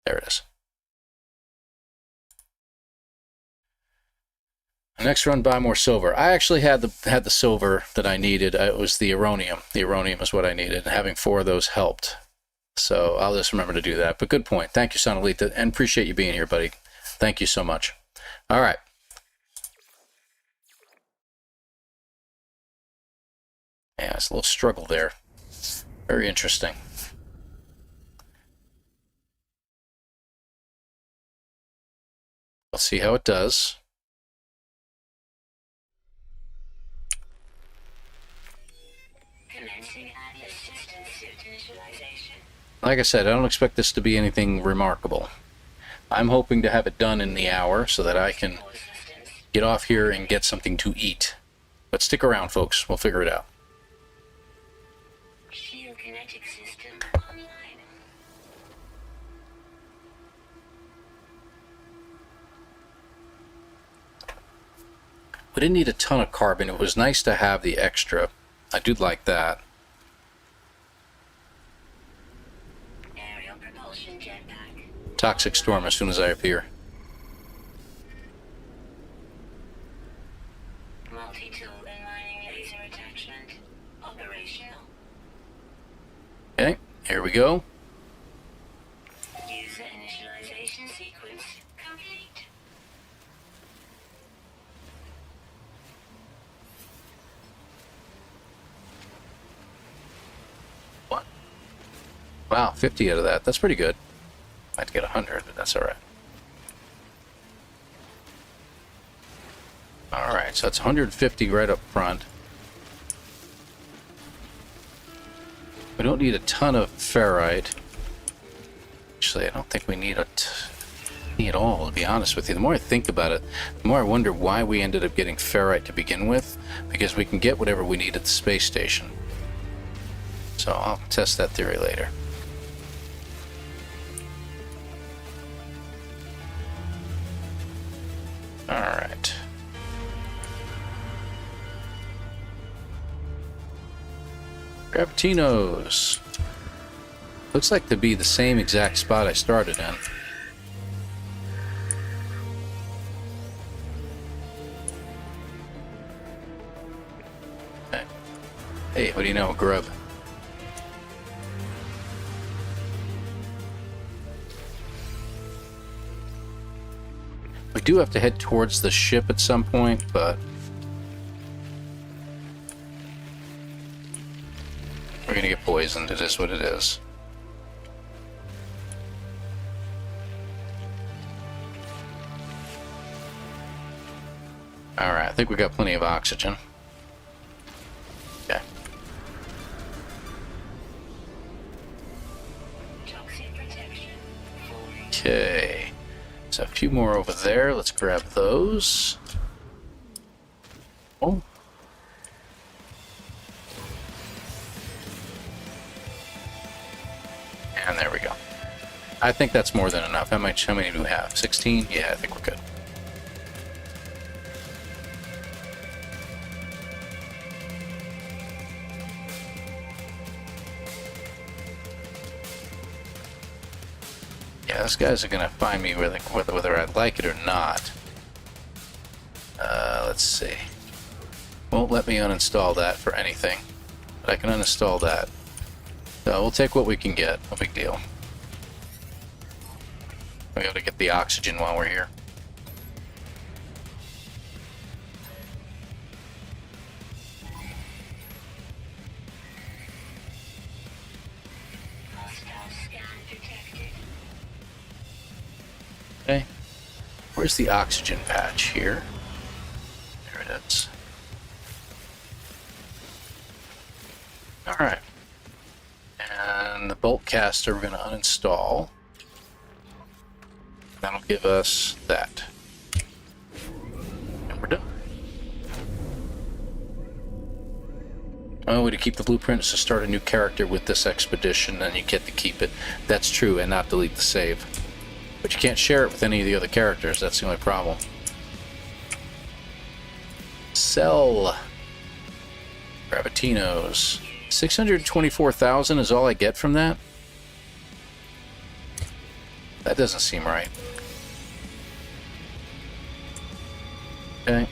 There it is. Next run, buy more silver. I actually had the silver that I needed. It was the Aronium. The Aronium is what I needed. Having 4 of those helped. So I'll just remember to do that. But good point. Thank you, Sonalita, and appreciate you being here, buddy. Thank you so much. All right. Yeah, it's a little struggle there. Very interesting. Let's see how it does. Like I said, I don't expect this to be anything remarkable. I'm hoping to have it done in the hour so that I can get off here and get something to eat. But stick around, folks. We'll figure it out. Kinetic system online. We didn't need a ton of carbon. It was nice to have the extra. I do like that. Aerial propulsion jetpack. Toxic storm as soon as I appear. Multi-tool and mining laser attachment. Operational. Okay, here we go. User initialization sequence complete. What? Wow, 50 out of that. That's pretty good. I had to get 100, but that's all right. All right, so that's 150 right up front. We don't need a ton of ferrite. Actually, I don't think we need at all, to be honest with you. The more I think about it, the more I wonder why we ended up getting ferrite to begin with, because we can get whatever we need at the space station. So I'll test that theory later. Alright. Gravitinos. Looks like to be the same exact spot I started in. Okay. Hey, what do you know, grub? We do have to head towards the ship at some point, but we're gonna get poisoned. It is what it is. Alright, I think we got plenty of oxygen. Okay. Toxic protection. Okay. So a few more over there. Let's grab those. Oh. And there we go. I think that's more than enough. How many do we have? 16? Yeah, I think we're good. Yeah, those guys are gonna find me whether I like it or not. Let's see. Won't let me uninstall that for anything, but I can uninstall that. So we'll take what we can get. No big deal. We got to get the oxygen while we're here. Hostile scan detected. Okay. Where's the oxygen patch here? There it is. Alright. And the bolt caster we're going to uninstall. That'll give us that. And we're done. One way to keep the blueprint is to start a new character with this expedition, and you get to keep it. That's true, and not delete the save. But you can't share it with any of the other characters. That's the only problem. Sell. Gravitinos. 624,000 is all I get from that? That doesn't seem right. Okay.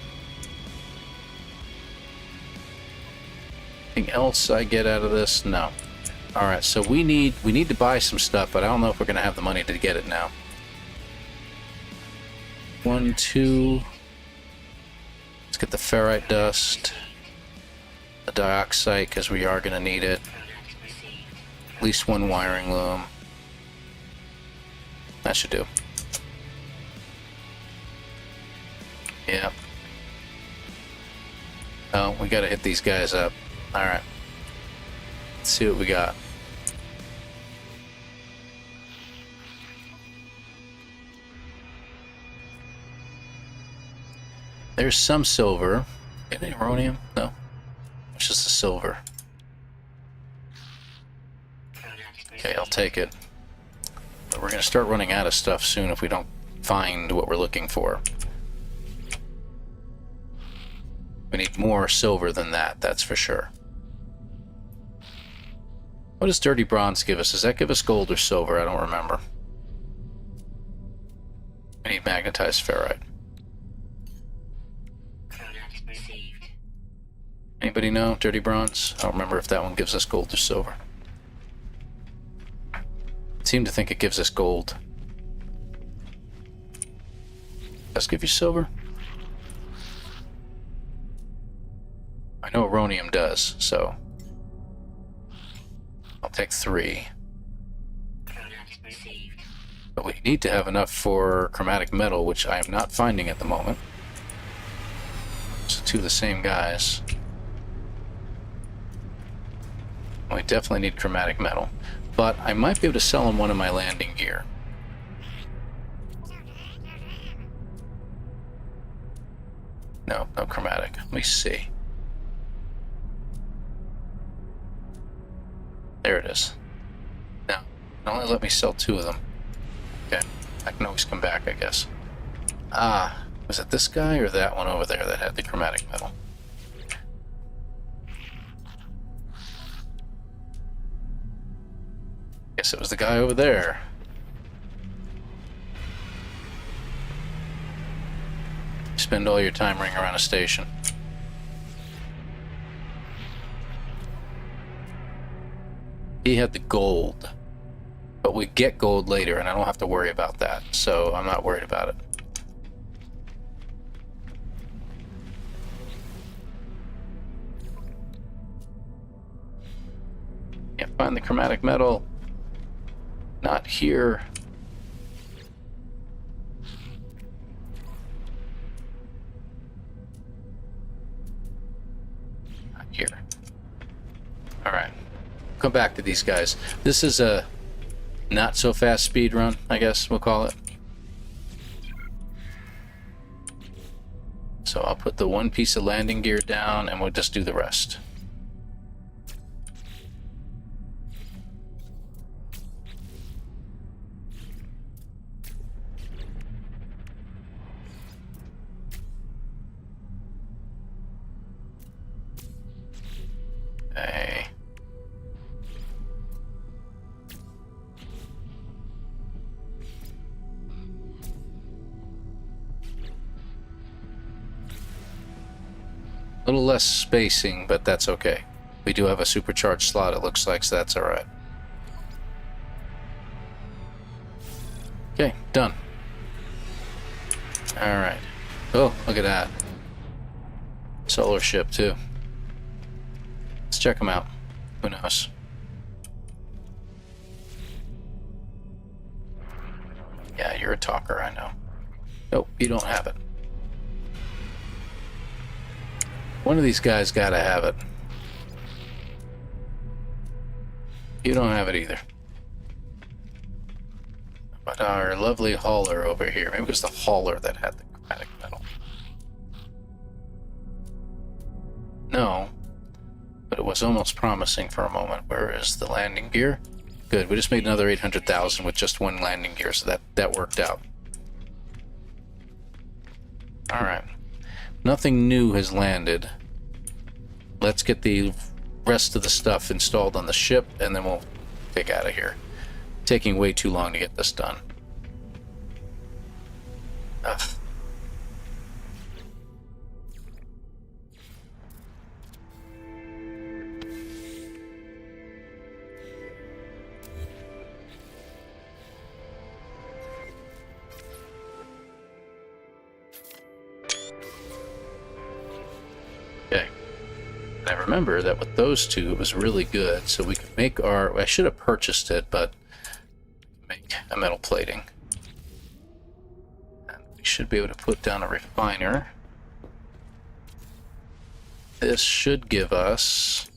Anything else I get out of this? No. Alright, so we need to buy some stuff, but I don't know if we're gonna have the money to get it now. 1, 2. Let's get the ferrite dust. The dioxide, because we are gonna need it. Product received. At least one wiring loom. That should do. Yeah. Oh, we gotta hit these guys up. Alright. Let's see what we got. There's some silver. Any uranium? No. It's just the silver. Product Okay, I'll take it. But we're gonna start running out of stuff soon if we don't find what we're looking for. We need more silver than that, that's for sure. What does dirty bronze give us? Does that give us gold or silver? I don't remember. We need magnetized ferrite. Product received. Anybody know? Dirty bronze? I don't remember if that one gives us gold or silver. I seem to think it gives us gold. Does it give you silver? I know uranium does, so I'll take 3. Product received. But we need to have enough for chromatic metal, which I am not finding at the moment. It's 2 of the same guys. We definitely need chromatic metal. But I might be able to sell them one of my landing gear. No, no chromatic. Let me see. There it is. Now, it only let me sell 2 of them. Okay, I can always come back, I guess. Ah, was it this guy or that one over there that had the chromatic metal? Guess it was the guy over there. Spend all your time ringing around a station. He had the gold, but we get gold later, and I don't have to worry about that, so I'm not worried about it. Can't find the chromatic metal. Not here. Not here. All right. Come back to these guys. This is a not so fast speed run, I guess we'll call it. So I'll put the 1 piece of landing gear down and we'll just do the rest. Okay. A little less spacing, but that's okay. We do have a supercharged slot, it looks like, so that's alright. Okay, done. Alright. Oh, look at that. Solar ship, too. Let's check them out. Who knows? Yeah, you're a talker, I know. Nope, you don't have it. One of these guys gotta have it. You don't have it either. But our lovely hauler over here, maybe it was the hauler that had the chromatic metal. No, but it was almost promising for a moment. Where is the landing gear? Good, we just made another 800,000 with just 1 landing gear, so that worked out. Alright. Nothing new has landed. Let's get the rest of the stuff installed on the ship, and then we'll take out of here. Taking way too long to get this done. Ugh. Okay. I remember that with those 2, it was really good, so we could make our... I should have purchased it, but... make a metal plating. And we should be able to put down a refiner. This should give us...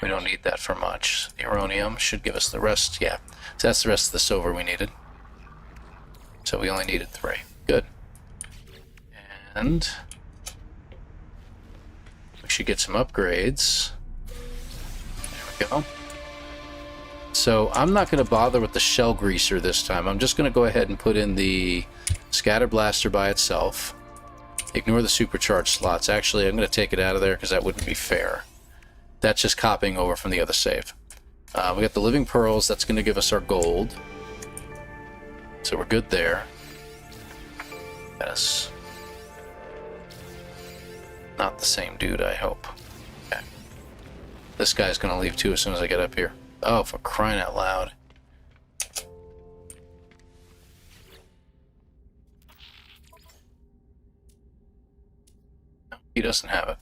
we don't need that for much. The uranium should give us the rest. Yeah, so that's the rest of the silver we needed. So we only needed 3. Good. And... we should get some upgrades. There we go. So I'm not going to bother with the shell greaser this time. I'm just going to go ahead and put in the scatter blaster by itself. Ignore the supercharged slots. Actually, I'm going to take it out of there because that wouldn't be fair. That's just copying over from the other save. We got the living pearls. That's going to give us our gold. So we're good there. Yes. Not the same dude, I hope. Okay. This guy's going to leave too as soon as I get up here. Oh, for crying out loud. No, he doesn't have it.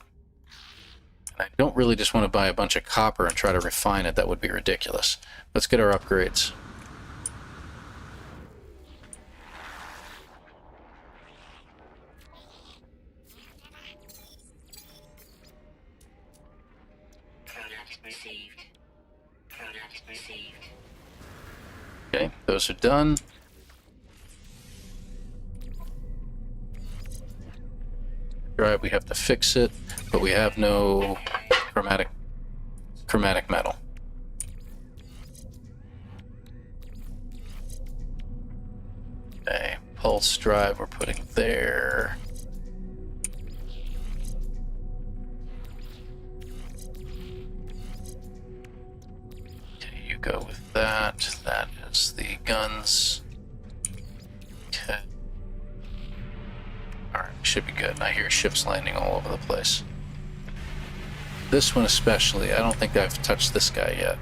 And I don't really just want to buy a bunch of copper and try to refine it. That would be ridiculous. Let's get our upgrades. Okay, those are done. drive, we have to fix it, but we have no chromatic metal. Okay, pulse drive we're putting there. Okay, you go with that. That is the guns. Okay. Alright, should be good. I hear ships landing all over the place. This one especially, I don't think I've touched this guy yet.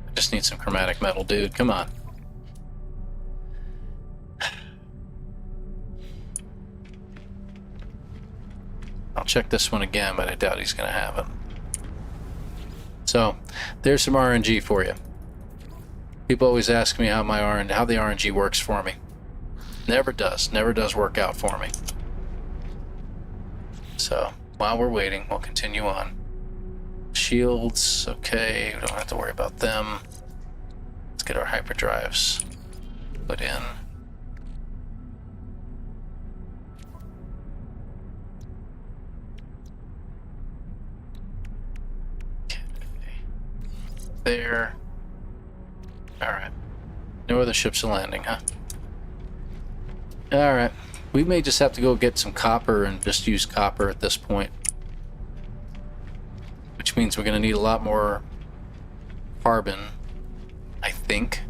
I just need some chromatic metal, dude. Come on. I'll check this one again, but I doubt he's going to have it. So, there's some RNG for you. People always ask me how the RNG works for me. Never does work out for me. So, while we're waiting, we'll continue on. Shields, okay, we don't have to worry about them. Let's get our hyperdrives put in. Okay. There. Alright. No other ships are landing, huh? Alright. We may just have to go get some copper and just use copper at this point. Which means we're going to need a lot more carbon, I think.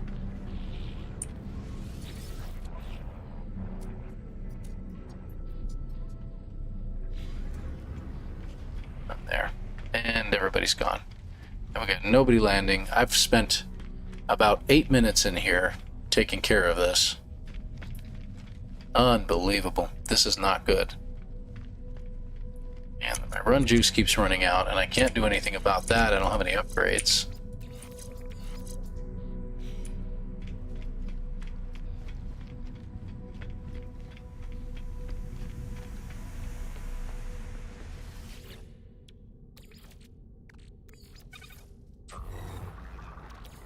There. And everybody's gone. And we got nobody landing. I've spent about 8 minutes in here taking care of this. Unbelievable. This is not good. And my run juice keeps running out, and I can't do anything about that. I don't have any upgrades.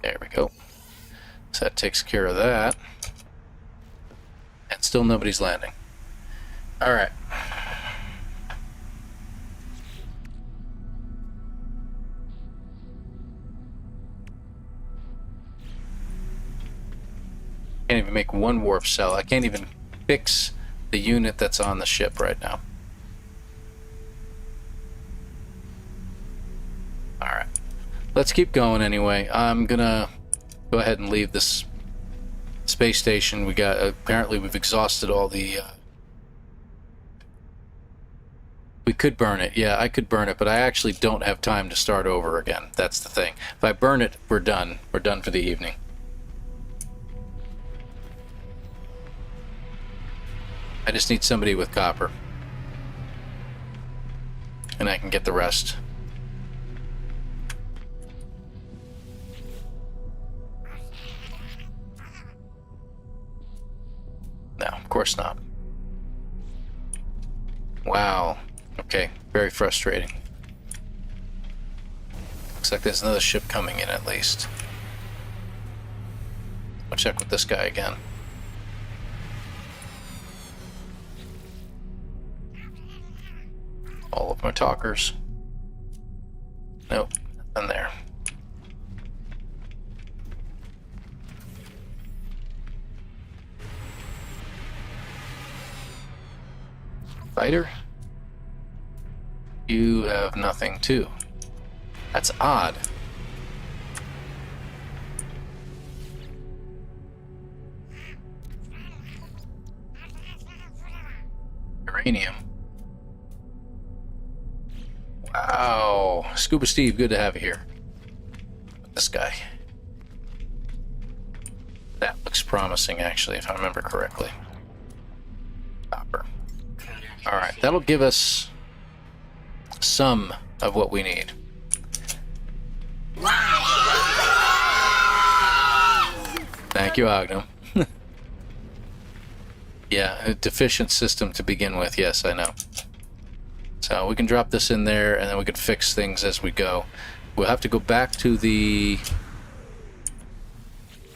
There we go. So that takes care of that. And still nobody's landing. Alright. Can't even make one warp cell. I can't even fix the unit that's on the ship right now. Alright. Let's keep going anyway. I'm gonna go ahead and leave this space station. Apparently we've exhausted all the we could burn it. Yeah, I could burn it, but I actually don't have time to start over again. That's the thing. If I burn it, we're done. We're done for the evening. I just need somebody with copper. And I can get the rest. No, of course not. Wow. Okay, very frustrating. Looks like there's another ship coming in at least. I'll check with this guy again. All of my talkers. Nope, nothing there. Fighter? You have nothing too. That's odd. Uranium. Wow. Scuba Steve, good to have you here. This guy. That looks promising, actually, if I remember correctly. Copper. Alright, that'll give us some of what we need. Thank you, Ognum. Yeah, a deficient system to begin with, yes, I know. So we can drop this in there, and then we can fix things as we go. We'll have to go back to the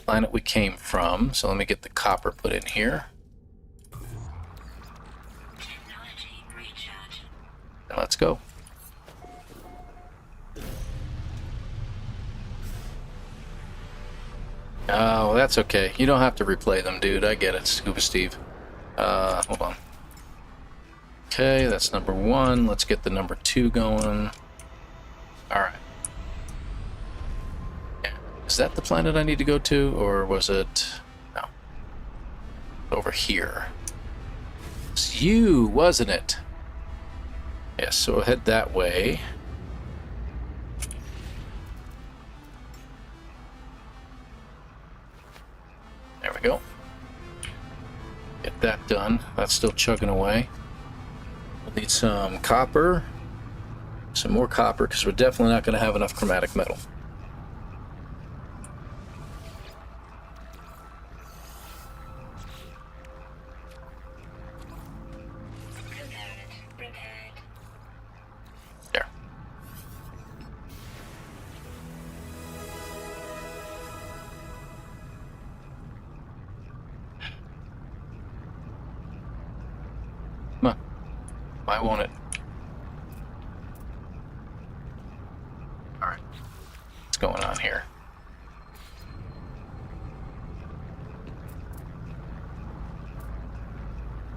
planet we came from, so let me get the copper put in here. Technology go. Oh, that's okay. You don't have to replay them, dude. I get it, Scuba Steve. Hold on. Okay, that's number 1. Let's get the number 2 going. Alright. Yeah. Is that the planet I need to go to, or was it... No. Over here. It's you, wasn't it? Yes, so we'll head that way. There we go. Get that done. That's still chugging away. We'll need some copper. Some more copper, because we're definitely not going to have enough chromatic metal. There. Come on. Why won't it? Alright. What's going on here?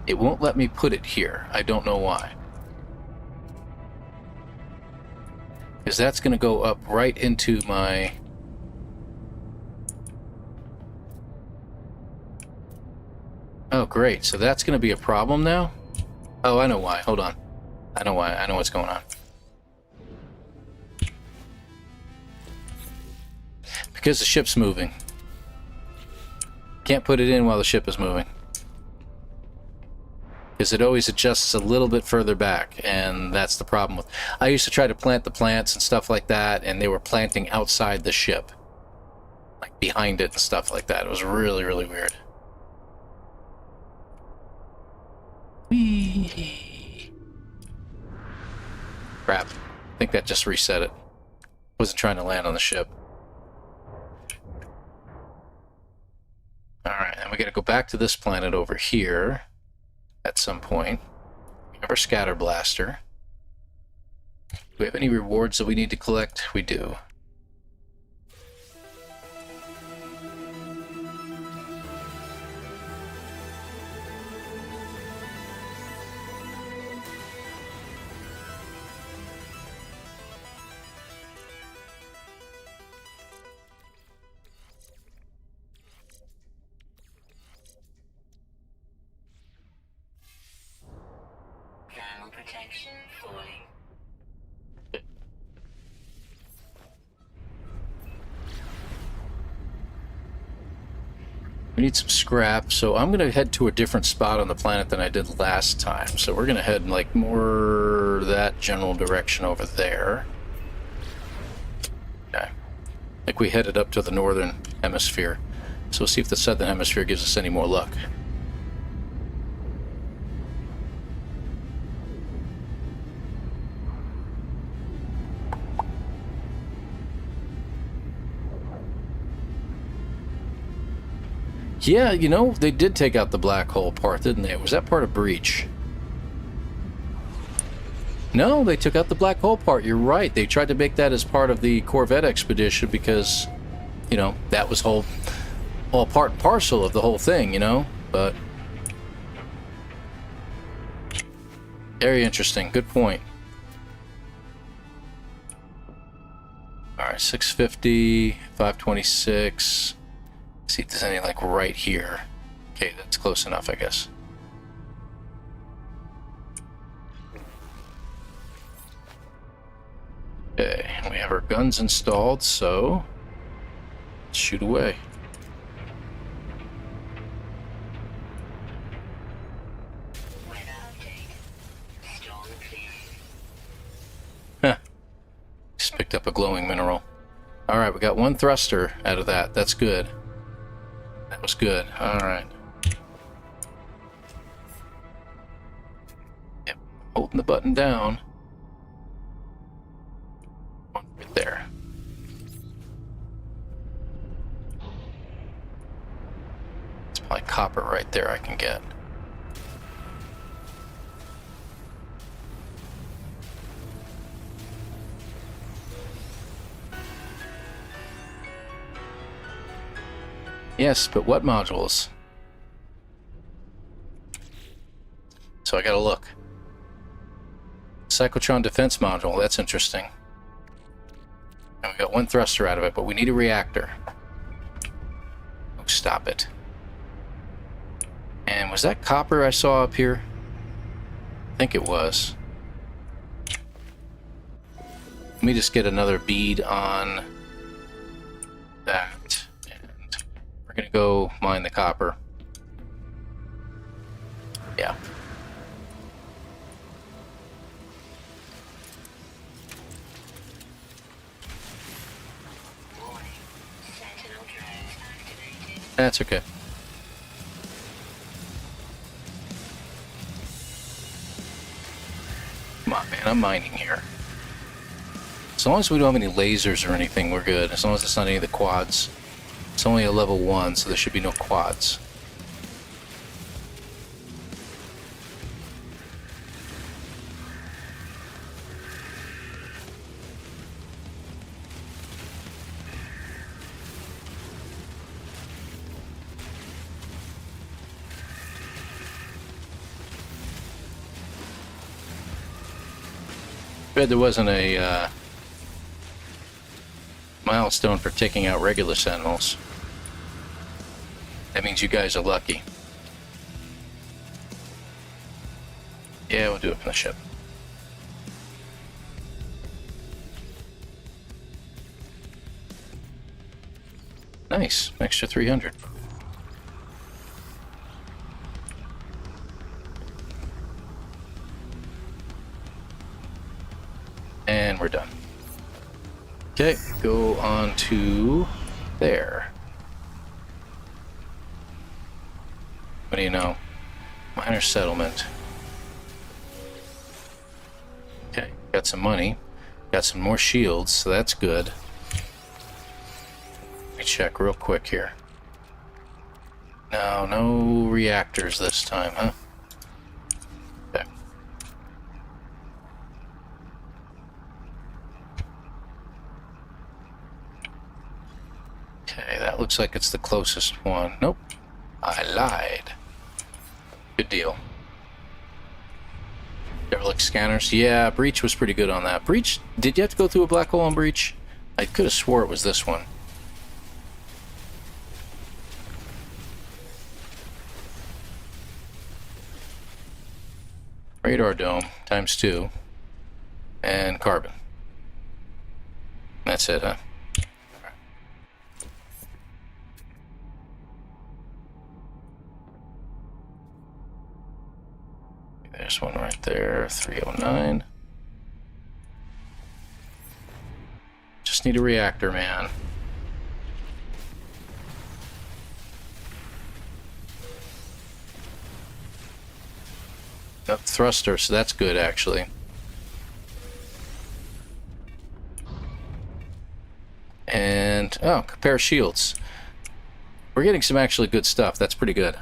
It won't let me put it here. I don't know why. Because that's going to go up right into my... Oh, great. So that's going to be a problem now? Oh, I know why. Hold on. I know why. I know what's going on. Because the ship's moving. Can't put it in while the ship is moving. Because it always adjusts a little bit further back, and that's the problem with... I used to try to plant the plants and stuff like that, and they were planting outside the ship. Like behind it and stuff like that. It was really, really weird. Whee! Crap. I think that just reset it. Wasn't trying to land on the ship. Alright, and we gotta go back to this planet over here at some point. We have our scatter blaster. Do we have any rewards that we need to collect? We do. Thermal protection falling. We need some scrap, so I'm going to head to a different spot on the planet than I did last time. So we're going to head like more that general direction over there. Okay. Like we headed up to the northern hemisphere. So we'll see if the southern hemisphere gives us any more luck. Yeah, you know, they did take out the black hole part, didn't they? Was that part of Breach? No, they took out the black hole part. You're right. They tried to make that as part of the Corvette expedition because, you know, that was all part and parcel of the whole thing, you know? But very interesting. Good point. All right, 650, 526. See if there's any like right here. Okay, that's close enough, I guess. Okay, and we have our guns installed, so let's shoot away. Weather update. Storm clearing. Huh. Just picked up a glowing mineral. Alright, we got one thruster out of that. That's good. That was good. Alright. Yep. Holding the button down. One right there. It's probably copper right there I can get. Yes, but what modules? So I gotta look. Cyclotron defense module, that's interesting. And we got one thruster out of it, but we need a reactor. Oh, stop it. And was that copper I saw up here? I think it was. Let me just get another bead on that. And we're gonna go mine the copper. Yeah. Warning. Sentinel drones activated. That's okay. Come on, man, I'm mining here. As long as we don't have any lasers or anything, we're good. As long as it's not any of the quads. It's only a level 1, so there should be no quads. Bet there wasn't a milestone for taking out regular sentinels. That means you guys are lucky. Yeah, we'll do it from the ship. Nice, extra 300. And we're done. Okay, go on to there. What do you know? Minor settlement. Okay, got some money. Got some more shields, so that's good. Let me check real quick here. No, no reactors this time, huh? Okay. Okay, that looks like it's the closest one. Nope, I lied. Good deal. Derelict scanners. Yeah, Breach was pretty good on that. Breach, did you have to go through a black hole on Breach? I could have swore it was this one. Radar dome times 2 and carbon. That's it, huh? There's one right there, 309. Just need a reactor, man. Up thruster, so that's good actually. And oh, compare shields. We're getting some actually good stuff. That's pretty good.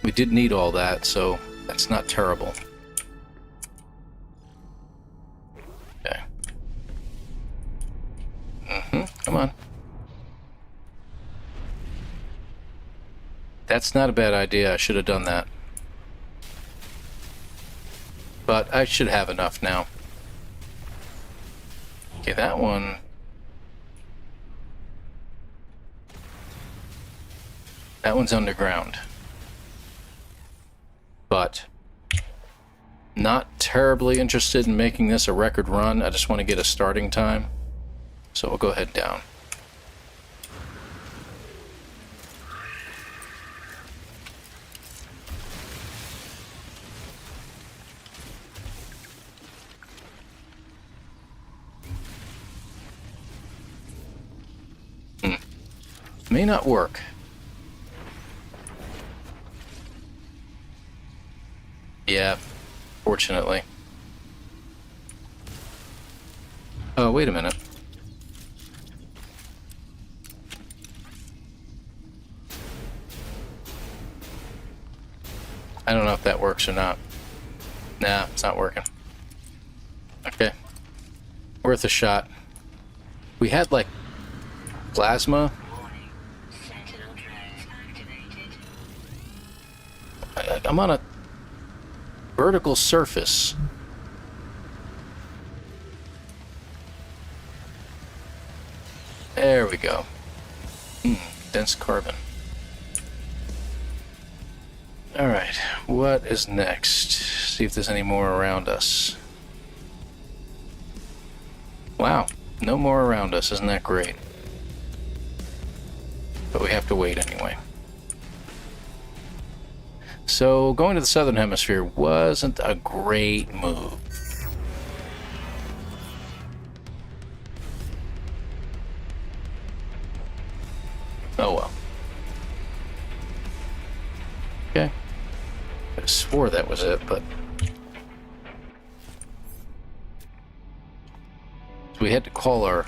We did need all that, so that's not terrible. Okay. Come on. That's not a bad idea. I should have done that. But I should have enough now. Okay, that one. That one's underground. But not terribly interested in making this a record run. I just want to get a starting time. So we'll go ahead down. May not work. Yeah, fortunately. Oh, wait a minute. I don't know if that works or not. Nah, it's not working. Okay. Worth a shot. We had like Plasma. Warning. Sentinel drones activated. I'm on a vertical surface. There we go. Dense carbon. Alright, what is next? See if there's any more around us. Wow, no more around us. Isn't that great? But we have to wait anyway. So, going to the southern hemisphere wasn't a great move. Oh well. Okay. I swore that was it, but... So we had to call our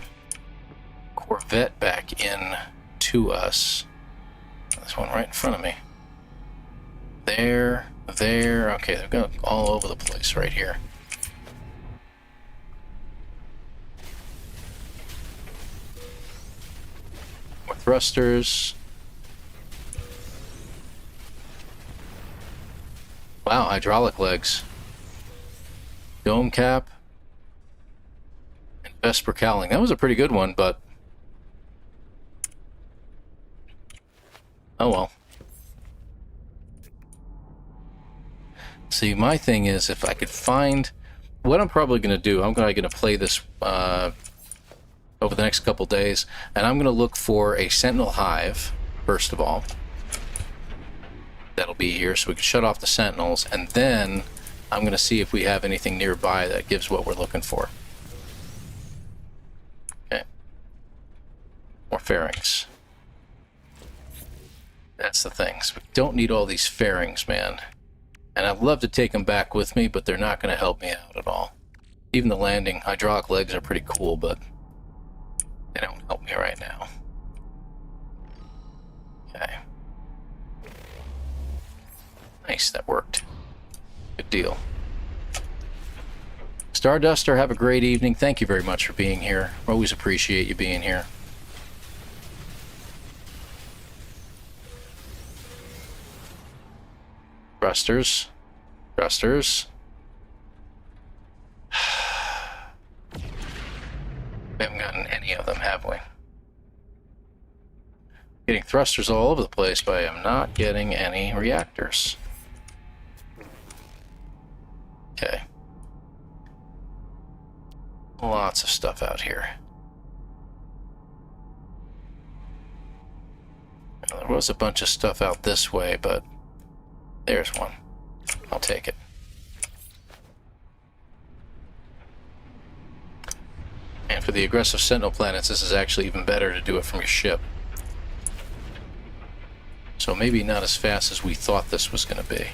Corvette back in to us. This one right in front of me. There. Okay, they're going all over the place right here. More thrusters. Wow, hydraulic legs. Dome cap. And Vesper cowling. That was a pretty good one, but... Oh well. See, my thing is, if I could find... What I'm probably going to do, I'm going to play this over the next couple days, and I'm going to look for a Sentinel Hive, first of all. That'll be here, so we can shut off the Sentinels, and then I'm going to see if we have anything nearby that gives what we're looking for. Okay. More fairings. That's the things. We don't need all these fairings, man. And I'd love to take them back with me, but they're not going to help me out at all. Even the landing hydraulic legs are pretty cool, but they don't help me right now. Okay. Nice, that worked. Good deal. Starduster, have a great evening. Thank you very much for being here. Always appreciate you being here. Thrusters. Thrusters. We haven't gotten any of them, have we? Getting thrusters all over the place, but I am not getting any reactors. Okay. Lots of stuff out here. Now, there was a bunch of stuff out this way, but there's one. I'll take it. And for the aggressive Sentinel planets, this is actually even better to do it from your ship. So maybe not as fast as we thought this was going to be.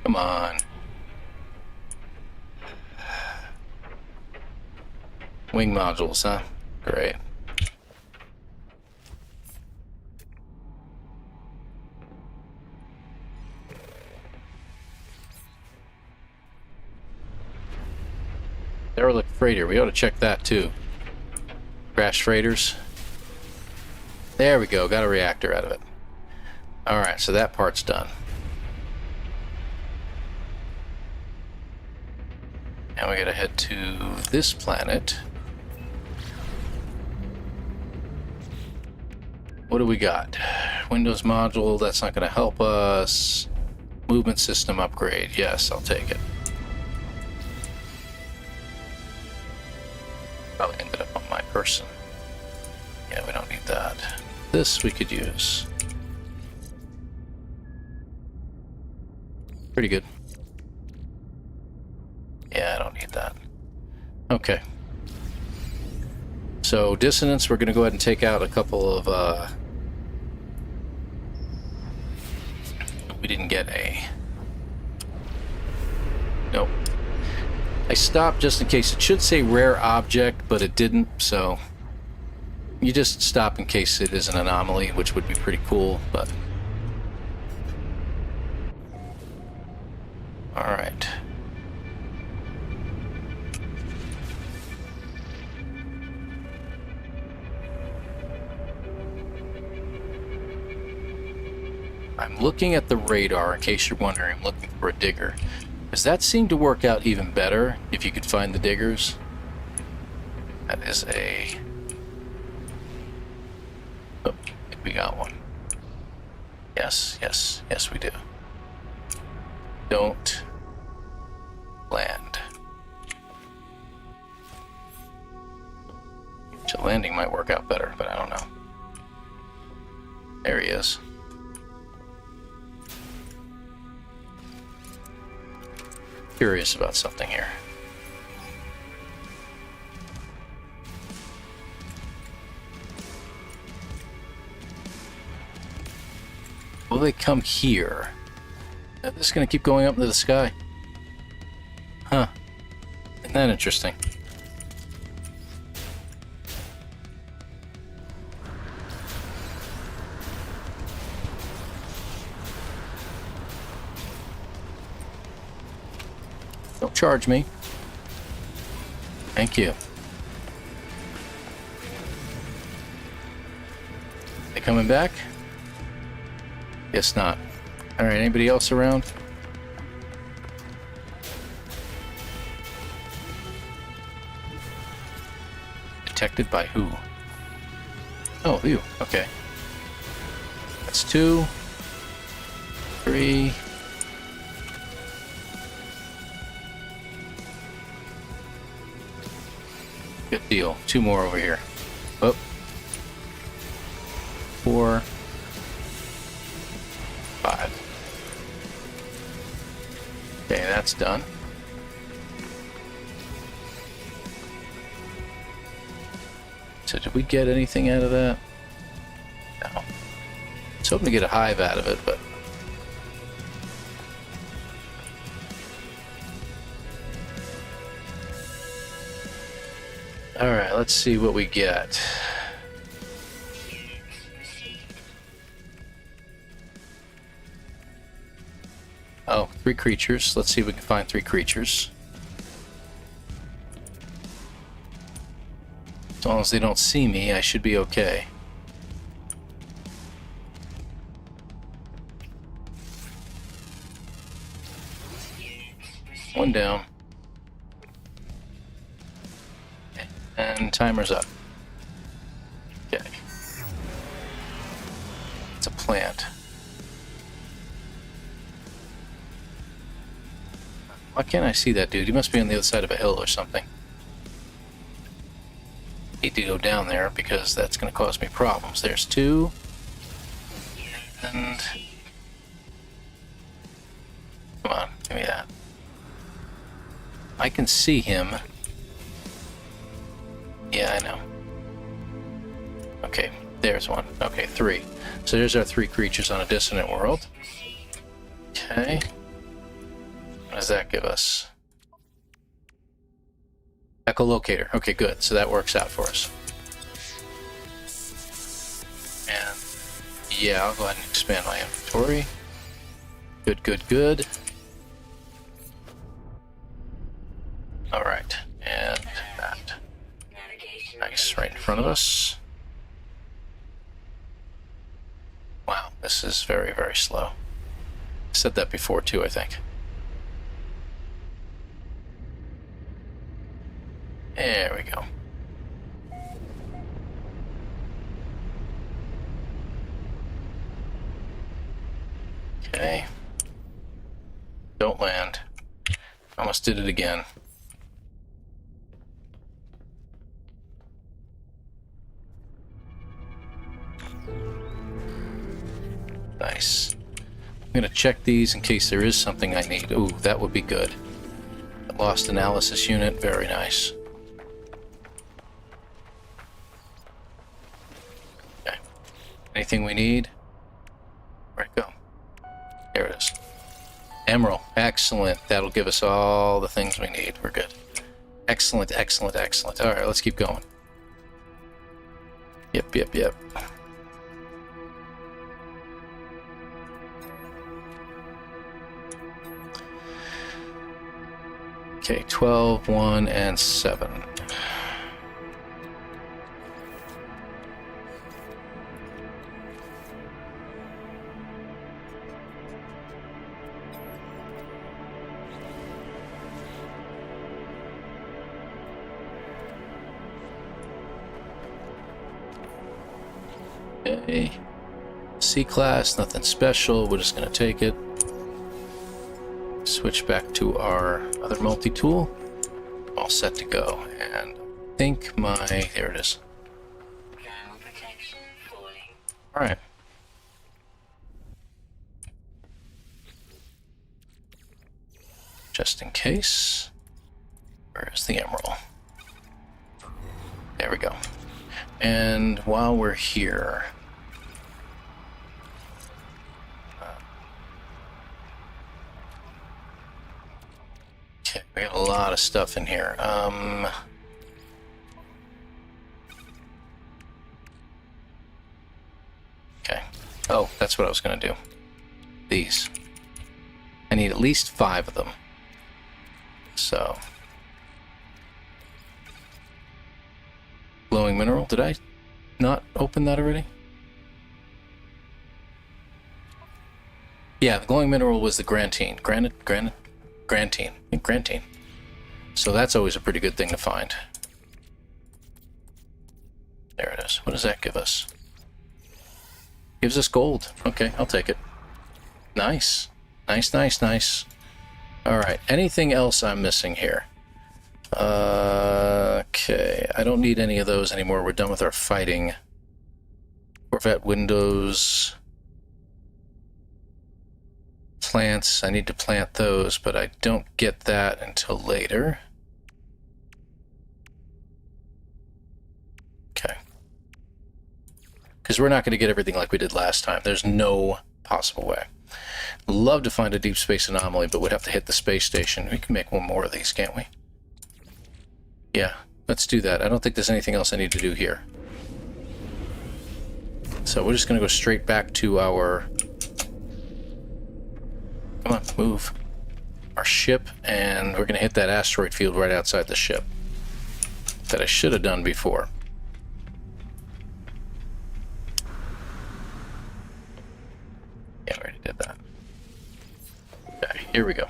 Come on. Wing modules, huh? Great. Derelict freighter, we ought to check that too. Crash freighters. There we go, got a reactor out of it. Alright, so that part's done. Now we gotta head to this planet. What do we got? Windows module, that's not gonna help us. Movement system upgrade, yes, I'll take it. Probably ended up on my person. Yeah, we don't need that. This we could use. Pretty good. Yeah, I don't need that. Okay. So, dissonance, we're going to go ahead and take out a couple of, we didn't get a... Nope. I stopped just in case. It should say rare object, but it didn't, so... You just stop in case it is an anomaly, which would be pretty cool, but... Alright. looking at the radar, in case you're wondering, I'm looking for a digger. Does that seem to work out even better if you could find the diggers? That is a... Oh, I think we got one. Yes, yes, yes we do. Don't land. So landing might work out better, but I don't know. There he is. Curious about something here. Will they come here? They're just gonna keep going up into the sky. Huh. Isn't that interesting? Don't charge me. Thank you. They coming back? Guess not. Alright, anybody else around? Detected by who? Oh, you. Okay. That's 2. 3. Good deal. 2 more over here. Oh. 4. 5. Okay, that's done. So did we get anything out of that? No. I was hoping to get a hive out of it, but... Alright, let's see what we get. Oh, 3 creatures. Let's see if we can find 3 creatures. As long as they don't see me, I should be okay. One down. And timer's up. Okay. It's a plant. Why can't I see that dude? He must be on the other side of a hill or something. Hate to go down there because that's going to cause me problems. There's 2. And... Come on, give me that. I can see him. Yeah, I know. Okay, there's 1. Okay, 3. So there's our 3 creatures on a dissonant world. Okay. What does that give us? Echolocator. Okay, good. So that works out for us. And yeah, I'll go ahead and expand my inventory. Good, good, good. All right, and that. Nice, right in front of us. Wow, this is very, very slow. I said that before too, I think. There we go. Okay. Don't land. Almost did it again. Nice. I'm gonna check these in case there is something I need. Ooh, that would be good. Lost analysis unit, very nice. Okay. Anything we need? Where'd it go? There it is. Emerald, excellent. That'll give us all the things we need. We're good. Excellent, excellent, excellent. All right, let's keep going. Yep, yep, yep. Okay, 12, 1, and 7. Okay. C-class, nothing special. We're just going to take it. Switch back to our other multi-tool. All set to go. And I think there it is. Thermal protection falling. Alright. Just in case. Where's the emerald? There we go. And while we're here... okay, we got a lot of stuff in here. Okay. Oh, that's what I was going to do. These. I need at least 5 of them. So. Glowing mineral. Did I not open that already? Yeah, the glowing mineral was the grantine. Grantine. I think grantine. So that's always a pretty good thing to find. There it is. What does that give us? Gives us gold. Okay, I'll take it. Nice. Nice, nice, nice. Alright, anything else I'm missing here? Okay, I don't need any of those anymore. We're done with our fighting. Corvette windows. Plants. I need to plant those, but I don't get that until later. Okay. Because we're not going to get everything like we did last time. There's no possible way. Love to find a deep space anomaly, but we'd have to hit the space station. We can make one more of these, can't we? Yeah, let's do that. I don't think there's anything else I need to do here. So we're just going to go straight back to our... come on, move. Our ship, and we're going to hit that asteroid field right outside the ship. That I should have done before. Yeah, I already did that. Okay, here we go.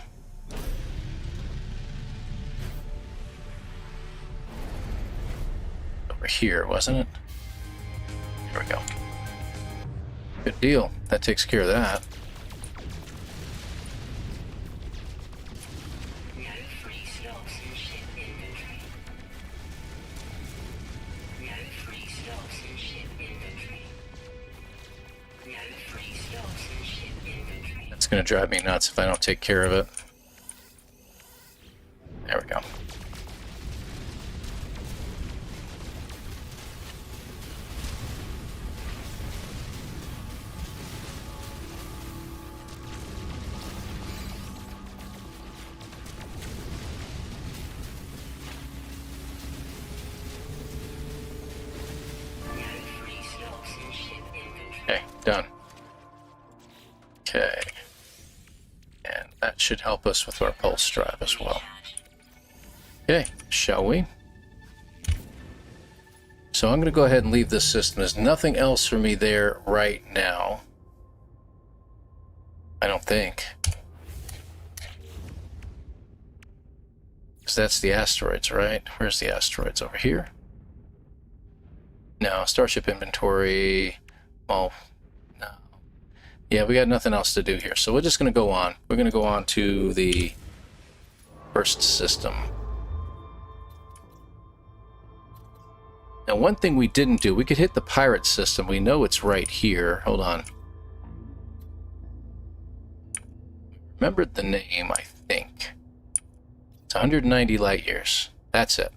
Over here, wasn't it? Here we go. Good deal. That takes care of that. No free slots in ship inventory. No free slots in ship inventory. No free slots in ship inventory. It's going to drive me nuts if I don't take care of it. There we go. No free slots in ship inventory. Okay, done. Okay. And that should help us with our pulse drive as well. Okay, shall we? So I'm going to go ahead and leave this system. There's nothing else for me there right now. I don't think. Because that's the asteroids, right? Where's the asteroids? Over here? No, Starship inventory. Well, no. Yeah, we got nothing else to do here. So we're just going to go on. We're going to go on to the first system. Now, one thing we didn't do, we could hit the pirate system. We know it's right here. Hold on. Remembered the name, I think. It's 190 light years. That's it.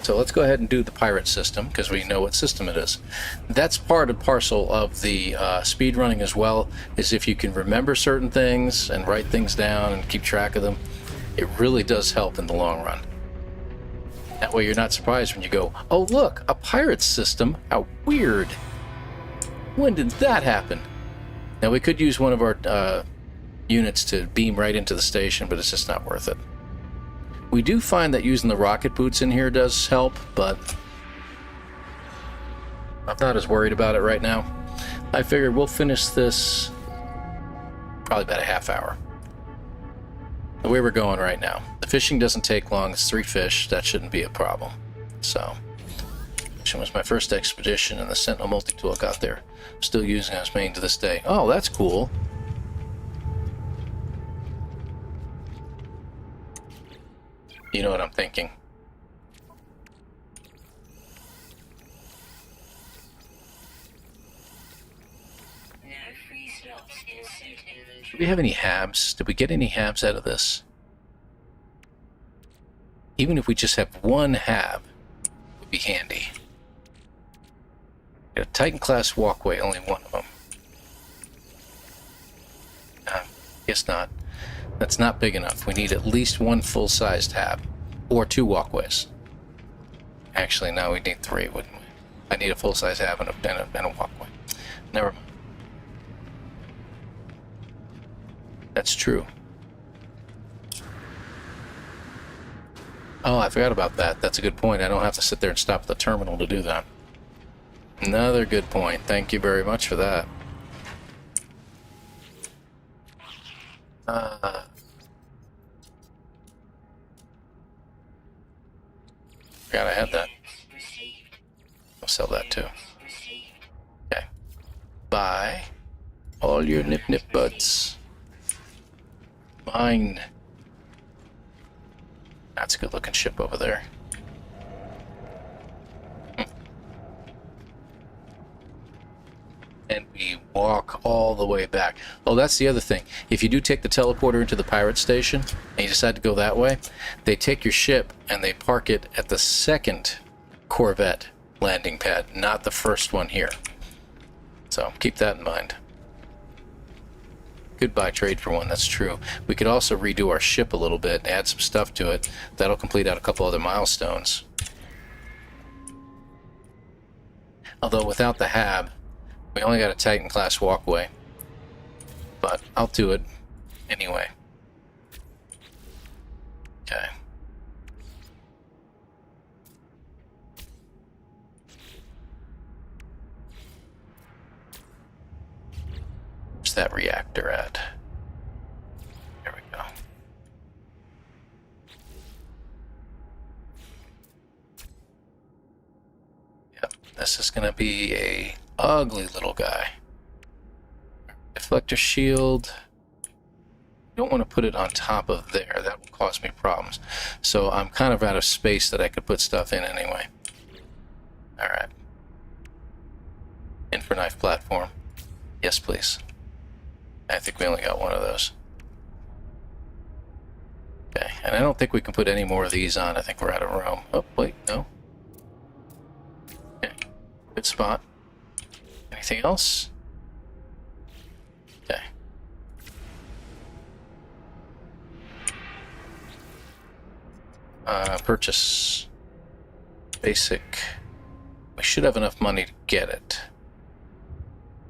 So let's go ahead and do the pirate system, because we know what system it is. That's part and parcel of the speed running as well, is if you can remember certain things and write things down and keep track of them, it really does help in the long run. That way you're not surprised when you go, oh look, a pirate system, how weird. When did that happen? Now we could use one of our units to beam right into the station, but it's just not worth it. We do find that using the rocket boots in here does help, but I'm not as worried about it right now. I figured we'll finish this probably about a half hour. The way we're going right now. The fishing doesn't take long. It's 3 fish. That shouldn't be a problem. So, collection. It was my first expedition, and the Sentinel multi-tool got there. Still using it as main to this day. Oh, that's cool. You know what I'm thinking. No free slots in suit inventory. Do we have any habs? Did we get any habs out of this? Even if we just have one hab, it would be handy. Got a Titan class walkway, only one of them. Guess not. That's not big enough. We need at least one full-sized hab, or 2 walkways. Actually, no, we need 3, wouldn't we? I need a full-size hab and a walkway. Never mind. That's true. Oh, I forgot about that. That's a good point. I don't have to sit there and stop at the terminal to do that. Another good point. Thank you very much for that. Forgot I had that. Received. I'll sell that too. Received. Okay. Buy all your nip buds. Mine. That's a good looking ship over there. And we walk all the way back. Oh, that's the other thing. If you do take the teleporter into the pirate station and you decide to go that way, they take your ship and they park it at the second Corvette landing pad, not the first one here. So keep that in mind. Could buy trade for one, that's true. We could also redo our ship a little bit, add some stuff to it. That'll complete out a couple other milestones. Although without the hab, we only got a Titan class walkway. But I'll do it anyway. Okay. Where's that reactor at? There we go. Yep, this is gonna be a ugly little guy. Deflector shield. Don't want to put it on top of there. That will cause me problems. So I'm kind of out of space that I could put stuff in anyway. Alright. In for knife platform. Yes, please. I think we only got one of those. Okay, and I don't think we can put any more of these on. I think we're out of room. Oh, wait, no. Okay, good spot. Anything else? Okay. Purchase. Basic. We should have enough money to get it.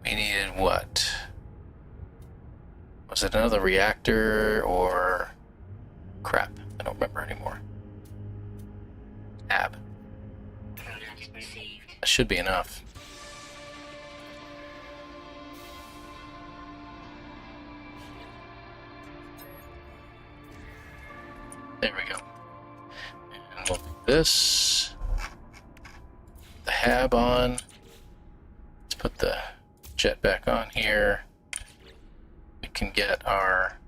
We needed what? Was it another reactor or... Crap, I don't remember anymore. Ab. Product received. That should be enough. There we go. And we'll do this. The hab on. Let's put the jet back on here. We can get our...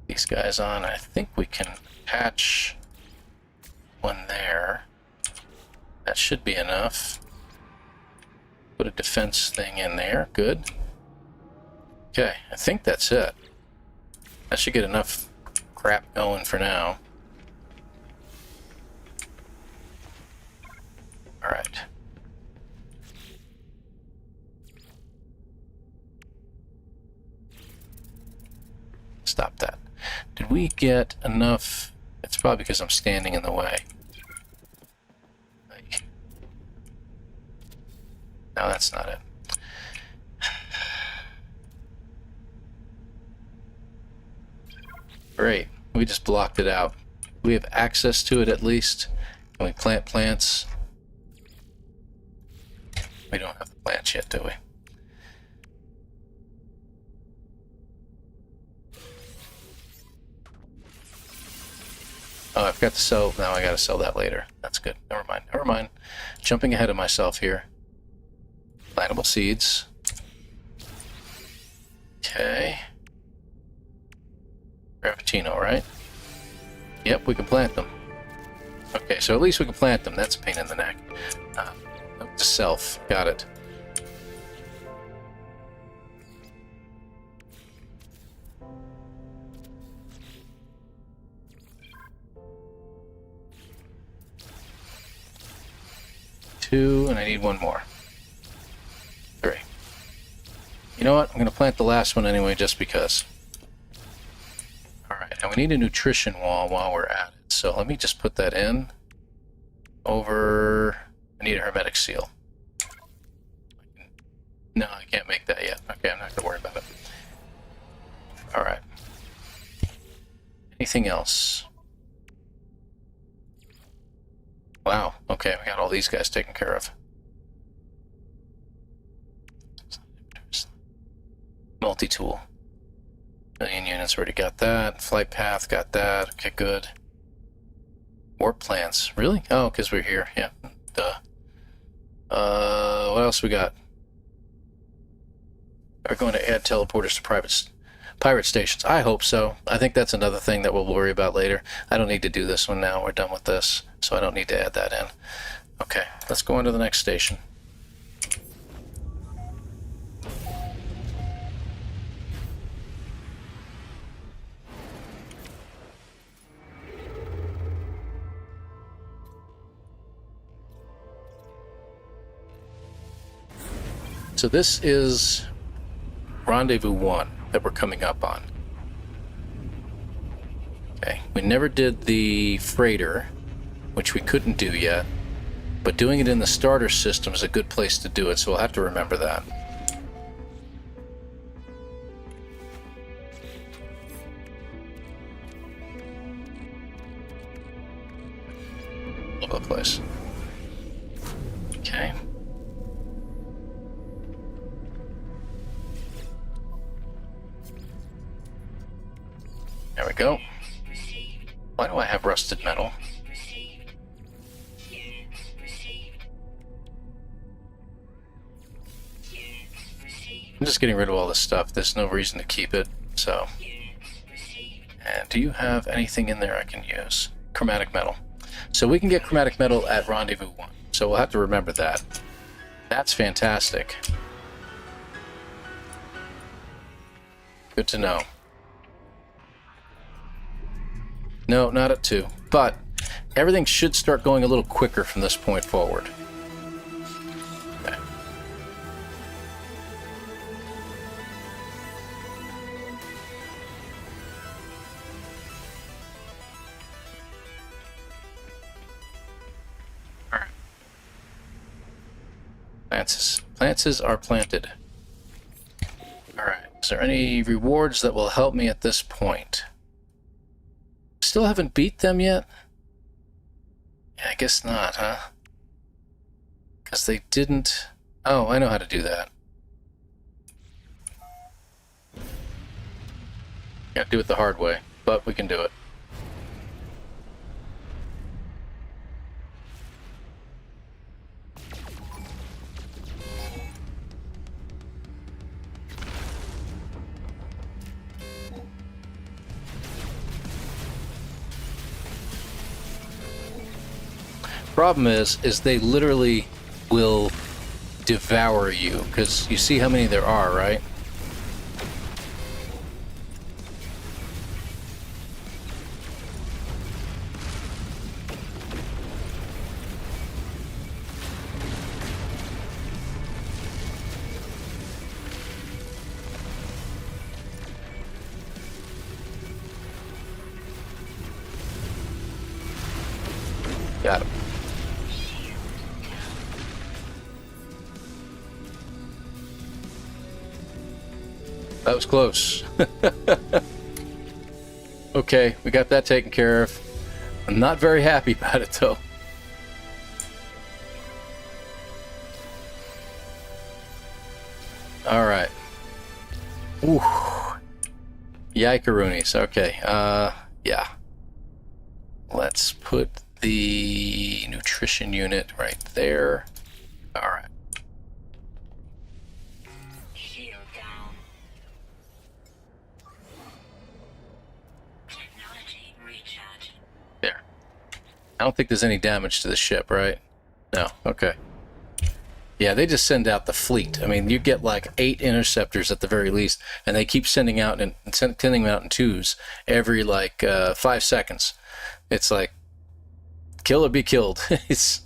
these guys on. I think we can patch one there. That should be enough. Put a defense thing in there. Good. Okay, I think that's it. That should get enough crap going for now. Alright. Stop that. Did we get enough? It's probably because I'm standing in the way. No, that's not it. Great. We just blocked it out. We have access to it at least. Can we plant plants? We don't have the plants yet, do we? Oh, Forgot to sell. Now I got to sell that later. That's good. Never mind. Never mind. Jumping ahead of myself here. Plantable seeds. Okay. Gravitino, right? Yep, we can plant them. Okay, so at least we can plant them. That's a pain in the neck. Note to self. Got it. Two, and I need one more. Three. You know what? I'm going to plant the last one anyway, just because. Alright, now we need a nutrition wall while we're at it. So let me just put that in. Over... I need a hermetic seal. No, I can't make that yet. Okay, I'm not going to worry about it. Alright. Anything else? Wow, okay, we got all these guys taken care of. Multi-tool. Million units, already got that. Flight path, got that. Okay, good. Warp plans. Really? Oh, because we're here. Yeah, duh. What else we got? Are we going to add teleporters to pirate stations? I hope so. I think that's another thing that we'll worry about later. I don't need to do this one now. We're done with this, so I don't need to add that in. Okay, let's go on to the next station. So this is Rendezvous 1 that we're coming up on. Okay, we never did the freighter, which we couldn't do yet, but doing it in the starter system is a good place to do it, so we'll have to remember that. All over the place. Okay. There we go. Why do I have rusted metal? I'm just getting rid of all this stuff. There's no reason to keep it, so. And do you have anything in there I can use? Chromatic metal. So we can get chromatic metal at Rendezvous 1. So we'll have to remember that. That's fantastic. Good to know. No, not at 2. But everything should start going a little quicker from this point forward. Okay. All right. Plances are planted. All right. Is there any rewards that will help me at this point? Still haven't beat them yet? Yeah, I guess not, huh? Because they didn't... Oh, I know how to do that. Gotta do it the hard way, but we can do it. Problem is they literally will devour you, because you see how many there are, right? Got him. That was close. Okay, we got that taken care of. I'm not very happy about it, though. All right. Ooh. Yikeroonies. Okay. Yeah. Let's put the nutrition unit right there. All right. Shield down. Technology recharge. There. I don't think there's any damage to the ship, right? No. Okay. Yeah, they just send out the fleet. I mean, you get like 8 interceptors at the very least, and they keep sending out and sending them out in twos every like 5 seconds. It's like kill or be killed. It's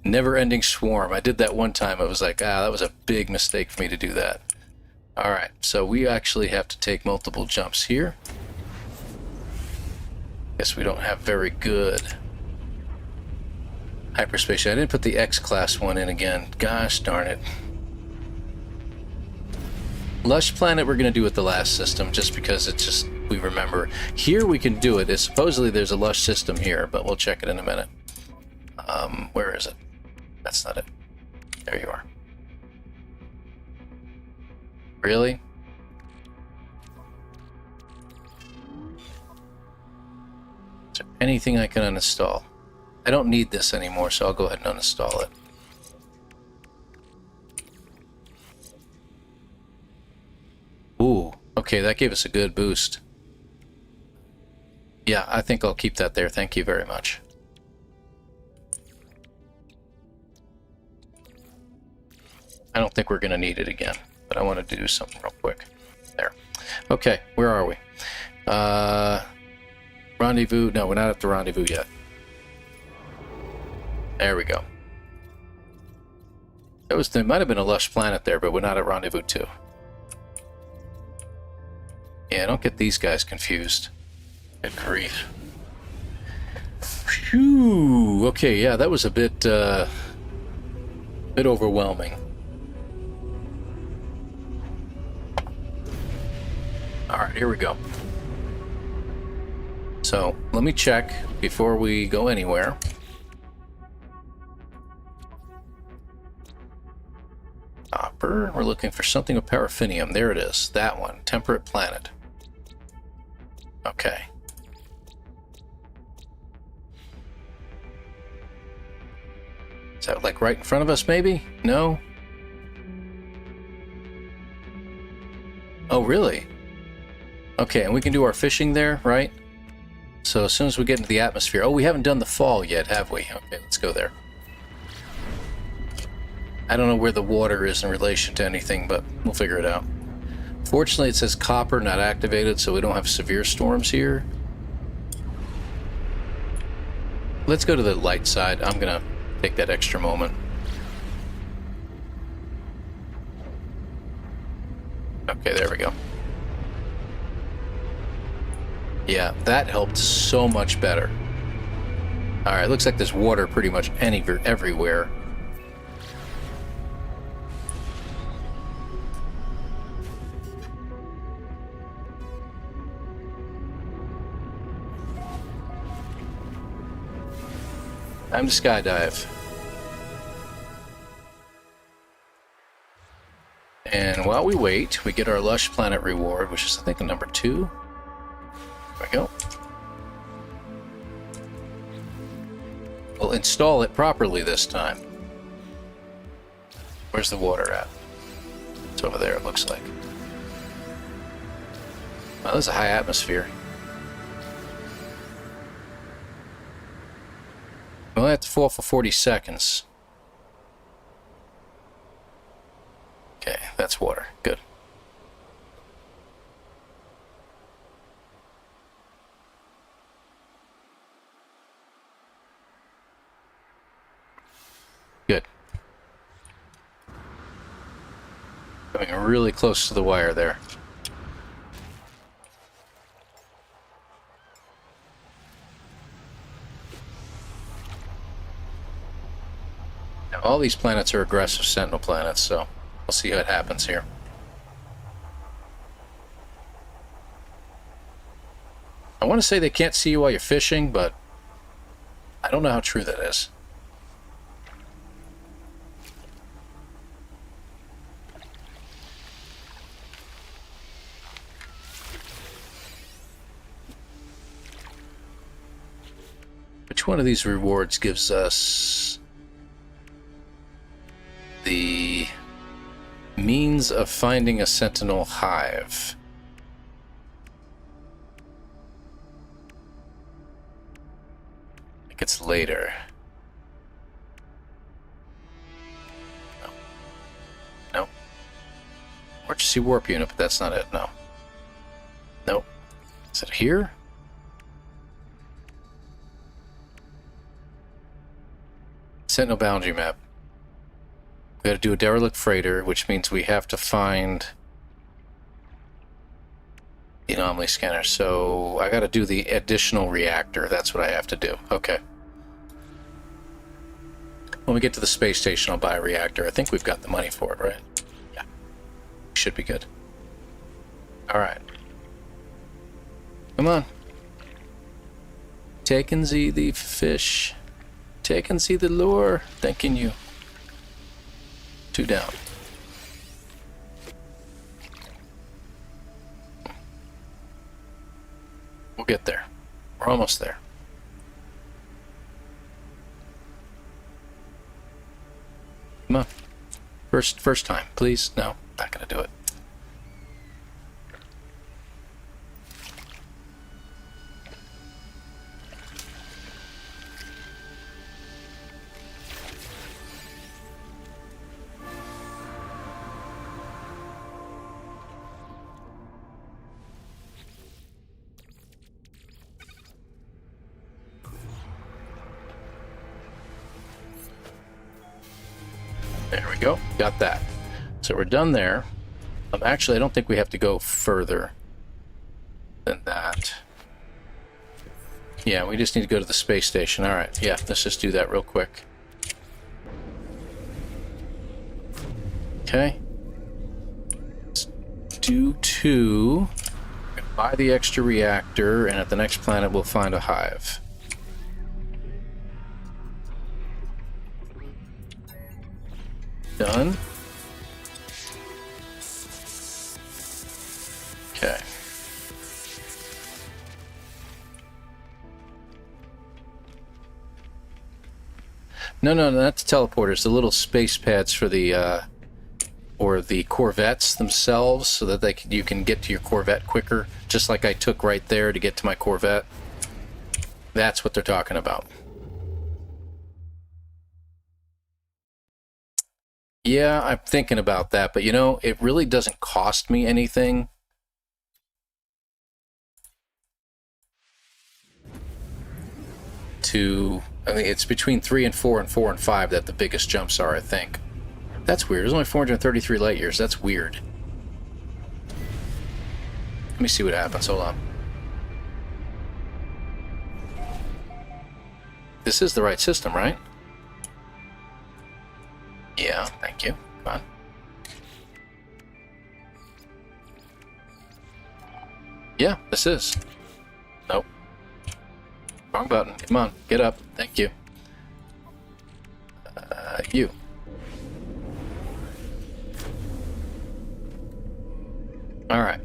never-ending swarm. I did that one time. It was like, that was a big mistake for me to do that. All right, so we actually have to take multiple jumps here. Guess we don't have very good hyperspace. I didn't put the X-class one in again. Gosh darn it. Lush Planet we're going to do with the last system just because it's just, we remember. Here we can do it. It's supposedly there's a Lush system here, but we'll check it in a minute. Where is it? That's not it. There you are. Really? Is there anything I can uninstall? I don't need this anymore, so I'll go ahead and uninstall it. Ooh, okay, that gave us a good boost. Yeah, I think I'll keep that there. Thank you very much. I don't think we're going to need it again, but I wanted to do something real quick. There. Okay, where are we? Rendezvous. No, we're not at the rendezvous yet. There we go. There might have been a Lush Planet there, but we're not at Rendezvous 2. Yeah, don't get these guys confused. Good grief. Phew. Okay, yeah, that was a bit overwhelming. All right, here we go. So, let me check before we go anywhere. Copper. We're looking for something with paraffinium. There it is. That one. Temperate planet. Okay. Is that like right in front of us, maybe? No? Oh, really? Okay, and we can do our fishing there, right? So as soon as we get into the atmosphere... Oh, we haven't done the fall yet, have we? Okay, let's go there. I don't know where the water is in relation to anything, but we'll figure it out. Fortunately, it says copper not activated, so we don't have severe storms here. Let's go to the light side. I'm going to take that extra moment. Okay, there we go. Yeah, that helped so much better. Alright, looks like there's water pretty much everywhere. Time to skydive. And while we wait, we get our Lush Planet reward, which is, I think, a number 2. There we go. We'll install it properly this time. Where's the water at? It's over there, it looks like. Well, there's a high atmosphere. We only have to fall for 40 seconds. Okay, that's water. Good. Good. Coming really close to the wire there. Now, all these planets are aggressive Sentinel planets, so we'll see what happens here. I want to say they can't see you while you're fishing, but I don't know how true that is. Which one of these rewards gives us the means of finding a sentinel hive? I think it's later. No. No. Emergency warp unit, but that's not it, no. Nope. Is it here? Sentinel boundary map. We gotta do a derelict freighter, which means we have to find the anomaly scanner. So I gotta do the additional reactor. That's what I have to do. Okay. When we get to the space station, I'll buy a reactor. I think we've got the money for it, right? Yeah. Should be good. Alright. Come on. Taken thee the fish. Taken thee the lure. Thanking you. 2 down. We'll get there. We're almost there. Come on. First time, please. No, not gonna do it. There we go. Got that. So we're done there. Actually, I don't think we have to go further than that. Yeah, we just need to go to the space station. All right. Yeah, let's just do that real quick. Okay. Let's do 2. Buy the extra reactor, and at the next planet we'll find a hive. Done. Okay. No, not the teleporters. The little space pads for the or the Corvettes themselves, so that you can get to your Corvette quicker, just like I took right there to get to my Corvette. That's what they're talking about. Yeah, I'm thinking about that, but you know, it really doesn't cost me anything. I mean, it's between 3 and 4 and 4 and 5 that the biggest jumps are, I think. That's weird. There's only 433 light years. That's weird. Let me see what happens. Hold on. This is the right system, right? Yeah, thank you. Come on. Yeah, this is. Nope. Wrong button. Come on, get up. Thank you. You. Alright.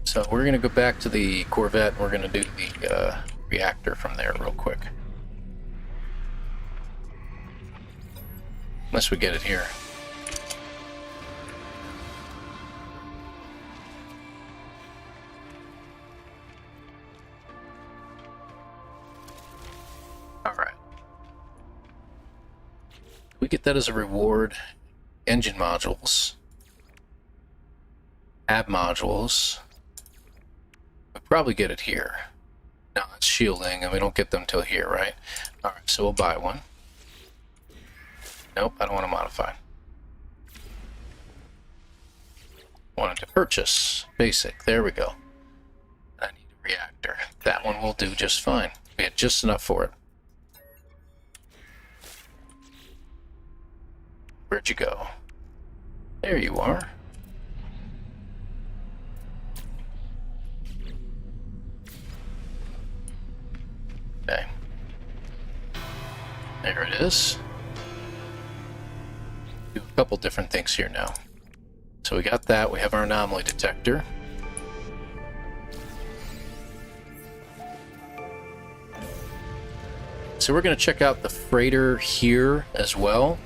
So we're going to go back to the Corvette. We're going to do the reactor from there real quick. Unless we get it here. Alright. We get that as a reward. Engine modules. Ab modules. We probably get it here. No, it's shielding, and we don't get them till here, right? Alright, so we'll buy one. Nope, I don't want to modify. Wanted to purchase. Basic. There we go. I need a reactor. That one will do just fine. We had just enough for it. Where'd you go? There you are. Okay. There it is. Do a couple different things here now. So we got that. We have our anomaly detector. So we're going to check out the freighter here as well.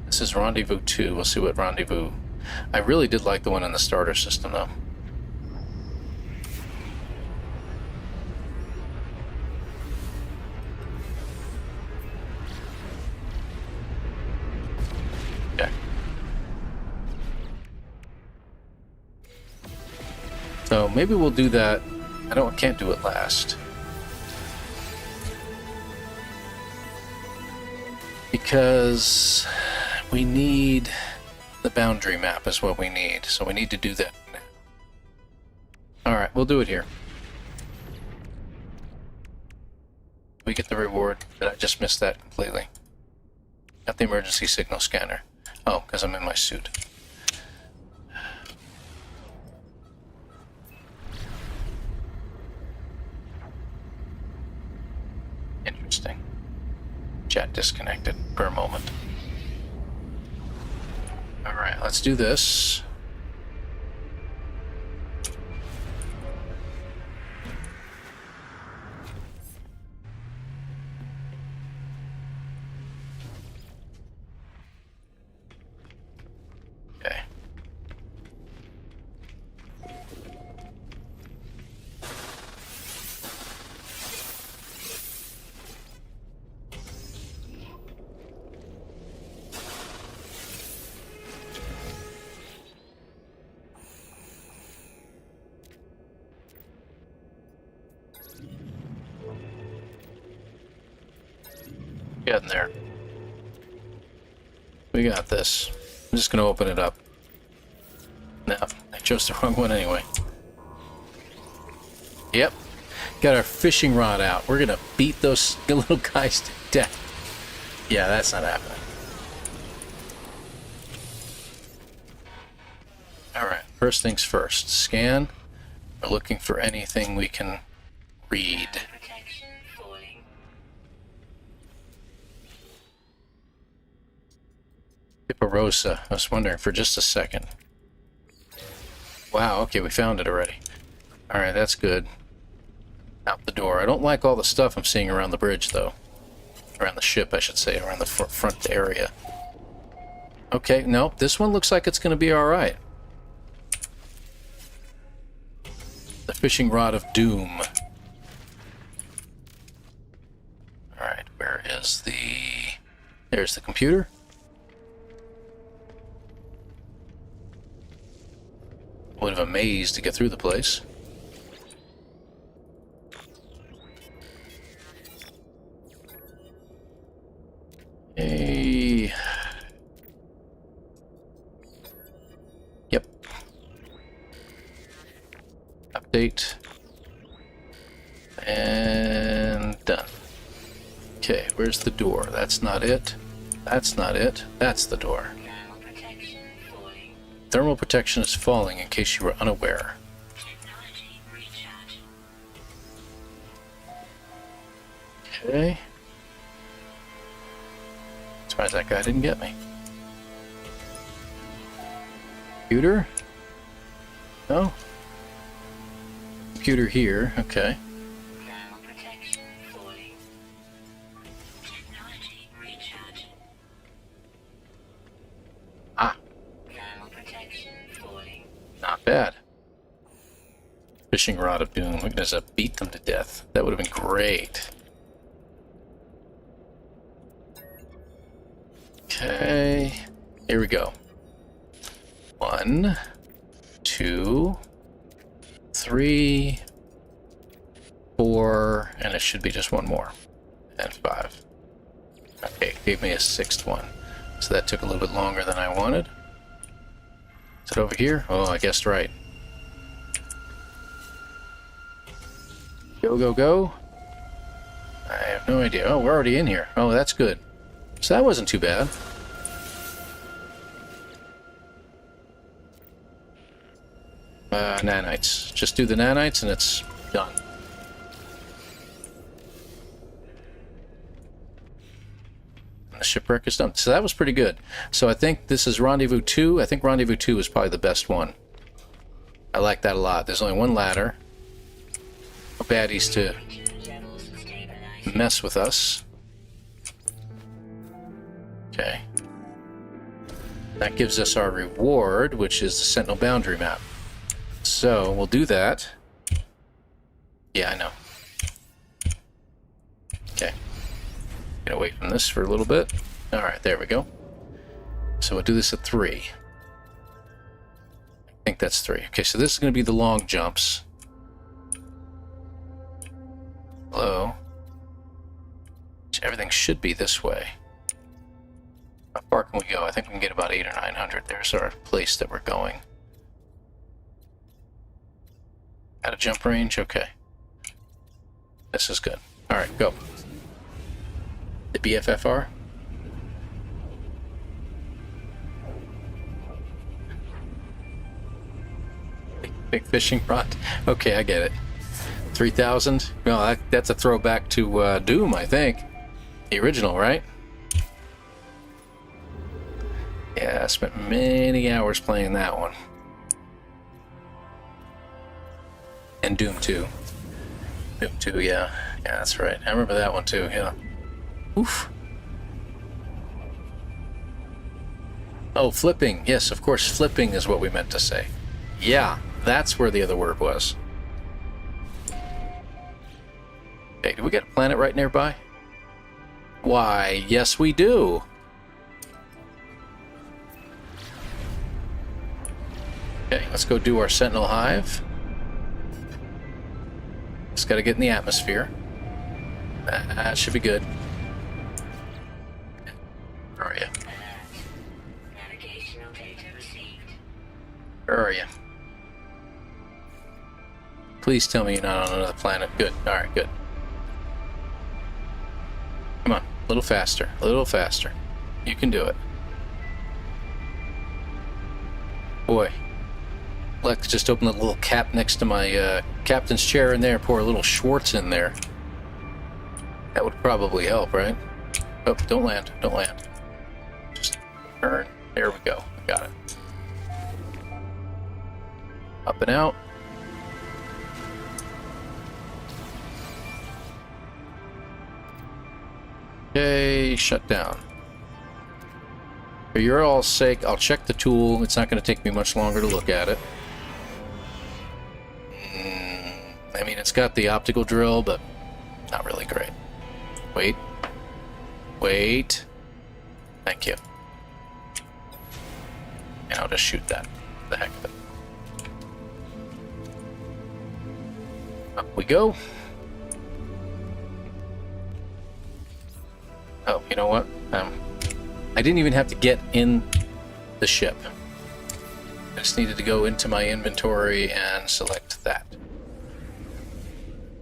This is Rendezvous 2. We'll see what Rendezvous... I really did like the one in the starter system, though. Okay. So maybe we'll do that. Can't do it last. Because we need the boundary map is what we need. So we need to do that now. Alright, we'll do it here. We get the reward. Did I just miss that completely? Got the emergency signal scanner. Oh, because I'm in my suit. Interesting. Chat disconnected for a moment. Alright, let's do this. Okay. Getting there. We got this. I'm just going to open it up. No, I chose the wrong one anyway. Yep. Got our fishing rod out. We're going to beat those little guys to death. Yeah, that's not happening. Alright, first things first. Scan. We're looking for anything we can read. Protection falling. Piparosa. I was wondering for just a second. Wow, okay, we found it already. Alright, that's good. Out the door. I don't like all the stuff I'm seeing around the bridge, though. Around the ship, I should say. Around the front area. Okay, nope. This one looks like it's going to be alright. The fishing rod of doom. Alright, where is the... There's the computer. Would have amazed to get through the place. Hey. Yep. Update. And done. Okay, where's the door? That's not it. That's not it. That's the door. Thermal protection falling. Thermal protection is falling, in case you were unaware. Technology recharge. Okay. Surprised that guy didn't get me. Computer? No? Computer here, okay. Thermal protection falling. Technology recharge. Ah, Thermal protection falling. not bad. Fishing rod of doom. We're gonna beat them to death. That would have been great. Okay, here we go. 1, 2, 3, 4, and it should be just one more. And 5. Okay, gave me a 6th one. So that took a little bit longer than I wanted. Is it over here? Oh, I guessed right. Go, go, go. I have no idea. Oh, we're already in here. Oh, that's good. So that wasn't too bad. Nanites. Just do the nanites and it's done. And the shipwreck is done. So that was pretty good. So I think this is Rendezvous 2. I think Rendezvous 2 is probably the best one. I like that a lot. There's only one ladder. No baddies to mess with us. Okay. That gives us our reward, which is the Sentinel Boundary Map. So we'll do that. Yeah, I know. Okay. Get away from this for a little bit. Alright, there we go. So we'll do this at 3. I think that's 3. Okay, so this is going to be the long jumps. Hello. Everything should be this way. How far can we go? I think we can get about 800 or 900. There's our place that we're going. At a jump range? Okay. This is good. Alright, go. The BFFR? Big fishing rod. Okay, I get it. 3,000? Well, that's a throwback to Doom, I think. The original, right? Yeah, I spent many hours playing that one. And Doom 2. Doom 2, yeah. Yeah, that's right. I remember that one too, yeah. Oof. Oh, flipping. Yes, of course, flipping is what we meant to say. Yeah, that's where the other word was. Okay, do we got a planet right nearby? Why, yes we do. Okay, let's go do our Sentinel Hive. Just gotta get in the atmosphere. That should be good. Where are you? Navigational data received. Where are you? Please tell me you're not on another planet. Good. Alright, good. Come on. A little faster. A little faster. You can do it. Boy. I'd like to just open the little cap next to my captain's chair in there, pour a little Schwartz in there. That would probably help, right? Oh, don't land. Don't land. Just turn. There we go. Got it. Up and out. Okay, shut down. For your all's sake, I'll check the tool. It's not going to take me much longer to look at it. I mean, it's got the optical drill, but not really great. Wait. Wait. Thank you. And I'll just shoot that. The heck of it. Up we go. Oh, you know what? I didn't even have to get in the ship. I just needed to go into my inventory and select that.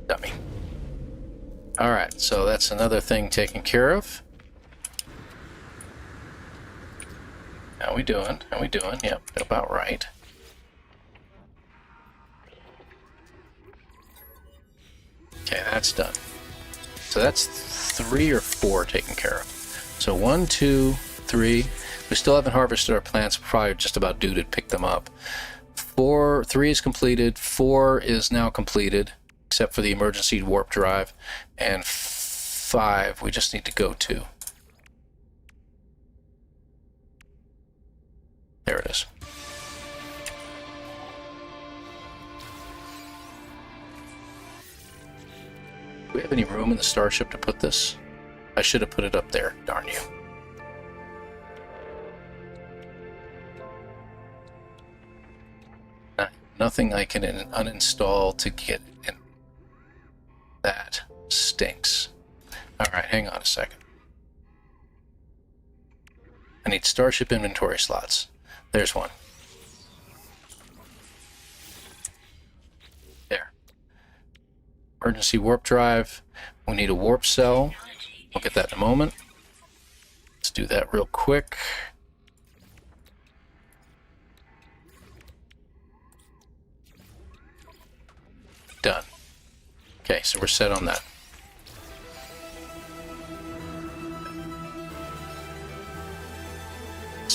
Dummy. Alright, so that's another thing taken care of. How we doing? How we doing? Yep, about right. Okay, that's done. So that's 3 or 4 taken care of. So 1, 2, 3. We still haven't harvested our plants. We're probably just about due to pick them up. 3 is completed. 4 is now completed, except for the emergency warp drive. And 5, we just need to go to. There it is. Do we have any room in the starship to put this? I should have put it up there, darn you. Nothing I can uninstall to get in. That stinks. Alright, hang on a second. I need starship inventory slots. There's one. There. Emergency warp drive. We need a warp cell. We'll get that in a moment. Let's do that real quick. Done. Okay, so we're set on that.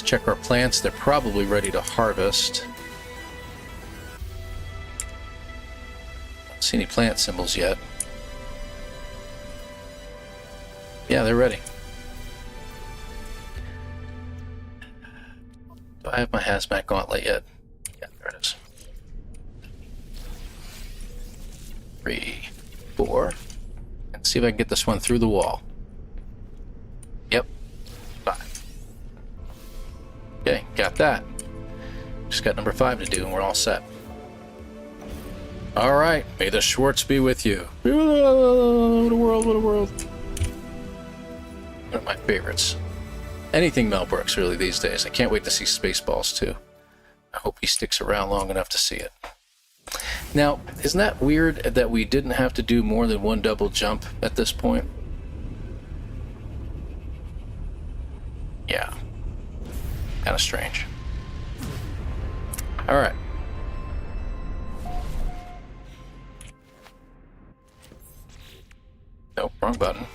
check our plants. They're probably ready to harvest. Don't see any plant symbols yet. Yeah, they're ready. Do I have my hazmat gauntlet yet? Yeah, there it is. 3, 4. Let's see if I can get this one through the wall. Yep. 5. Okay, got that. Just got number 5 to do, and we're all set. All right, may the Schwartz be with you. What a world, what a world. One of my favorites. Anything Mel Brooks, really, these days. I can't wait to see Spaceballs, too. I hope he sticks around long enough to see it. Now, isn't that weird that we didn't have to do more than one double jump at this point? Yeah. Kind of strange. All right. Nope, wrong button.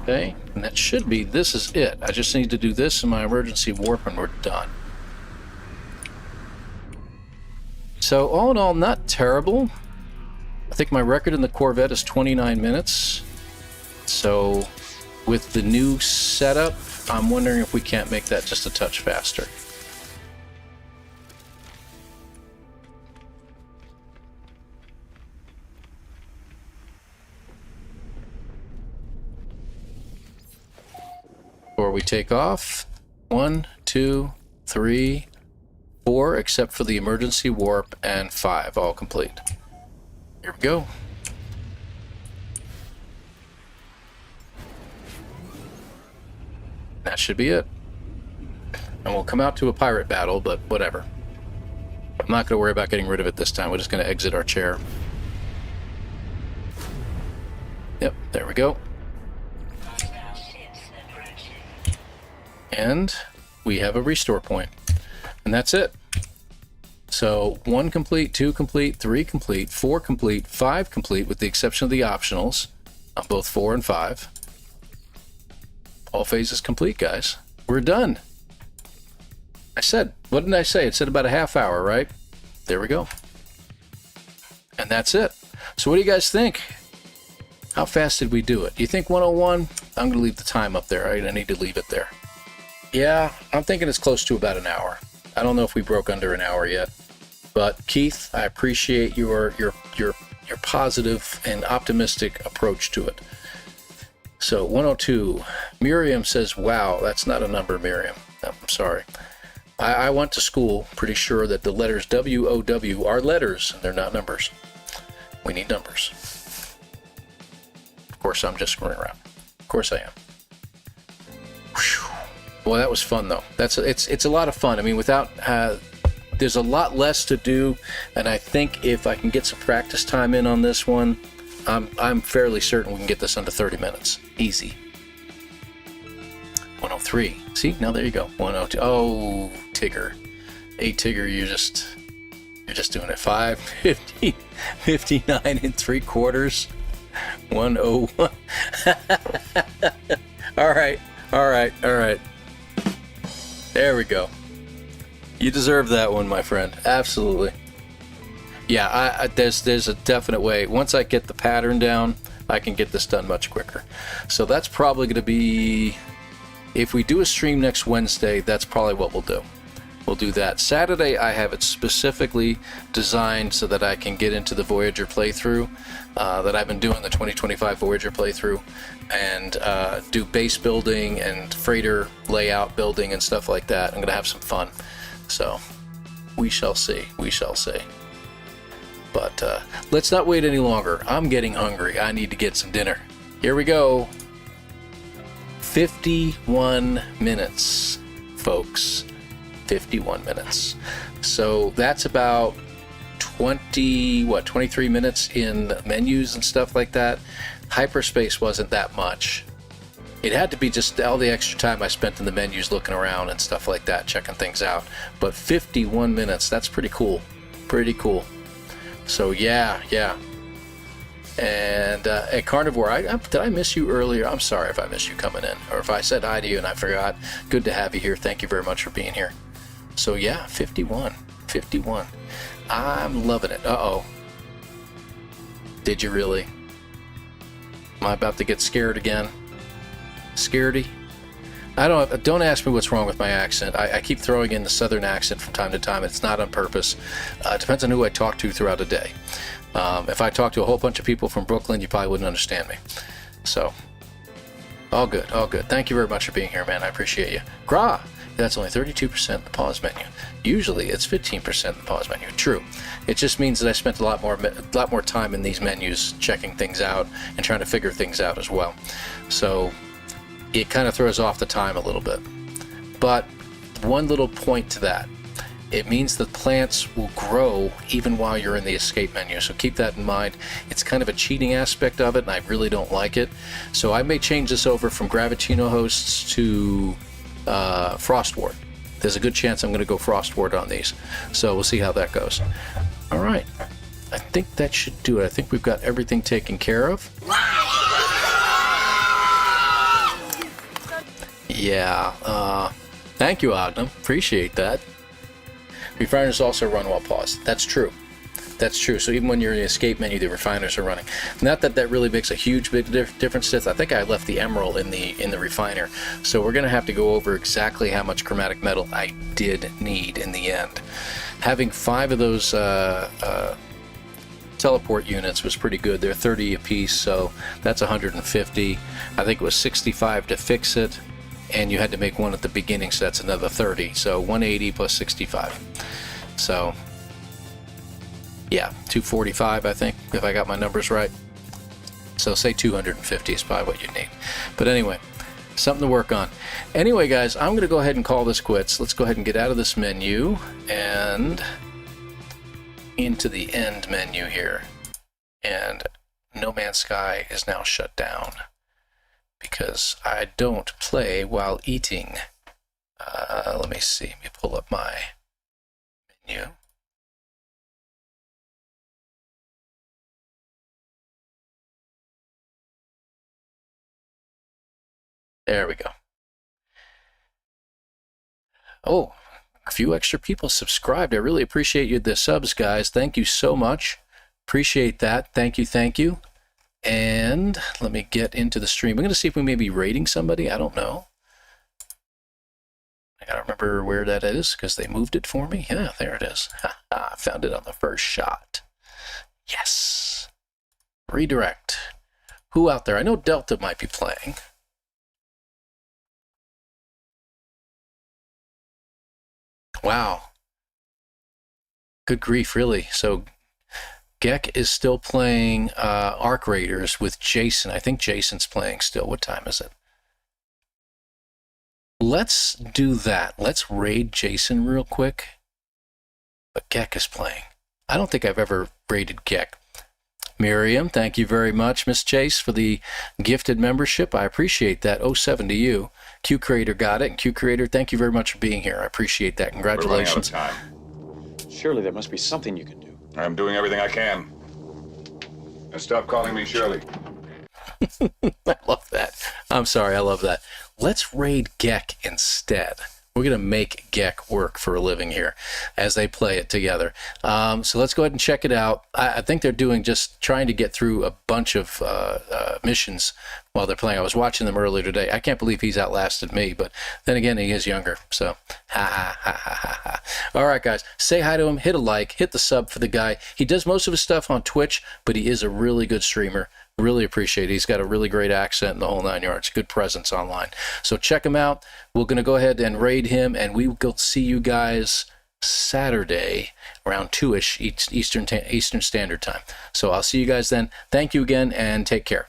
Okay, and that should be, this is it. I just need to do this in my emergency warp and we're done. So all in all, not terrible. I think my record in the Corvette is 29 minutes. So with the new setup, I'm wondering if we can't make that just a touch faster. Before we take off, 1, 2, 3, 4, except for the emergency warp, and 5, all complete. Here we go. That should be it. And we'll come out to a pirate battle, but whatever. I'm not going to worry about getting rid of it this time. We're just going to exit our chair. Yep, there we go. And we have a restore point. And that's it. So 1 complete, 2 complete, 3 complete, 4 complete, 5 complete, with the exception of the optionals on both 4 and 5. All phases complete, guys. We're done. I said, what didn't I say? It said about a half hour, right? There we go. And that's it. So what do you guys think? How fast did we do it? Do you think 101? I'm going to leave the time up there. Right? I need to leave it there. Yeah, I'm thinking it's close to about an hour. I don't know if we broke under an hour yet. But Keith, I appreciate your positive and optimistic approach to it. So 102, Miriam says, wow, that's not a number, Miriam. No, I'm sorry. I went to school pretty sure that the letters W-O-W are letters, and they're not numbers. We need numbers. Of course, I'm just screwing around. Of course I am. Whew. Well, that was fun, though. It's a lot of fun. I mean, there's a lot less to do, and I think if I can get some practice time in on this one, I'm fairly certain we can get this under 30 minutes. Easy. 103. See, now there you go. 102. Oh, Tigger. Hey, Tigger, you're just doing it. 550, 59 3/4. 101. All right. There we go. You deserve that one, my friend. Absolutely. Yeah, there's a definite way. Once I get the pattern down, I can get this done much quicker. So that's probably going to be, if we do a stream next Wednesday, that's probably what we'll do. We'll do that. Saturday, I have it specifically designed so that I can get into the Voyager playthrough that I've been doing, the 2025 Voyager playthrough, and do base building and freighter layout building and stuff like that. I'm going to have some fun. So we shall see. We shall see. But let's not wait any longer. I'm getting hungry. I need to get some dinner. Here we go. 51 minutes, folks. 51 minutes. So that's about 23 minutes in menus and stuff like that. Hyperspace wasn't that much. It had to be just all the extra time I spent in the menus looking around and stuff like that, checking things out. But 51 minutes, that's pretty cool. Pretty cool. So yeah. And at Carnivore, did I miss you earlier? I'm sorry if I missed you coming in, or if I said hi to you and I forgot. Good to have you here. Thank you very much for being here. So yeah, 51. I'm loving it. Uh-oh. Did you really? Am I about to get scared again? Scaredy? Don't ask me what's wrong with my accent. I keep throwing in the southern accent from time to time. It's not on purpose. It depends on who I talk to throughout the day. If I talk to a whole bunch of people from Brooklyn, you probably wouldn't understand me. So, all good. Thank you very much for being here, man. I appreciate you. Gra, that's only 32% in the pause menu. Usually, it's 15% in the pause menu. True. It just means that I spent a lot more time in these menus checking things out and trying to figure things out as well. So, it kind of throws off the time a little bit. But one little point to that. It means that plants will grow even while you're in the escape menu. So keep that in mind. It's kind of a cheating aspect of it, and I really don't like it. So I may change this over from Gravitino hosts to Frostward. There's a good chance I'm going to go Frostward on these. So we'll see how that goes. All right. I think that should do it. I think we've got everything taken care of. Yeah. Thank you, Ognum. Appreciate that. Refiners also run while paused. That's true. So even when you're in the escape menu, the refiners are running. Not that that really makes a huge big difference. I think I left the emerald in the refiner. So we're going to have to go over exactly how much chromatic metal I did need in the end. Having 5 of those teleport units was pretty good. They're 30 apiece, so that's 150. I think it was 65 to fix it. And you had to make one at the beginning, so that's another 30. So 180 plus 65. So, yeah, 245, I think, if I got my numbers right. So say 250 is probably what you need. But anyway, something to work on. Anyway, guys, I'm going to go ahead and call this quits. Let's go ahead and get out of this menu and into the end menu here. And No Man's Sky is now shut down, because I don't play while eating. Let me see. Let me pull up my menu. There we go. Oh, a few extra people subscribed. I really appreciate you, the subs, guys. Thank you so much. Appreciate that. Thank you. And let me get into the stream. We're going to see if we may be rating somebody. I don't know. I got to remember where that is because they moved it for me. Yeah, there it is. I found it on the first shot. Yes. Redirect. Who out there? I know Delta might be playing. Wow. Good grief, really. So Gek is still playing Arc Raiders with Jason. I think Jason's playing still. What time is it? Let's do that. Let's raid Jason real quick. But Gek is playing. I don't think I've ever raided Gek. Miriam, thank you very much, Miss Chase, for the gifted membership. I appreciate that. 07 to you. Q Creator got it. And Q Creator, thank you very much for being here. I appreciate that. Congratulations. We're running out of time. Surely there must be something you can do. I'm doing everything I can. And stop calling me Shirley. I love that. I'm sorry, I love that. Let's raid Gek instead. We're going to make Gek work for a living here as they play it together. So let's go ahead and check it out. I think they're just trying to get through a bunch of missions while they're playing. I was watching them earlier today. I can't believe he's outlasted me, but then again, he is younger. So, ha. All right, guys, say hi to him, hit a like, hit the sub for the guy. He does most of his stuff on Twitch, but he is a really good streamer. Really appreciate it. He's got a really great accent and the whole 9 yards. Good presence online. So check him out. We're going to go ahead and raid him, and we will see you guys Saturday around 2-ish Eastern Standard Time. So I'll see you guys then. Thank you again, and take care.